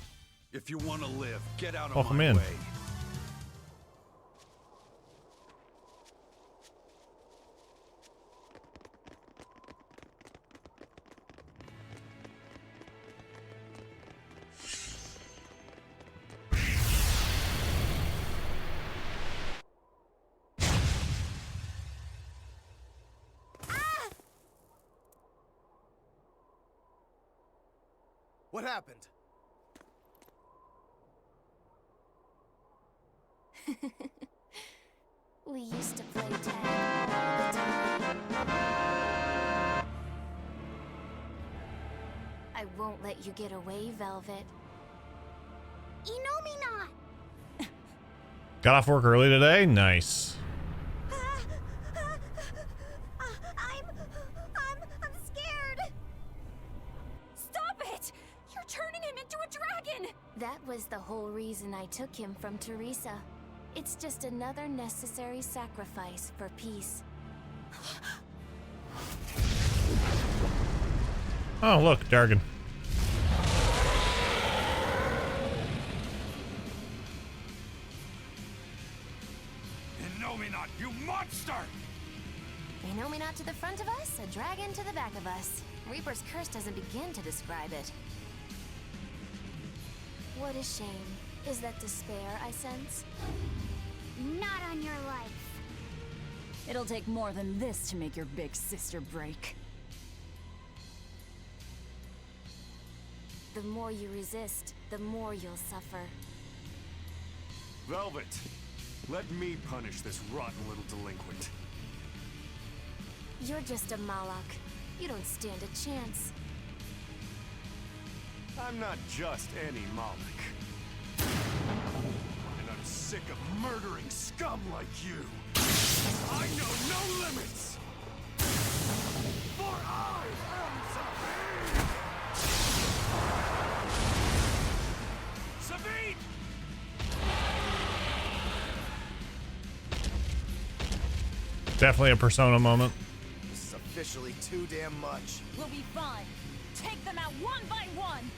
If you want to live, get out of Welcome my in. way. What happened? We used to play tag all the time. I won't let you get away, Velvet. Inomina! not. Got off work early today? Nice. I'm scared. Stop it! You're turning him into a dragon! That was the whole reason I took him from Teresa. It's just another necessary sacrifice for peace. Oh, look, Jargon. Innominat, you monster! Innominat to the front of us, a dragon to the back of us. Reaper's curse doesn't begin to describe it. What a shame. Is that despair I sense? Not on your life. It'll take more than this to make your big sister break. The more you resist, the more you'll suffer. Velvet, let me punish this rotten little delinquent. You're just a Malak. You don't stand a chance. I'm not just any Moloch. And I'm sick of murdering scum like you. I know no limits! For I am Savine! Definitely a Persona moment. This is officially too damn much. We'll be fine. Take them out one by one.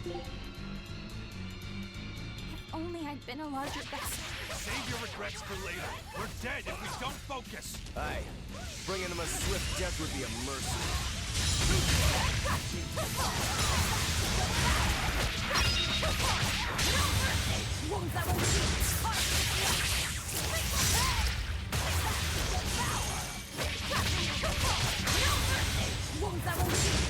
If only I'd been a larger vessel. Save your regrets for later. We're dead if we don't focus. Aye. Bringing him a swift death would be a mercy. Wounds that won't heal. Wounds that won't heal.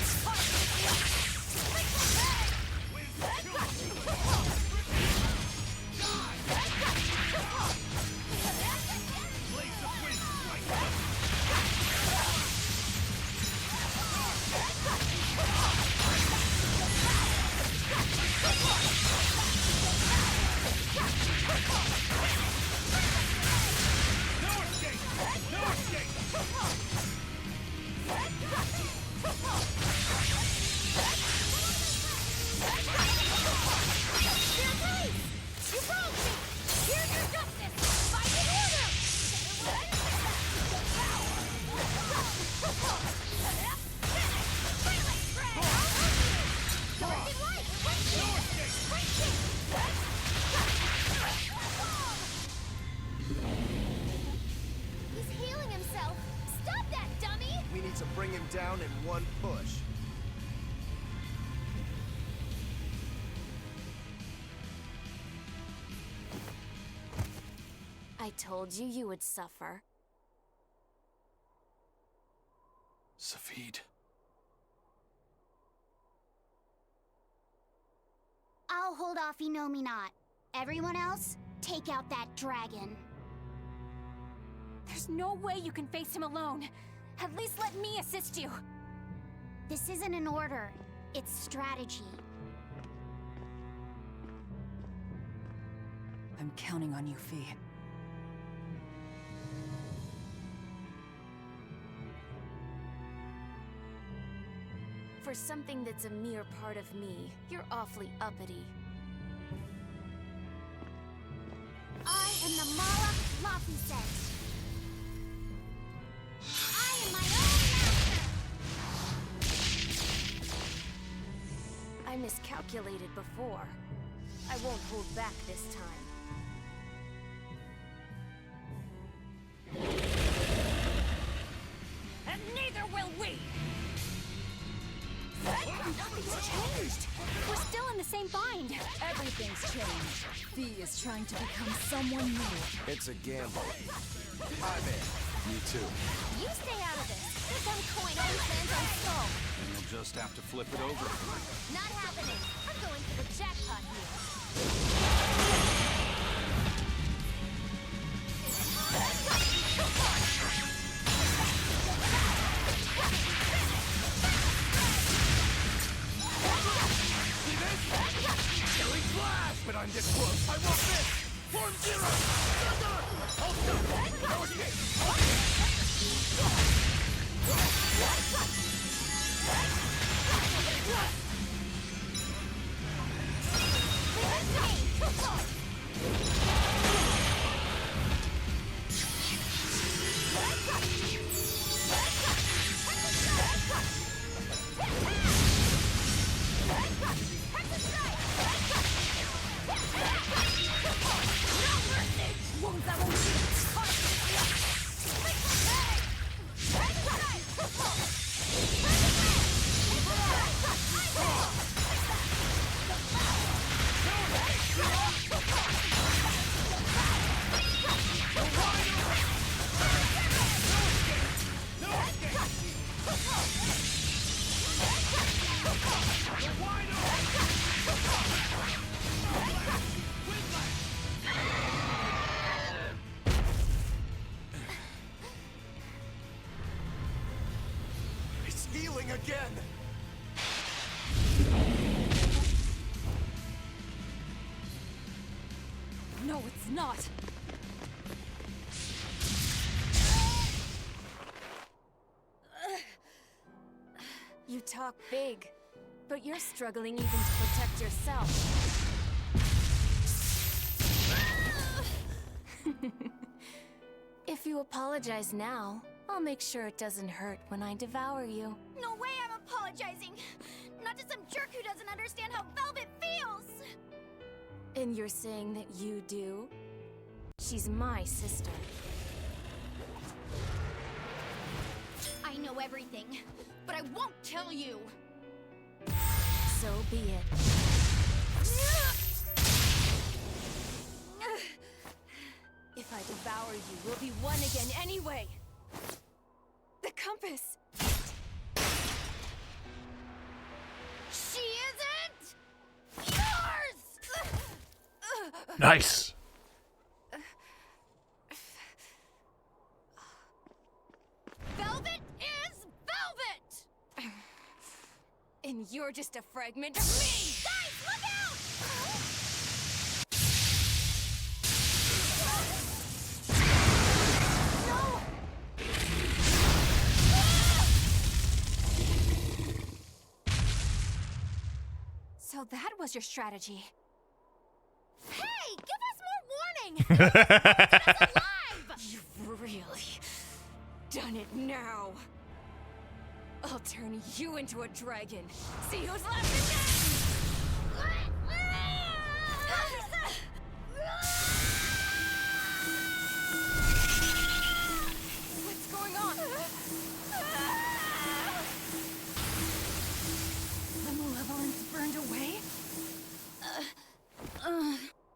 He's healing himself. Stop that, dummy! We need to bring him down in one push. I told you you would suffer. Safid. I'll hold off Innominat. Everyone else, take out that dragon. There's no way you can face him alone. At least let me assist you. This isn't an order. It's strategy. I'm counting on you, Fee. For something that's a mere part of me, you're awfully uppity. I am the Malak Laphicet. I am my own master. I miscalculated before. I won't hold back this time. And neither will we! Nothing's changed. We're still in the same bind. Everything's changed. Fee is trying to become someone new. It's a gamble. I'm in. Me too. You stay out of this. This one coin always lands on Skull. And you'll just have to flip it over. Not happening. I'm going for the jackpot here. Flash! But I'm this close. I want this! Form Zero! Thunder! Hold up! No escape! It's healing again! No, it's not. You talk big, but you're struggling even to protect yourself. If you apologize now, I'll make sure it doesn't hurt when I devour you. No way I'm apologizing! Not to some jerk who doesn't understand how Velvet feels! And you're saying that you do? She's my sister. I know everything, but I won't tell you! So be it. If I devour you, we'll be one again anyway! The compass! She isn't yours! Nice. Velvet is Velvet! And you're just a fragment of me! Guys, look out! No! So that was your strategy. Hey, give us more warning! Alive! You've really done it now. I'll turn you into a dragon. See who's left again! What's going on? The malevolence burned away?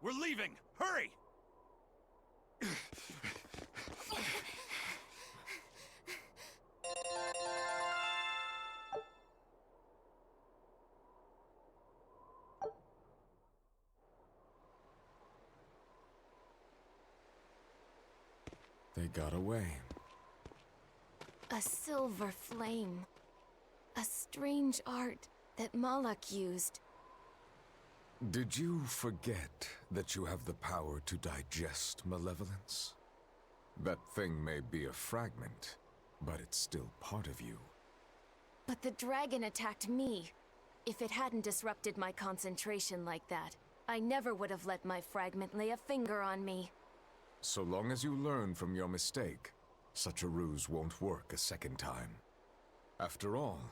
We're leaving! Hurry! They got away. A silver flame. A strange art that Malak used. Did you forget that you have the power to digest malevolence? That thing may be a fragment, but it's still part of you. But the dragon attacked me. If it hadn't disrupted my concentration like that, I never would have let my fragment lay a finger on me. So long as you learn from your mistake, such a ruse won't work a second time. After all,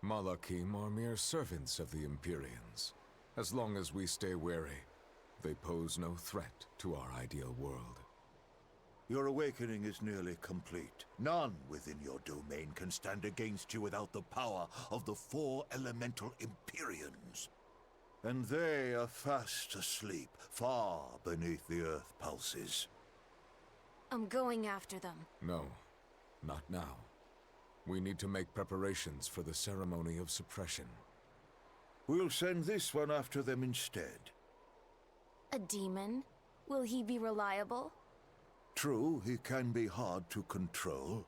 Malakim are mere servants of the Empyreans. As long as we stay wary, they pose no threat to our ideal world. Your awakening is nearly complete. None within your domain can stand against you without the power of the 4 elemental Empyreans. And they are fast asleep, far beneath the earth pulses. I'm going after them. No, not now. We need to make preparations for the ceremony of suppression. We'll send this one after them instead. A demon? Will he be reliable? True, he can be hard to control.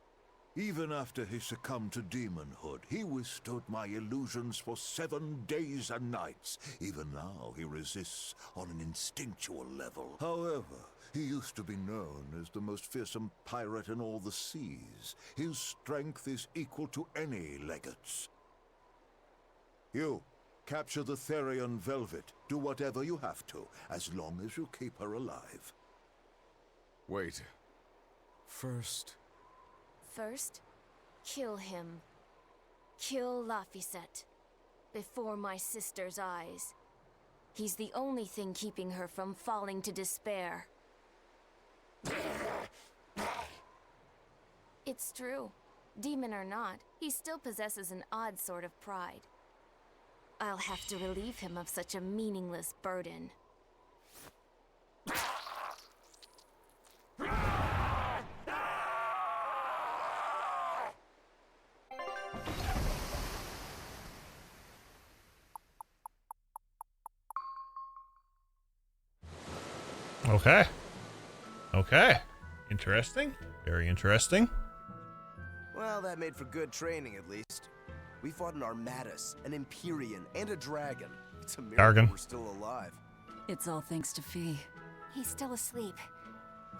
Even after he succumbed to demonhood, he withstood my illusions for 7 days and nights. Even now, he resists on an instinctual level. However, he used to be known as the most fearsome pirate in all the seas. His strength is equal to any legate's. You, capture the Therian Velvet. Do whatever you have to, as long as you keep her alive. Wait. First, kill him. Kill Laphicet. Before my sister's eyes. He's the only thing keeping her from falling to despair. It's true. Demon or not, he still possesses an odd sort of pride. I'll have to relieve him of such a meaningless burden. Okay. Okay. Interesting. Very interesting. Well, that made for good training, at least. We fought an Armatus, an Empyrean, and a dragon. It's a miracle we're still alive. It's all thanks to Fee. He's still asleep.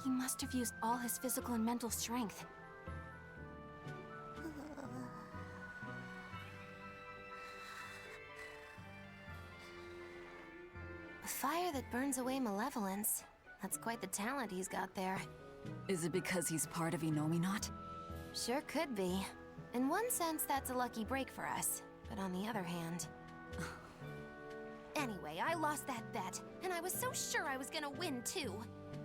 He must have used all his physical and mental strength. A fire that burns away malevolence. That's quite the talent he's got there. Is it because he's part of Innominat? Sure could be. In one sense, that's a lucky break for us. But on the other hand... Anyway, I lost that bet, and I was so sure I was gonna win, too.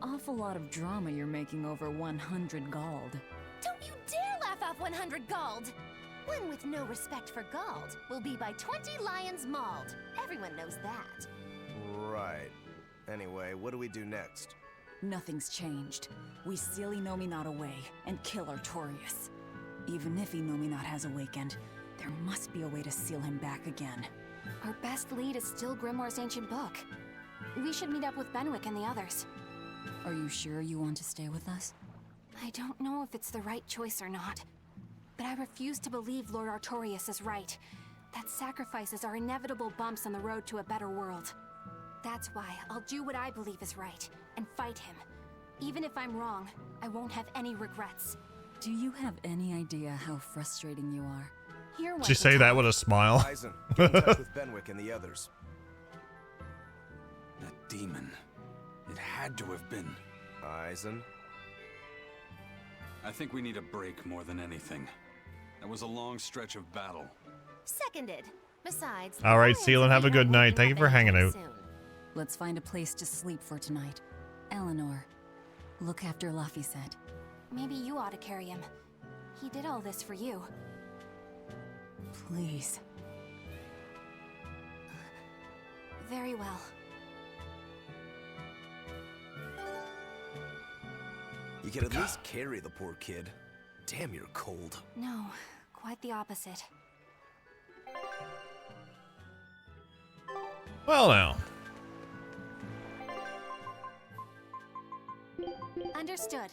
Awful lot of drama you're making over 100 gold. Don't you dare laugh off 100 gold! One with no respect for gold will be by 20 lions mauled. Everyone knows that. Right. Anyway, what do we do next? Nothing's changed. We seal Innominat away and kill Artorius. Even if Innominat has awakened, there must be a way to seal him back again. Our best lead is still Grimoire's ancient book. We should meet up with Benwick and the others. Are you sure you want to stay with us? I don't know if it's the right choice or not. But I refuse to believe Lord Artorius is right. That sacrifices are inevitable bumps on the road to a better world. That's why I'll do what I believe is right, and fight him. Even if I'm wrong, I won't have any regrets. Do you have any idea how frustrating you are? Did you say that with a smile? Eisen, get in touch with Benwick and the others. That demon. It had to have been. Eisen? I think we need a break more than anything. That was a long stretch of battle. Seconded. Besides... All right, Sealan, have a good night. Thank you for hanging out. Let's find a place to sleep for tonight. Eleanor, look after Laphicet. Maybe you ought to carry him. He did all this for you. Please. Very well. You can at least carry the poor kid. Damn, you're cold. No, quite the opposite. Well, now. Understood.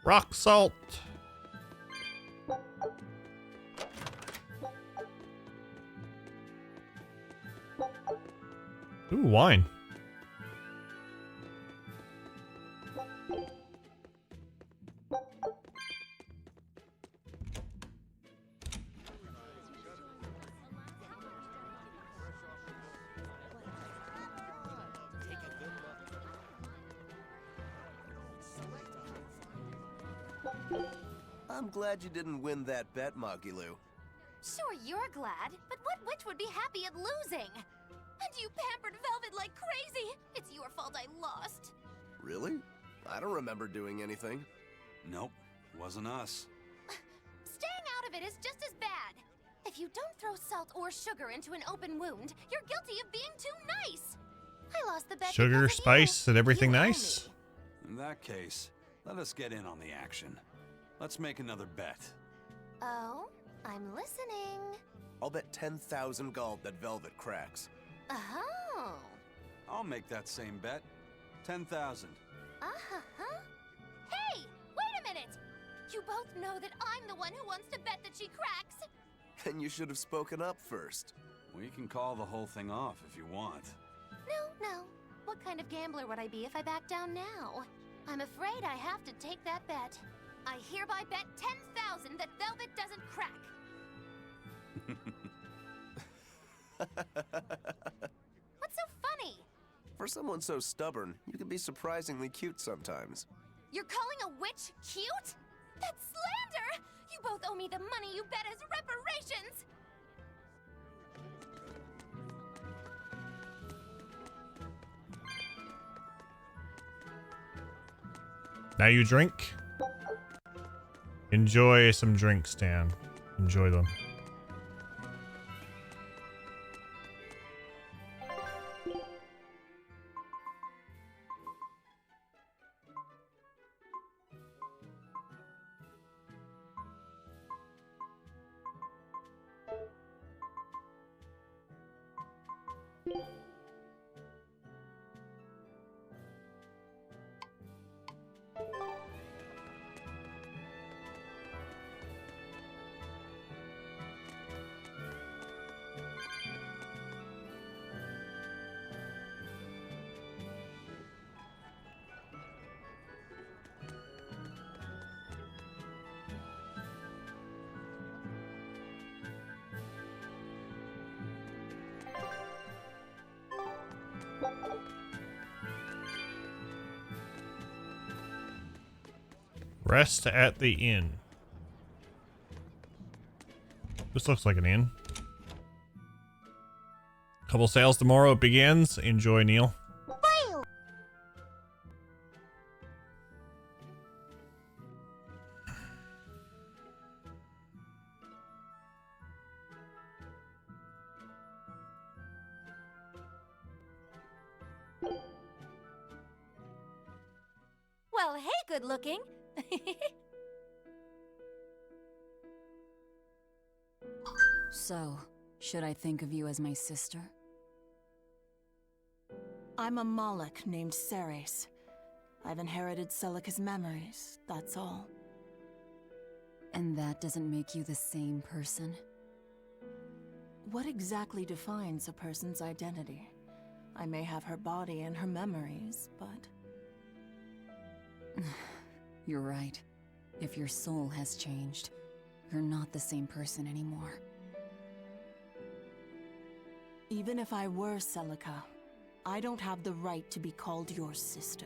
Rock salt. wine. I'm glad you didn't win that bet, Magilu. Sure, you're glad, but what witch would be happy at losing? And you pampered Velvet like crazy! It's your fault I lost. Really? I don't remember doing anything. Nope, wasn't us. Staying out of it is just as bad. If you don't throw salt or sugar into an open wound, you're guilty of being too nice. I lost the bet. Sugar, spice, and everything nice. In that case, let us get in on the action. Let's make another bet. Oh, I'm listening. I'll bet 10,000 gold that Velvet cracks. Oh. I'll make that same bet. 10,000. Uh-huh. Hey, wait a minute! You both know that I'm the one who wants to bet that she cracks. Then you should have spoken up first. We can call the whole thing off if you want. No. What kind of gambler would I be if I back down now? I'm afraid I have to take that bet. I hereby bet 10,000 that Velvet doesn't crack. What's so funny? For someone so stubborn, you can be surprisingly cute sometimes. You're calling a witch cute? That's slander! You both owe me the money you bet as reparations! Now you drink. Enjoy some drinks, Dan. Enjoy them. Rest at the inn. This looks like an inn. Couple sales tomorrow. It begins. Enjoy, Neil. Well, hey, good looking. So, should I think of you as my sister? I'm a Moloch named Ceres. I've inherited Celica's memories, that's all. And that doesn't make you the same person? What exactly defines a person's identity? I may have her body and her memories, but... You're right. If your soul has changed, you're not the same person anymore. Even if I were Celica, I don't have the right to be called your sister.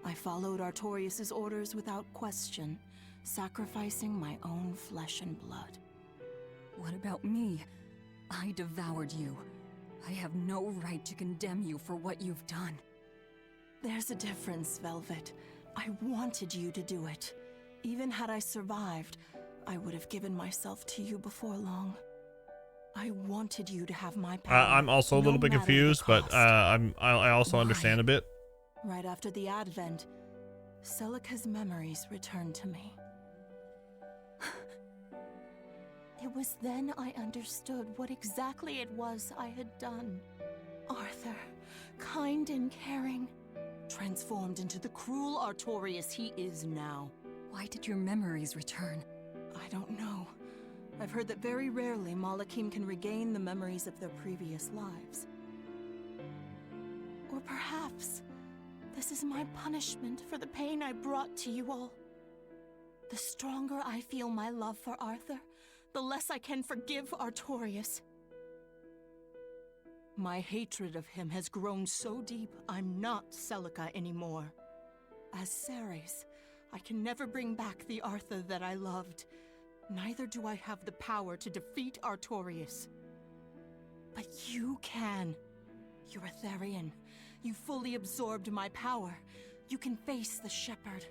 I followed Artorius' orders without question, sacrificing my own flesh and blood. What about me? I devoured you. I have no right to condemn you for what you've done. There's a difference, Velvet. I wanted you to do it. Even had I survived, I would have given myself to you before long. I wanted you to have my power. I'm also a little bit confused, but I also understand a bit. Right after the Advent, Celica's memories returned to me. It was then I understood what exactly it was I had done. Arthur, kind and caring, transformed into the cruel Artorius he is now. Why did your memories return? I don't know. I've heard that very rarely Malachim can regain the memories of their previous lives. perhaps this is my punishment for the pain I brought to you all. The stronger I feel my love for Arthur, the less I can forgive Artorius. My hatred of him has grown so deep, I'm not Celica anymore. As Ceres, I can never bring back the Arthur that I loved. Neither do I have the power to defeat Artorius. But you can. You're a Therian. You fully absorbed my power. You can face the Shepherd.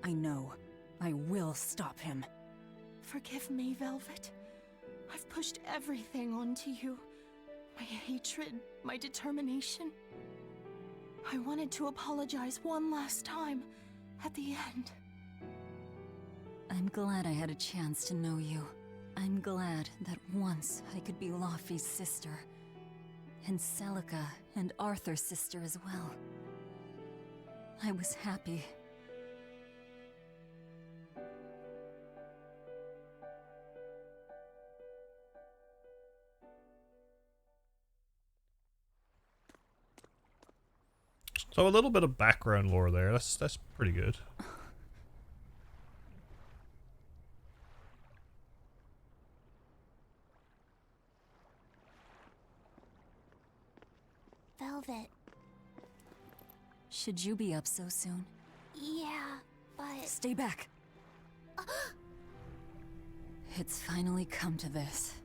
I know. I will stop him. Forgive me, Velvet. I've pushed everything onto you. My hatred, my determination. I wanted to apologize one last time, at the end. I'm glad I had a chance to know you. I'm glad that once I could be Laufey's sister. And Celica and Arthur's sister as well. I was happy. So a little bit of background lore there. That's pretty good. Velvet. Should you be up so soon? Yeah, but... Stay back! It's finally come to this.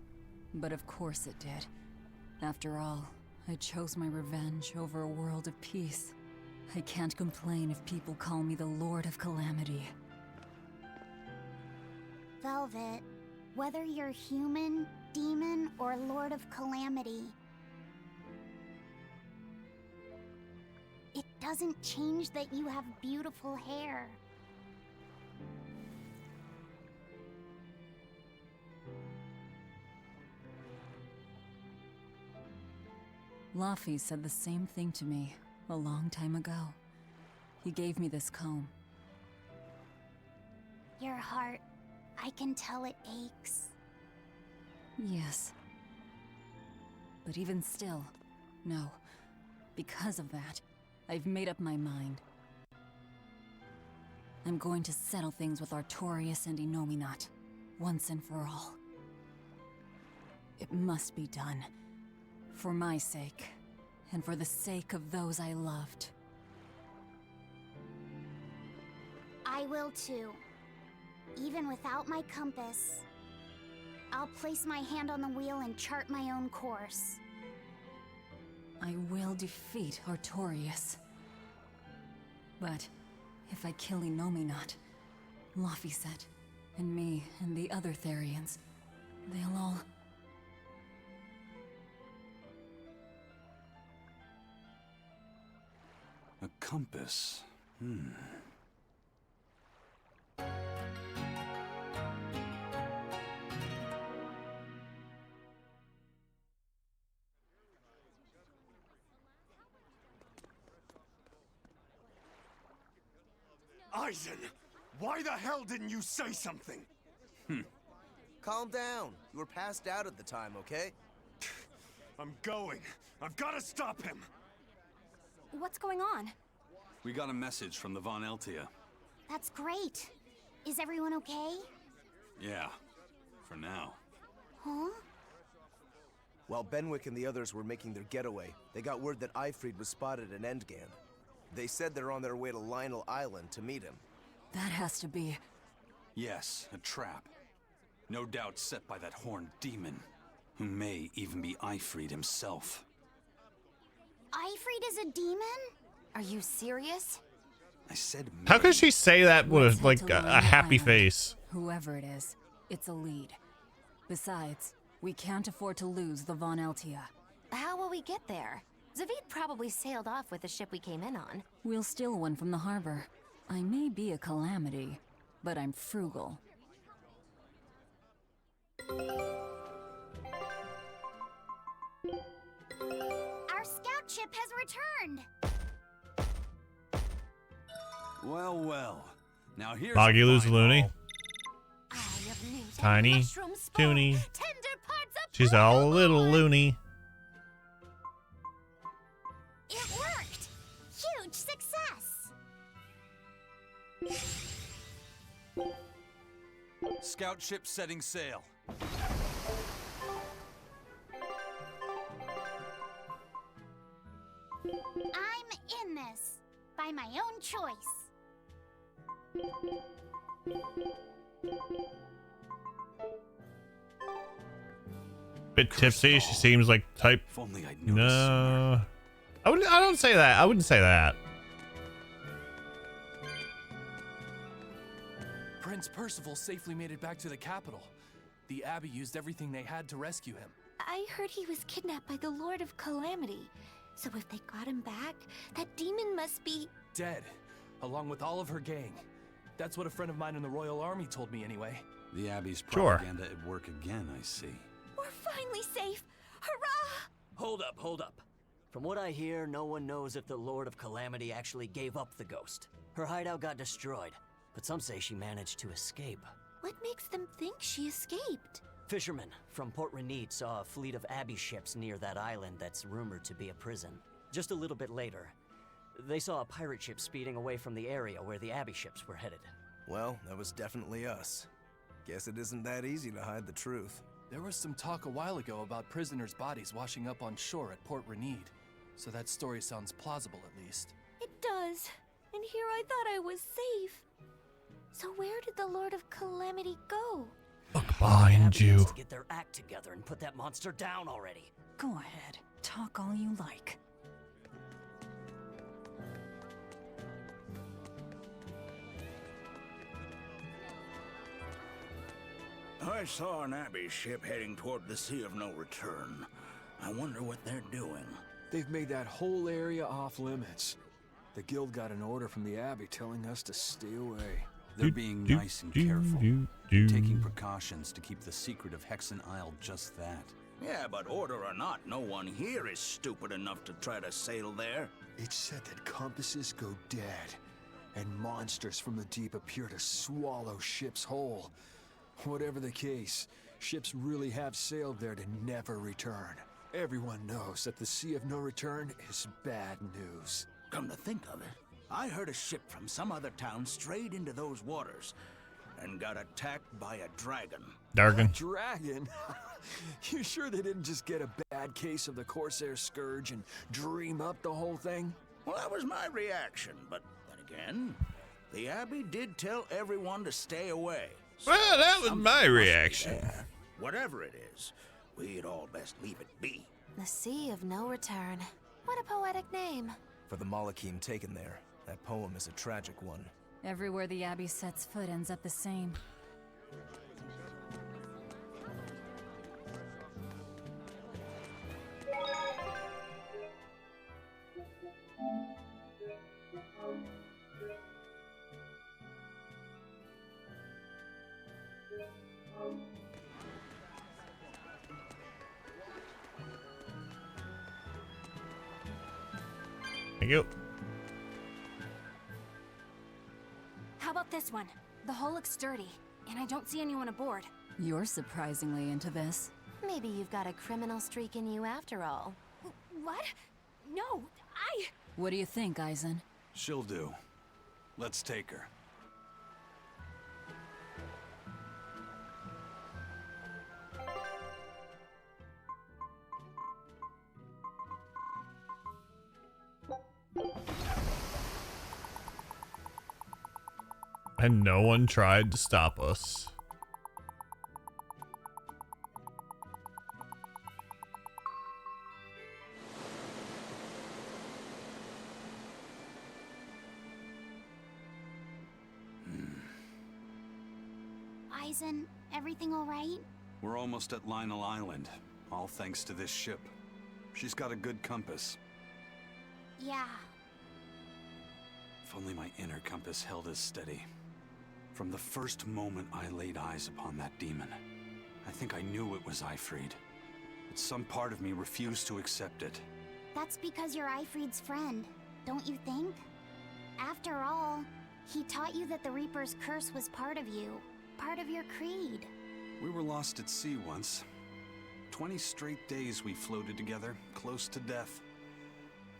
But of course it did. After all, I chose my revenge over a world of peace. I can't complain if people call me the Lord of Calamity. Velvet, whether you're human, demon, or Lord of Calamity, it doesn't change that you have beautiful hair. Laufey said the same thing to me a long time ago. He gave me this comb. Your heart, I can tell it aches. Yes. But even still, no. Because of that, I've made up my mind. I'm going to settle things with Artorius and Innominat, once and for all. It must be done. For my sake, and for the sake of those I loved. I will too. Even without my compass, I'll place my hand on the wheel and chart my own course. I will defeat Artorius. But if I kill Innominat, Laufey said, and me and the other Therians, they'll all... A compass. Eisen! Why the hell didn't you say something? Calm down. You were passed out at the time, okay? I'm going. I've got to stop him. What's going on? We got a message from the Von Eltia. That's great. Is everyone okay? Yeah, for now. Huh? While Benwick and the others were making their getaway, they got word that Eifried was spotted at Endgand. They said they're on their way to Lionel Island to meet him. That has to be... Yes, a trap. No doubt set by that horned demon, who may even be Eifried himself. Eifried is a demon? Are you serious? I said may. How could she say that with Let's like head to a Lionel happy Island. face? Whoever it is, it's a lead. Besides, we can't afford to lose the Von Eltia. How will we get there? Zavid probably sailed off with the ship we came in on. We'll steal one from the harbor. I may be a calamity, but I'm frugal. Our scout ship has returned! Well, well. Now here's Mogulu's loony. Tiny, mushroom spore, toony. tender parts of She's all a little loony. It worked! Huge success! Scout ship setting sail. I'm in this, by my own choice. Bit tipsy. She seems like type. If only I'd No, I don't say that. I wouldn't say that. Prince Percival safely made it back to the capital. The Abbey used everything they had to rescue him. I heard he was kidnapped by the Lord of Calamity. So if they got him back, that demon must be... Dead, along with all of her gang. That's what a friend of mine in the Royal Army told me anyway. The Abbey's Sure. propaganda at work again, I see. We're finally safe! Hurrah! Hold up. From what I hear, no one knows if the Lord of Calamity actually gave up the ghost. Her hideout got destroyed, but some say she managed to escape. What makes them think she escaped? Fishermen from Port Renede saw a fleet of Abbey ships near that island that's rumored to be a prison. Just a little bit later, they saw a pirate ship speeding away from the area where the Abbey ships were headed. Well, that was definitely us. Guess it isn't that easy to hide the truth. There was some talk a while ago about prisoners' bodies washing up on shore at Port Renede. So that story sounds plausible at least. It does. And here I thought I was safe. So where did the Lord of Calamity go? Look behind you. To get their act together and put that monster down already. Go ahead. Talk all you like. I saw an Abbey ship heading toward the Sea of No Return. I wonder what they're doing. They've made that whole area off limits. The guild got an order from the Abbey telling us to stay away. They're being nice and careful, taking precautions to keep the secret of Hexen Isle just that. Yeah, but order or not, no one here is stupid enough to try to sail there. It's said that compasses go dead, and monsters from the deep appear to swallow ships whole. Whatever the case, ships really have sailed there to never return. Everyone knows that the Sea of No Return is bad news. Come to think of it, I heard a ship from some other town strayed into those waters and got attacked by a dragon. Dargon. Dragon? You sure they didn't just get a bad case of the Corsair Scourge and dream up the whole thing? Well, that was my reaction, but then again, the Abbey did tell everyone to stay away. So Well, that was my reaction. Whatever it is, we'd all best leave it be. The Sea of No Return. What a poetic name. For the Malachim taken there, that poem is a tragic one. Everywhere the Abbey sets foot ends up the same. Thank you. How about this one? The hull looks sturdy, and I don't see anyone aboard. You're surprisingly into this. Maybe you've got a criminal streak in you after all. What? No, What do you think, Eisen? She'll do. Let's take her. And no one tried to stop us. Eisen, everything all right? We're almost at Lionel Island, all thanks to this ship. She's got a good compass. Yeah. If only my inner compass held as steady. From the first moment I laid eyes upon that demon, I think I knew it was Ifrid. But some part of me refused to accept it. That's because you're Ifrid's friend, don't you think? After all, he taught you that the Reaper's curse was part of you, part of your creed. We were lost at sea once. 20 straight days we floated together, close to death.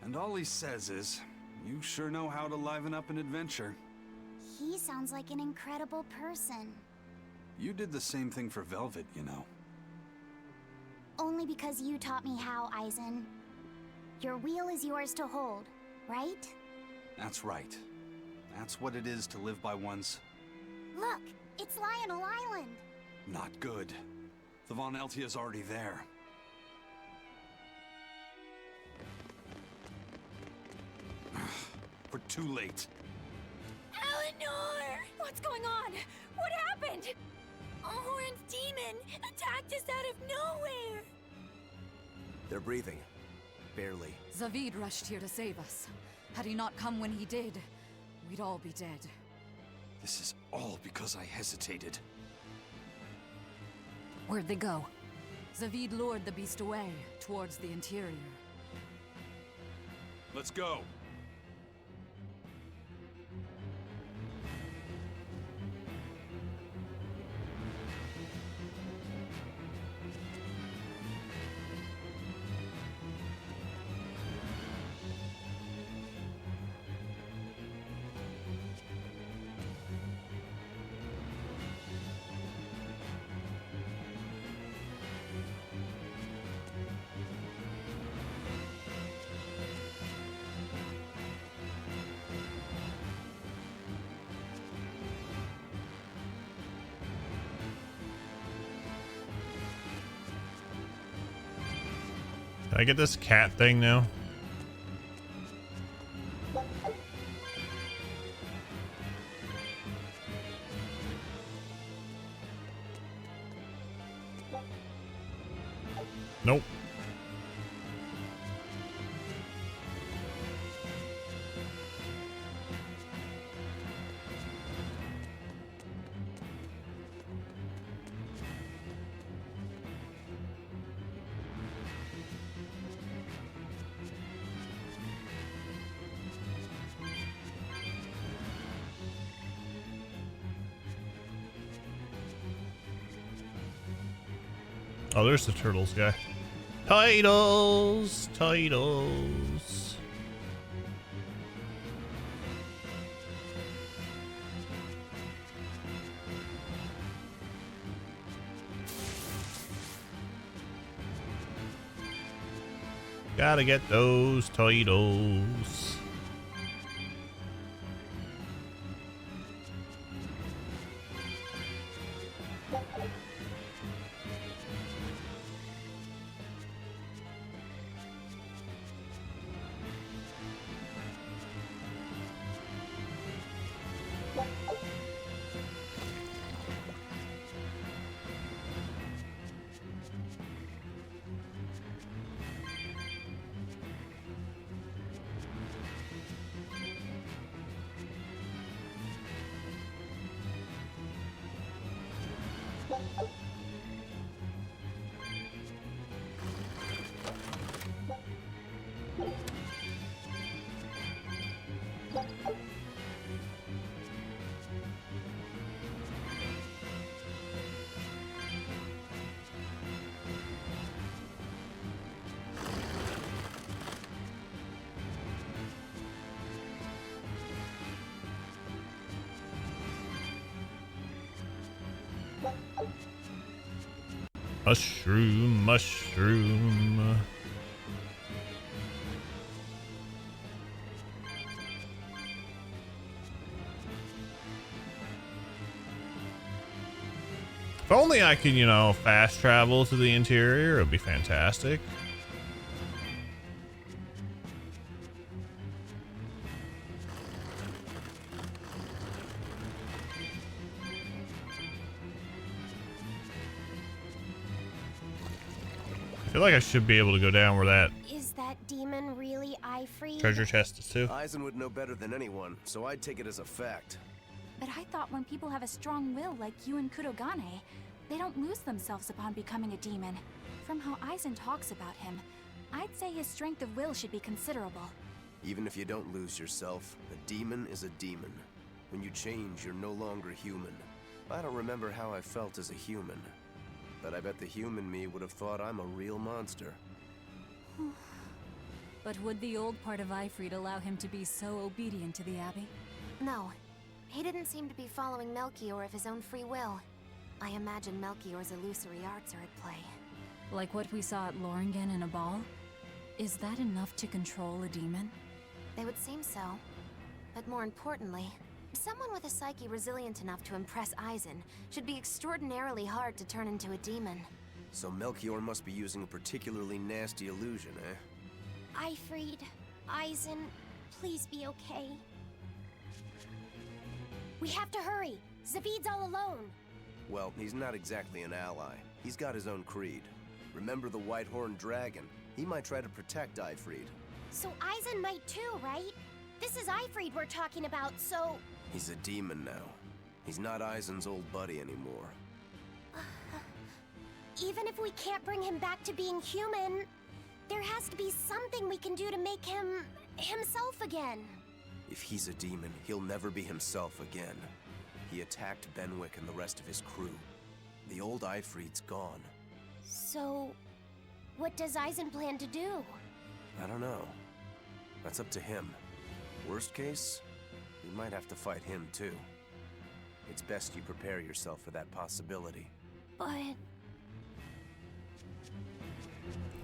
And all he says is, you sure know how to liven up an adventure. He sounds like an incredible person. You did the same thing for Velvet, you know. Only because you taught me how, Eisen. Your wheel is yours to hold, right? That's right. That's what it is to live by one's... Look, it's Lionel Island. Not good. The Von Eltia's already there. We're too late. Eleanor! What's going on? What happened? Horn's demon attacked us out of nowhere! They're breathing. Barely. Zavid rushed here to save us. Had he not come when he did, we'd all be dead. This is all because I hesitated. Where'd they go? Zavid lured the beast away, towards the interior. Let's go. Can I get this cat thing now? Nope. Oh, there's the turtles guy. Titles! Titles! Gotta get those titles. Mushroom, mushroom. If only I could, you know, fast travel to the interior, it would be fantastic. I feel like I should be able to go down where that Is that demon really Ifreed? treasure chest is too. Eisen would know better than anyone, so I'd take it as a fact. But I thought when people have a strong will like you and Kurogane, they don't lose themselves upon becoming a demon. From how Eisen talks about him, I'd say his strength of will should be considerable. Even if you don't lose yourself, a demon is a demon. When you change, you're no longer human. I don't remember how I felt as a human, but I bet the human me would have thought I'm a real monster. But would the old part of Ifrid allow him to be so obedient to the Abbey? No. He didn't seem to be following Melchior of his own free will. I imagine Melchior's illusory arts are at play. Like what we saw at Loringen in a ball? Is that enough to control a demon? They would seem so. But more importantly, someone with a psyche resilient enough to impress Eisen should be extraordinarily hard to turn into a demon. So Melchior must be using a particularly nasty illusion, eh? Ifrid, Eisen, please be okay. We have to hurry. Zavid's all alone. Well, he's not exactly an ally. He's got his own creed. Remember the White-Horned Dragon? He might try to protect Ifrid. So Eisen might too, right? This is Ifrid we're talking about, so... He's a demon now. He's not Eisen's old buddy anymore. Even if we can't bring him back to being human, there has to be something we can do to make him... himself again. If he's a demon, he'll never be himself again. He attacked Benwick and the rest of his crew. The old Ifrid's gone. So... what does Eisen plan to do? I don't know. That's up to him. Worst case, we might have to fight him too. It's best you prepare yourself for that possibility. But...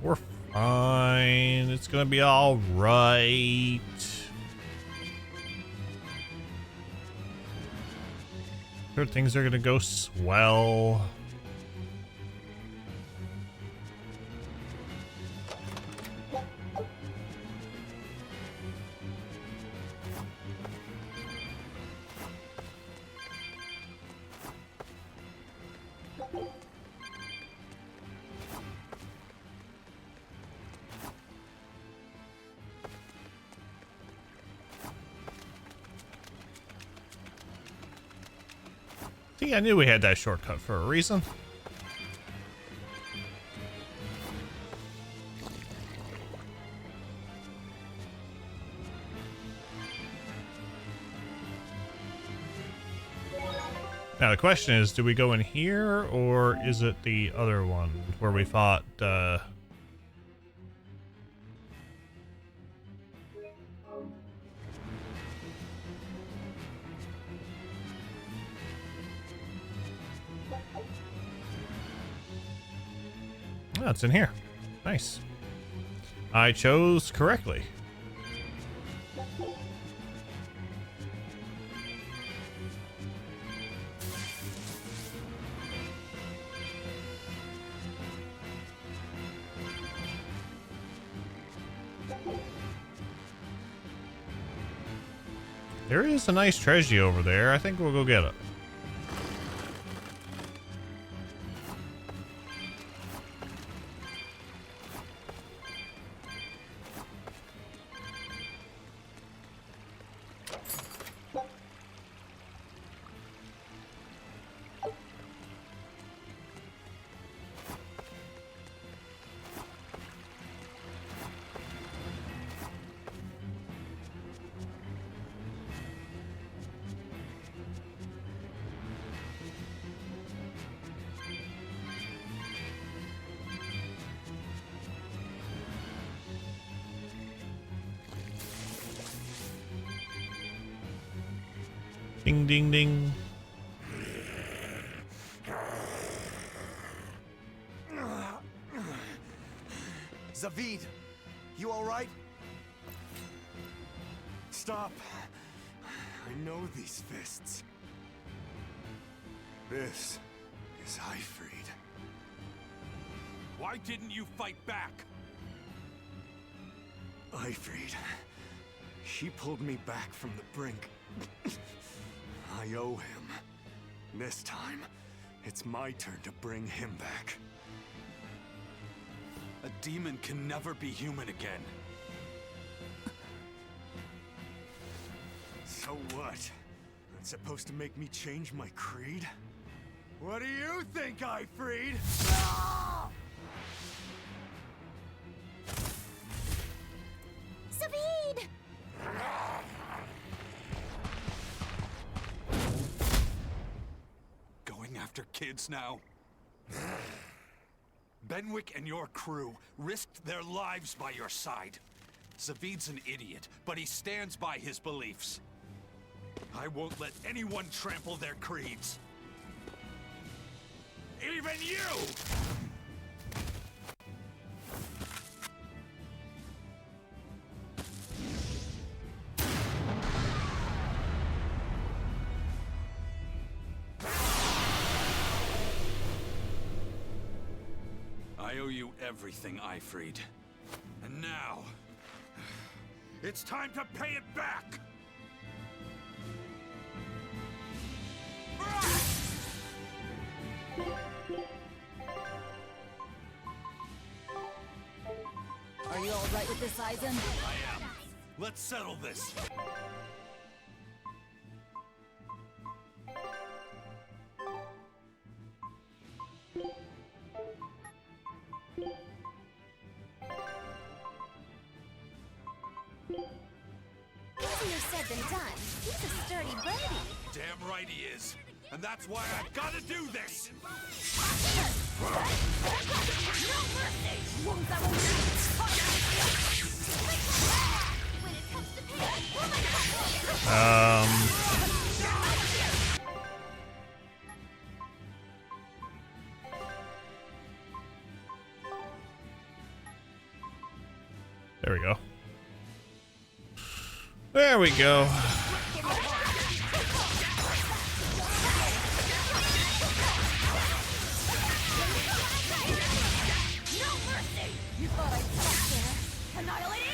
We're fine. It's gonna be all right. Sure, things are gonna go swell. See, I knew we had that shortcut for a reason. Now the question is, do we go in here, or is it the other one where we fought, Oh, it's in here. Nice. I chose correctly. There is a nice treasure over there. I think we'll go get it. Ding, ding, ding. Zavid, you all right? Stop. I know these fists. This is Ifrid. Why didn't you fight back? Ifrid. She pulled me back from the brink. I owe him. This time, it's my turn to bring him back. A demon can never be human again. So what? That's supposed to make me change my creed? What do you think, Ifrid? Zavid! Going after kids now? Benwick and your crew risked their lives by your side. Zavid's an idiot, but he stands by his beliefs. I won't let anyone trample their creeds. Even you! I owe you everything, Ifried. And now, it's time to pay it back! Are you all right with this, Aizen? I am. Let's settle this. Easier said than done. He's a sturdy birdie. Damn right he is. And that's why I've got to do this! There we go. There we go. You thought I'd stop there? Annihilate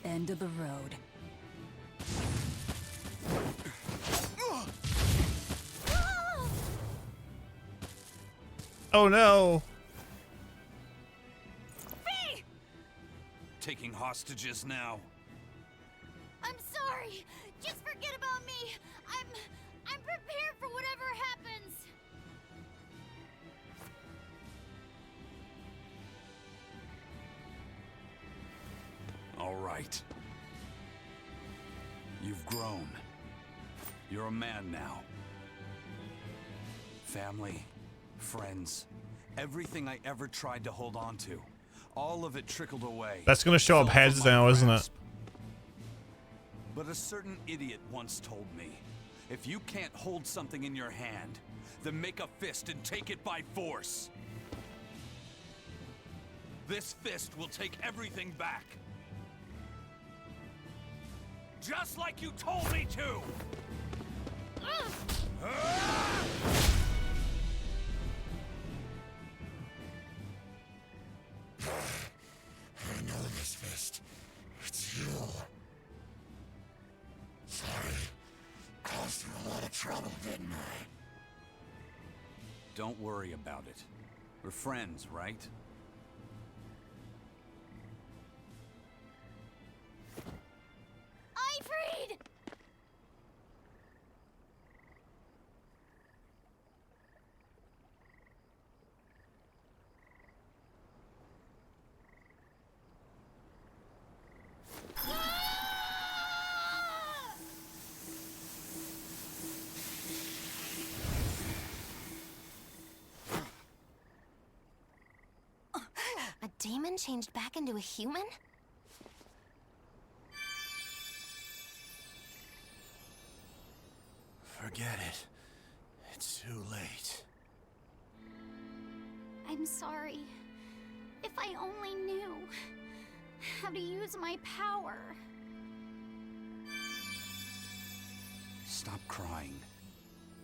End of the road. Oh no! Fee! Taking hostages now. I'm sorry. Just forget about me. I'm prepared for whatever happens. All right. You've grown. You're a man now. Family, friends, everything I ever tried to hold on to, all of it trickled away. That's gonna show up heads now, isn't it? But a certain idiot once told me, if you can't hold something in your hand, then make a fist and take it by force. This fist will take everything back. Just like you told me to! I know this fist. It's you. Sorry. Caused you a lot of trouble, didn't I? Don't worry about it. We're friends, right? Ifried! A demon changed back into a human? Forget it. It's too late. I'm sorry. If I only knew. how to use my power. Stop crying.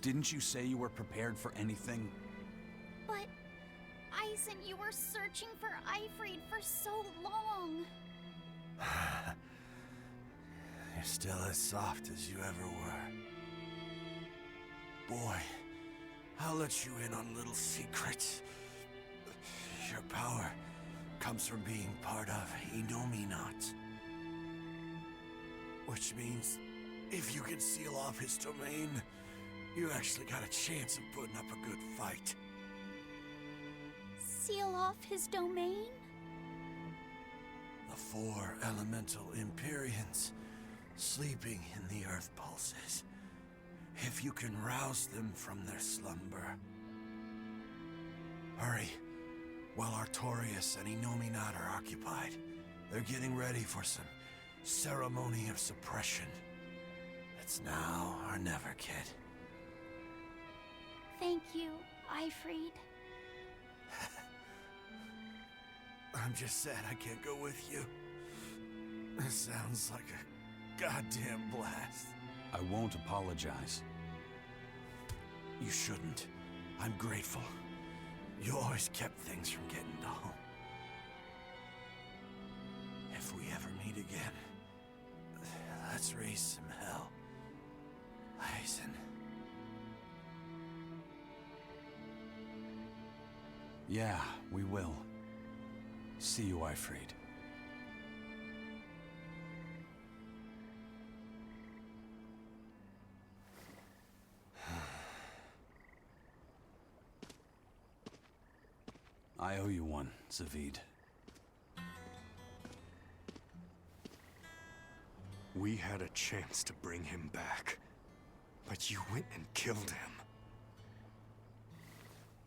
Didn't you say you were prepared for anything? But, Eisen, you were searching for Eifried for so long. You're still as soft as you ever were. Boy, I'll let you in on little secrets. Your power comes from being part of Innominat. Which means, if you can seal off his domain, you actually got a chance of putting up a good fight. Seal off his domain? The 4 elemental Empyreans sleeping in the Earth pulses. If you can rouse them from their slumber. Hurry, while Artorias and Innominat are occupied. They're getting ready for some ceremony of suppression. It's now or never, kid. Thank you, Eifried. I'm just sad I can't go with you. This sounds like a goddamn blast. I won't apologize. You shouldn't. I'm grateful. You always kept things from getting dull. If we ever meet again, let's raise some hell. Eisen. Yeah, we will. See you, Eifried. I owe you one, Zavid. We had a chance to bring him back, but you went and killed him.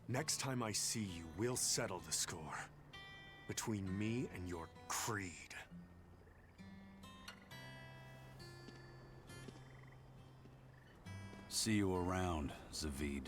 Next time I see you, we'll settle the score. Between me and your creed. See you around, Zavid.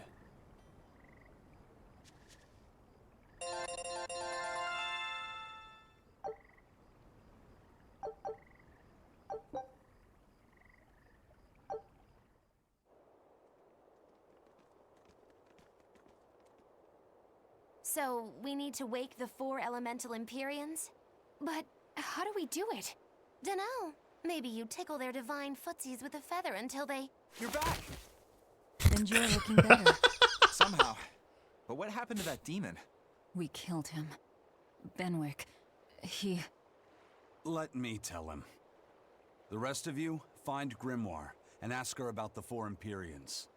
So, we need to wake the 4 elemental Empyreans? But how do we do it? Dunno. Maybe you tickle their divine footsies with a feather until they... You're back! And you're looking better. Somehow. But what happened to that demon? We killed him. Benwick. He... Let me tell him. The rest of you, find Grimoire and ask her about the 4 Empyreans.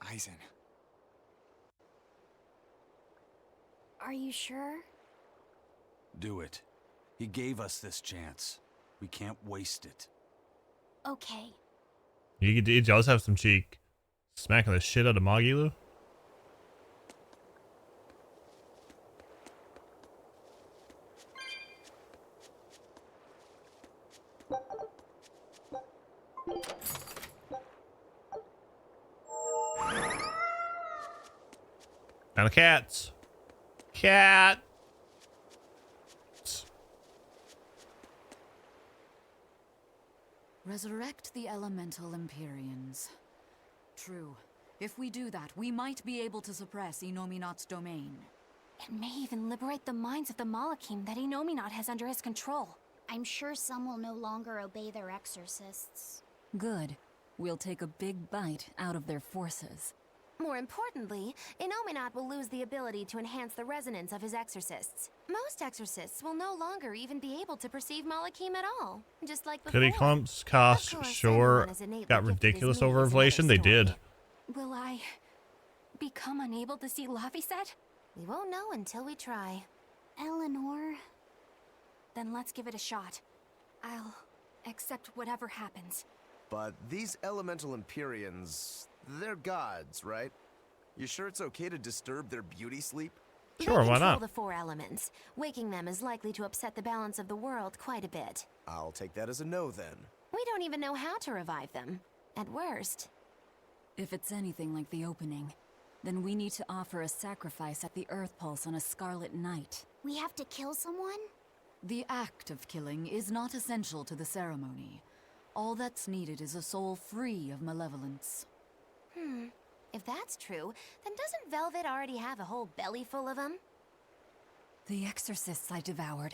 Eisen. Are you sure? Do it. He gave us this chance. We can't waste it. Okay. He does have some cheek. Smacking the shit out of Magilu. Down the cats. Cat. Resurrect the elemental Empyreans. True. If we do that, we might be able to suppress Innominat's domain. It may even liberate the minds of the Malakim that Innominat has under his control. I'm sure some will no longer obey their exorcists. Good. We'll take a big bite out of their forces. More importantly, Innominat will lose the ability to enhance the resonance of his exorcists. Most exorcists will no longer even be able to perceive Malakim at all, just like before. Goody Clump's cost sure got ridiculous over inflation. They did. Will I become unable to see Laphicet? We won't know until we try. Eleanor... Then let's give it a shot. I'll accept whatever happens. But these elemental Empyreans, they're gods, right? You sure it's okay to disturb their beauty sleep? Sure, why not? The 4 elements. Waking them is likely to upset the balance of the world quite a bit. I'll take that as a no then. We don't even know how to revive them. At worst. If it's anything like the opening, then we need to offer a sacrifice at the Earth Pulse on a scarlet night. We have to kill someone? The act of killing is not essential to the ceremony. All that's needed is a soul free of malevolence. If that's true, then doesn't Velvet already have a whole belly full of them? The exorcists I devoured.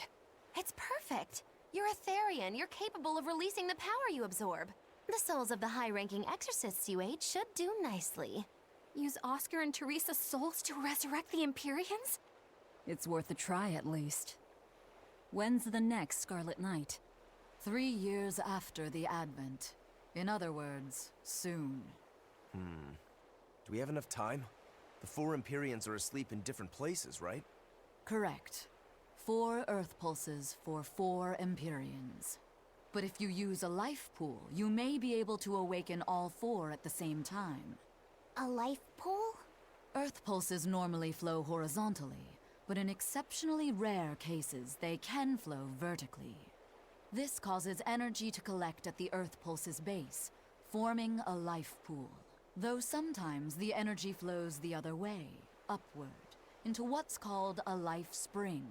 It's perfect. You're a Therian. You're capable of releasing the power you absorb. The souls of the high-ranking exorcists you ate should do nicely. Use Oscar and Teresa's souls to resurrect the Empyreans? It's worth a try at least. When's the next Scarlet Night? 3 years after the Advent. In other words, soon. Do we have enough time? The 4 Empyreans are asleep in different places, right? Correct. 4 Earth pulses for 4 Empyreans. But if you use a life pool, you may be able to awaken all 4 at the same time. A life pool? Earth pulses normally flow horizontally, but in exceptionally rare cases, they can flow vertically. This causes energy to collect at the Earth pulse's base, forming a life pool. Though sometimes the energy flows the other way, upward, into what's called a life spring.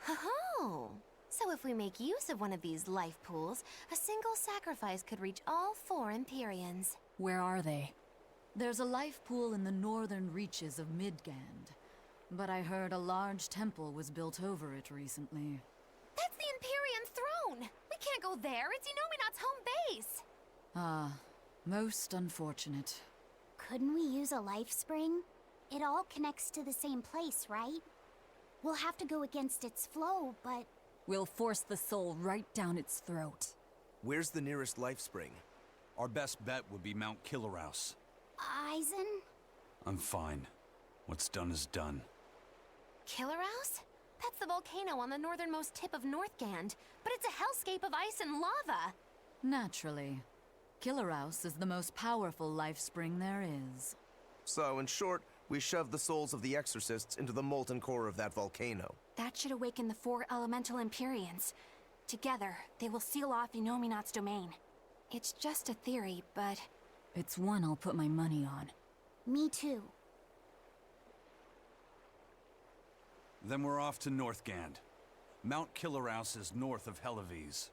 Oh, so if we make use of one of these life pools, a single sacrifice could reach all 4 Empyreans. Where are they? There's a life pool in the northern reaches of Midgand, but I heard a large temple was built over it recently. That's the Empyrean throne! We can't go there, it's Inominat's home base! Ah, most unfortunate. Couldn't we use a life spring? It all connects to the same place, right? We'll have to go against its flow, but... We'll force the soul right down its throat. Where's the nearest life spring? Our best bet would be Mount Killerhouse. Eisen? I'm fine. What's done is done. Killerhouse? That's the volcano on the northernmost tip of Northgand, but it's a hellscape of ice and lava. Naturally. Killerhouse is the most powerful life spring there is. So, in short, we shove the souls of the exorcists into the molten core of that volcano. That should awaken the 4 elemental Empyreans. Together, they will seal off Inominat's domain. It's just a theory, but... It's one I'll put my money on. Me too. Then we're off to Northgand. Mount Killerhouse is north of Helives.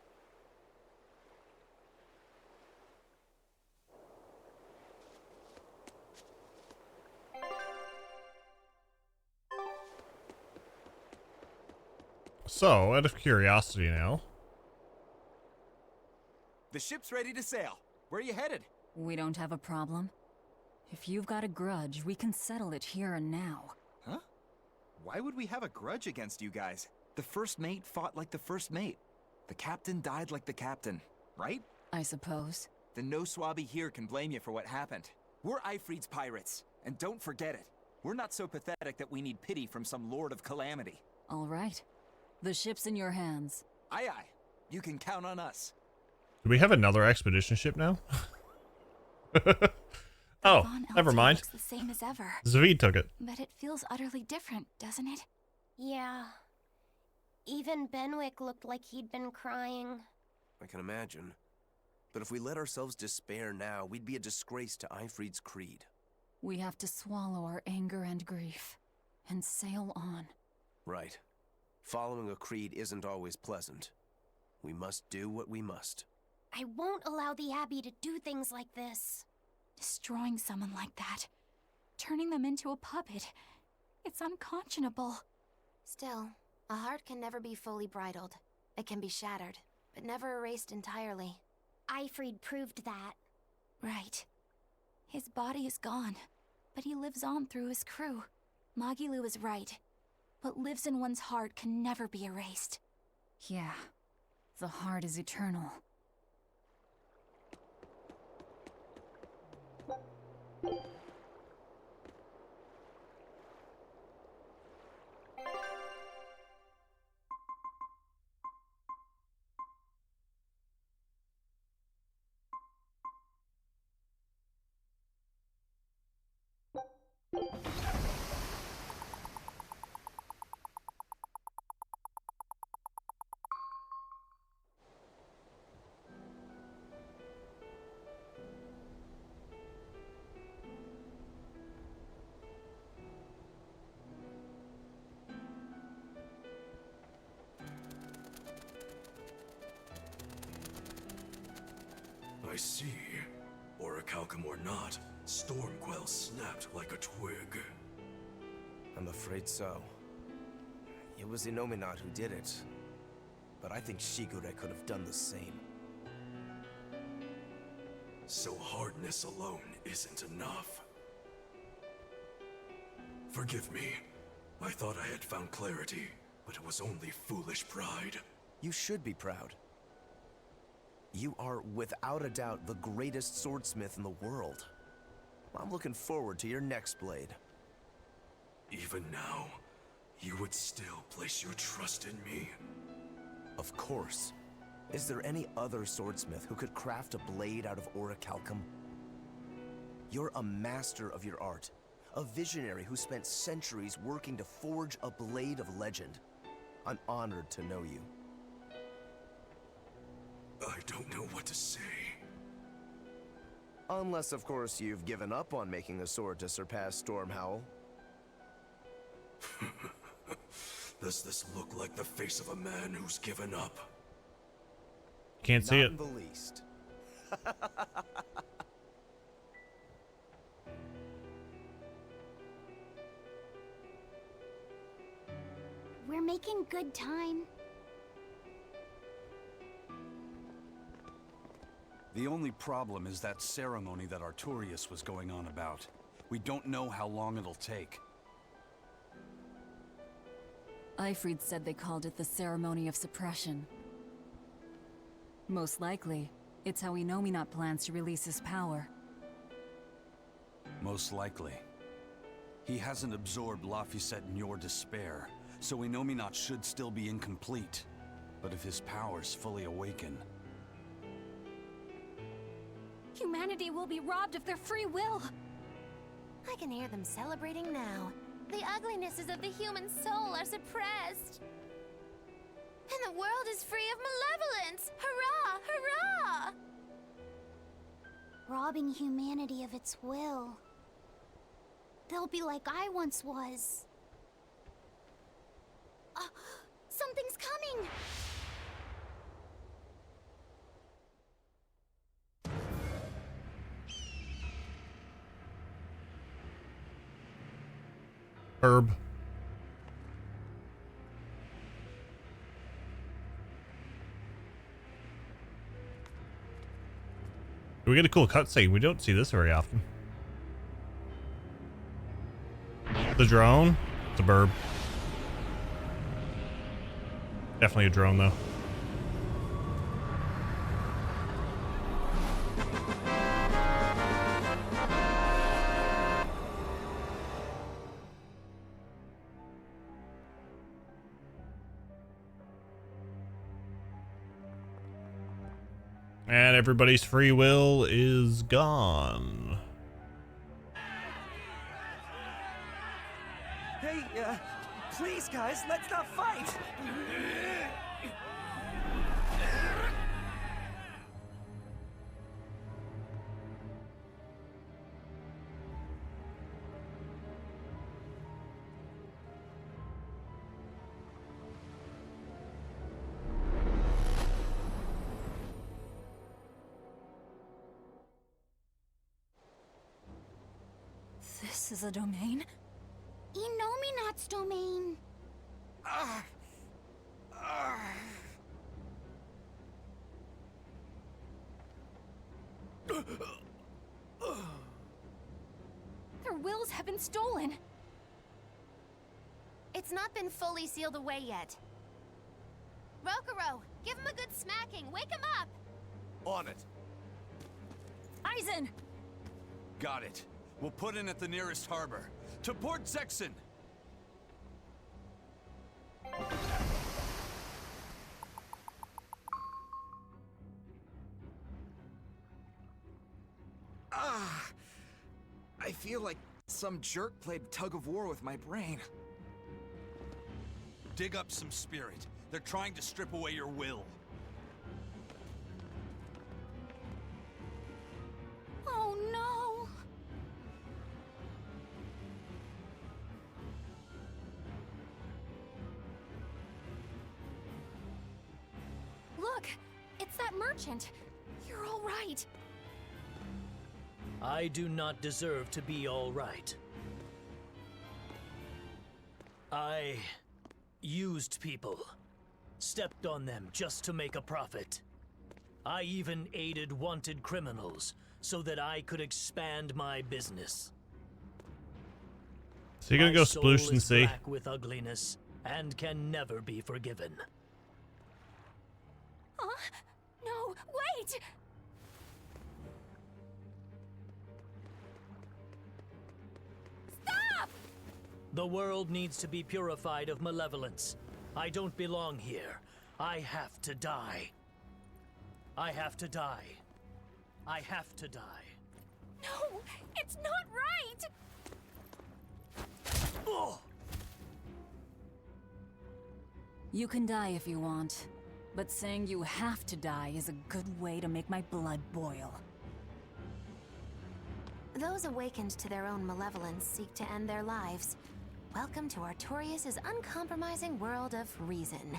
So, out of curiosity now. The ship's ready to sail. Where are you headed? We don't have a problem. If you've got a grudge, we can settle it here and now. Huh? Why would we have a grudge against you guys? The first mate fought like the first mate. The captain died like the captain, right? I suppose. Then no swabby here can blame you for what happened. We're Ifrit's pirates, and don't forget it. We're not so pathetic that we need pity from some Lord of Calamity. All right. The ship's in your hands. Aye aye. You can count on us. Do we have another expedition ship now? Oh, never mind. Looks the same as ever. Zavid took it. But it feels utterly different, doesn't it? Yeah. Even Benwick looked like he'd been crying. I can imagine. But if we let ourselves despair now, we'd be a disgrace to Ifrit's creed. We have to swallow our anger and grief, and sail on. Right. Following a creed isn't always pleasant. We must do what we must. I won't allow the Abbey to do things like this. Destroying someone like that, turning them into a puppet, it's unconscionable. Still, a heart can never be fully bridled. It can be shattered, but never erased entirely. Ifrit proved that. Right. His body is gone, but he lives on through his crew. Magilu is right. What lives in one's heart can never be erased. Yeah, the heart is eternal. see. Orichalcum or not, Stormquell snapped like a twig. I'm afraid so. It was Innominat who did it. But I think Shigure could have done the same. So hardness alone isn't enough. Forgive me. I thought I had found clarity, but it was only foolish pride. You should be proud. You are, without a doubt, the greatest swordsmith in the world. I'm looking forward to your next blade. Even now, you would still place your trust in me? Of course. Is there any other swordsmith who could craft a blade out of Orichalcum? You're a master of your art. A visionary who spent centuries working to forge a blade of legend. I'm honored to know you. I don't know what to say. Unless, of course, you've given up on making a sword to surpass Stormhowl. Does this look like the face of a man who's given up? Can't see it. Not in the least. We're making good time. The only problem is that ceremony that Artorius was going on about. We don't know how long it'll take. Aifrid said they called it the Ceremony of Suppression. Most likely, it's how Innominat plans to release his power. Most likely. He hasn't absorbed Laphicet in your despair, so Innominat should still be incomplete. But if his powers fully awaken... Humanity will be robbed of their free will. I can hear them celebrating now. The uglinesses of the human soul are suppressed. And the world is free of malevolence! Hurrah! Hurrah! Robbing humanity of its will. They'll be like I once was. Something's coming! Herb. We get a cool cutscene. We don't see this very often. The drone. It's a burb. Definitely a drone, though. And everybody's free will is gone. Hey, please guys, let's not fight! This is a domain? Innominat's domain. Their wills have been stolen. It's not been fully sealed away yet. Rokuro, give him a good smacking. Wake him up! On it. Aizen! Got it. We'll put in at the nearest harbor. To Port Zexen! I feel like some jerk played tug of war with my brain. Dig up some spirit. They're trying to strip away your will. Oh no! Look! It's that merchant! You're all right. I do not deserve to be all right. I used people, stepped on them just to make a profit. I even aided wanted criminals so that I could expand my business. So you're gonna go sploosh and see? Black with ugliness and can never be forgiven. Huh? No, wait! Stop! The world needs to be purified of malevolence. I don't belong here. I have to die. I have to die. I have to die. No, it's not right! Oh. You can die if you want, but saying you have to die is a good way to make my blood boil. Those awakened to their own malevolence seek to end their lives. Welcome to Artorias' uncompromising world of reason.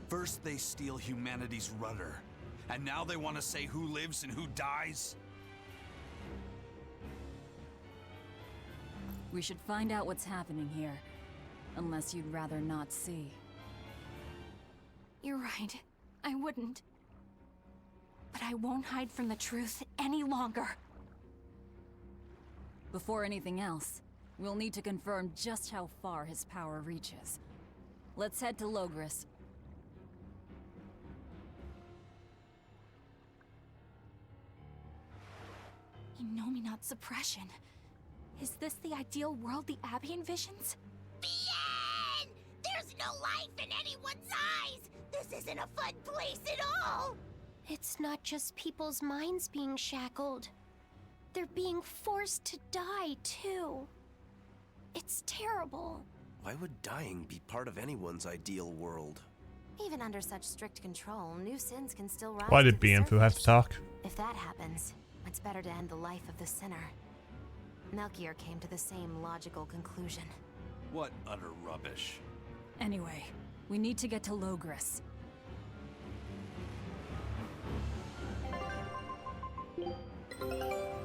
First they steal humanity's rudder, and now they want to say who lives and who dies? We should find out what's happening here, unless you'd rather not see. You're right. I wouldn't. But I won't hide from the truth any longer. Before anything else, we'll need to confirm just how far his power reaches. Let's head to Logris. Innominate suppression. Is this the ideal world the Abbey envisions? Bien! There's no life in anyone's eyes! This isn't a fun place at all! It's not just people's minds being shackled. They're being forced to die, too. It's terrible. Why would dying be part of anyone's ideal world? Even under such strict control, new sins can still rise. Why to did the BMFU have to surface. talk? If that happens, it's better to end the life of the sinner. Melchior came to the same logical conclusion. What utter rubbish. Anyway, we need to get to Logris.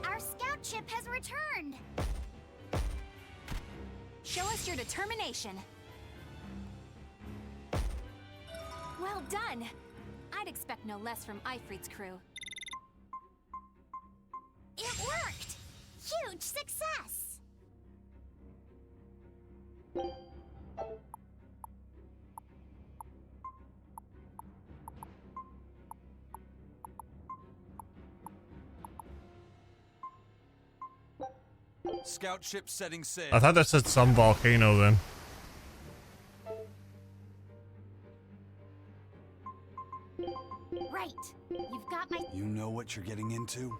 Our scout ship has returned! Show us your determination. Well done. I'd expect no less from Ifrit's crew. It worked! Huge success! Scout ship setting sail. I thought that said some volcano then. Right. You've got my... You know what you're getting into?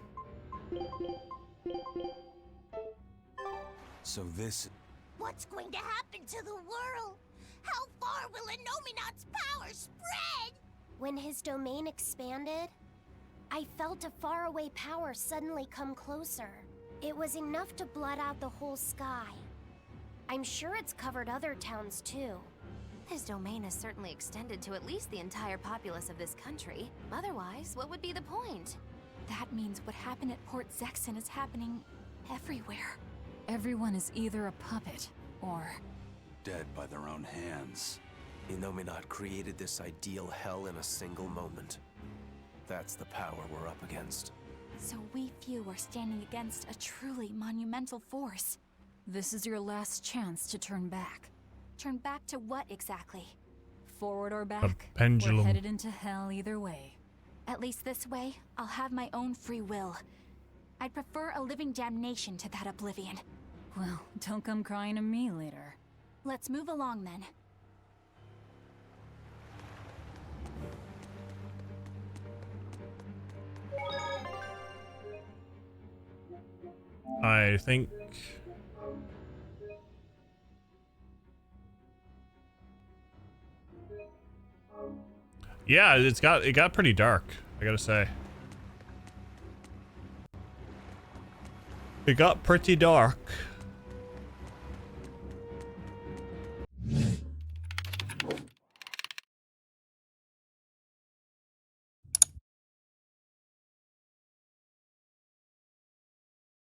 So this... What's going to happen to the world? How far will Innominate's power spread? When his domain expanded, I felt a faraway power suddenly come closer. It was enough to blot out the whole sky. I'm sure it's covered other towns too. His domain is certainly extended to at least the entire populace of this country. Otherwise, what would be the point? That means what happened at Port Zexen is happening everywhere. Everyone is either a puppet, or... dead by their own hands. Innominate created this ideal hell in a single moment. That's the power we're up against. So we few are standing against a truly monumental force. This is your last chance to turn back. Turn back to what exactly? Forward or back, pendulum. we're headed into hell either way. At least this way, I'll have my own free will. I'd prefer a living damnation to that oblivion. Well, don't come crying to me later. Let's move along then. I think... Yeah, it got pretty dark, I gotta say. It got pretty dark.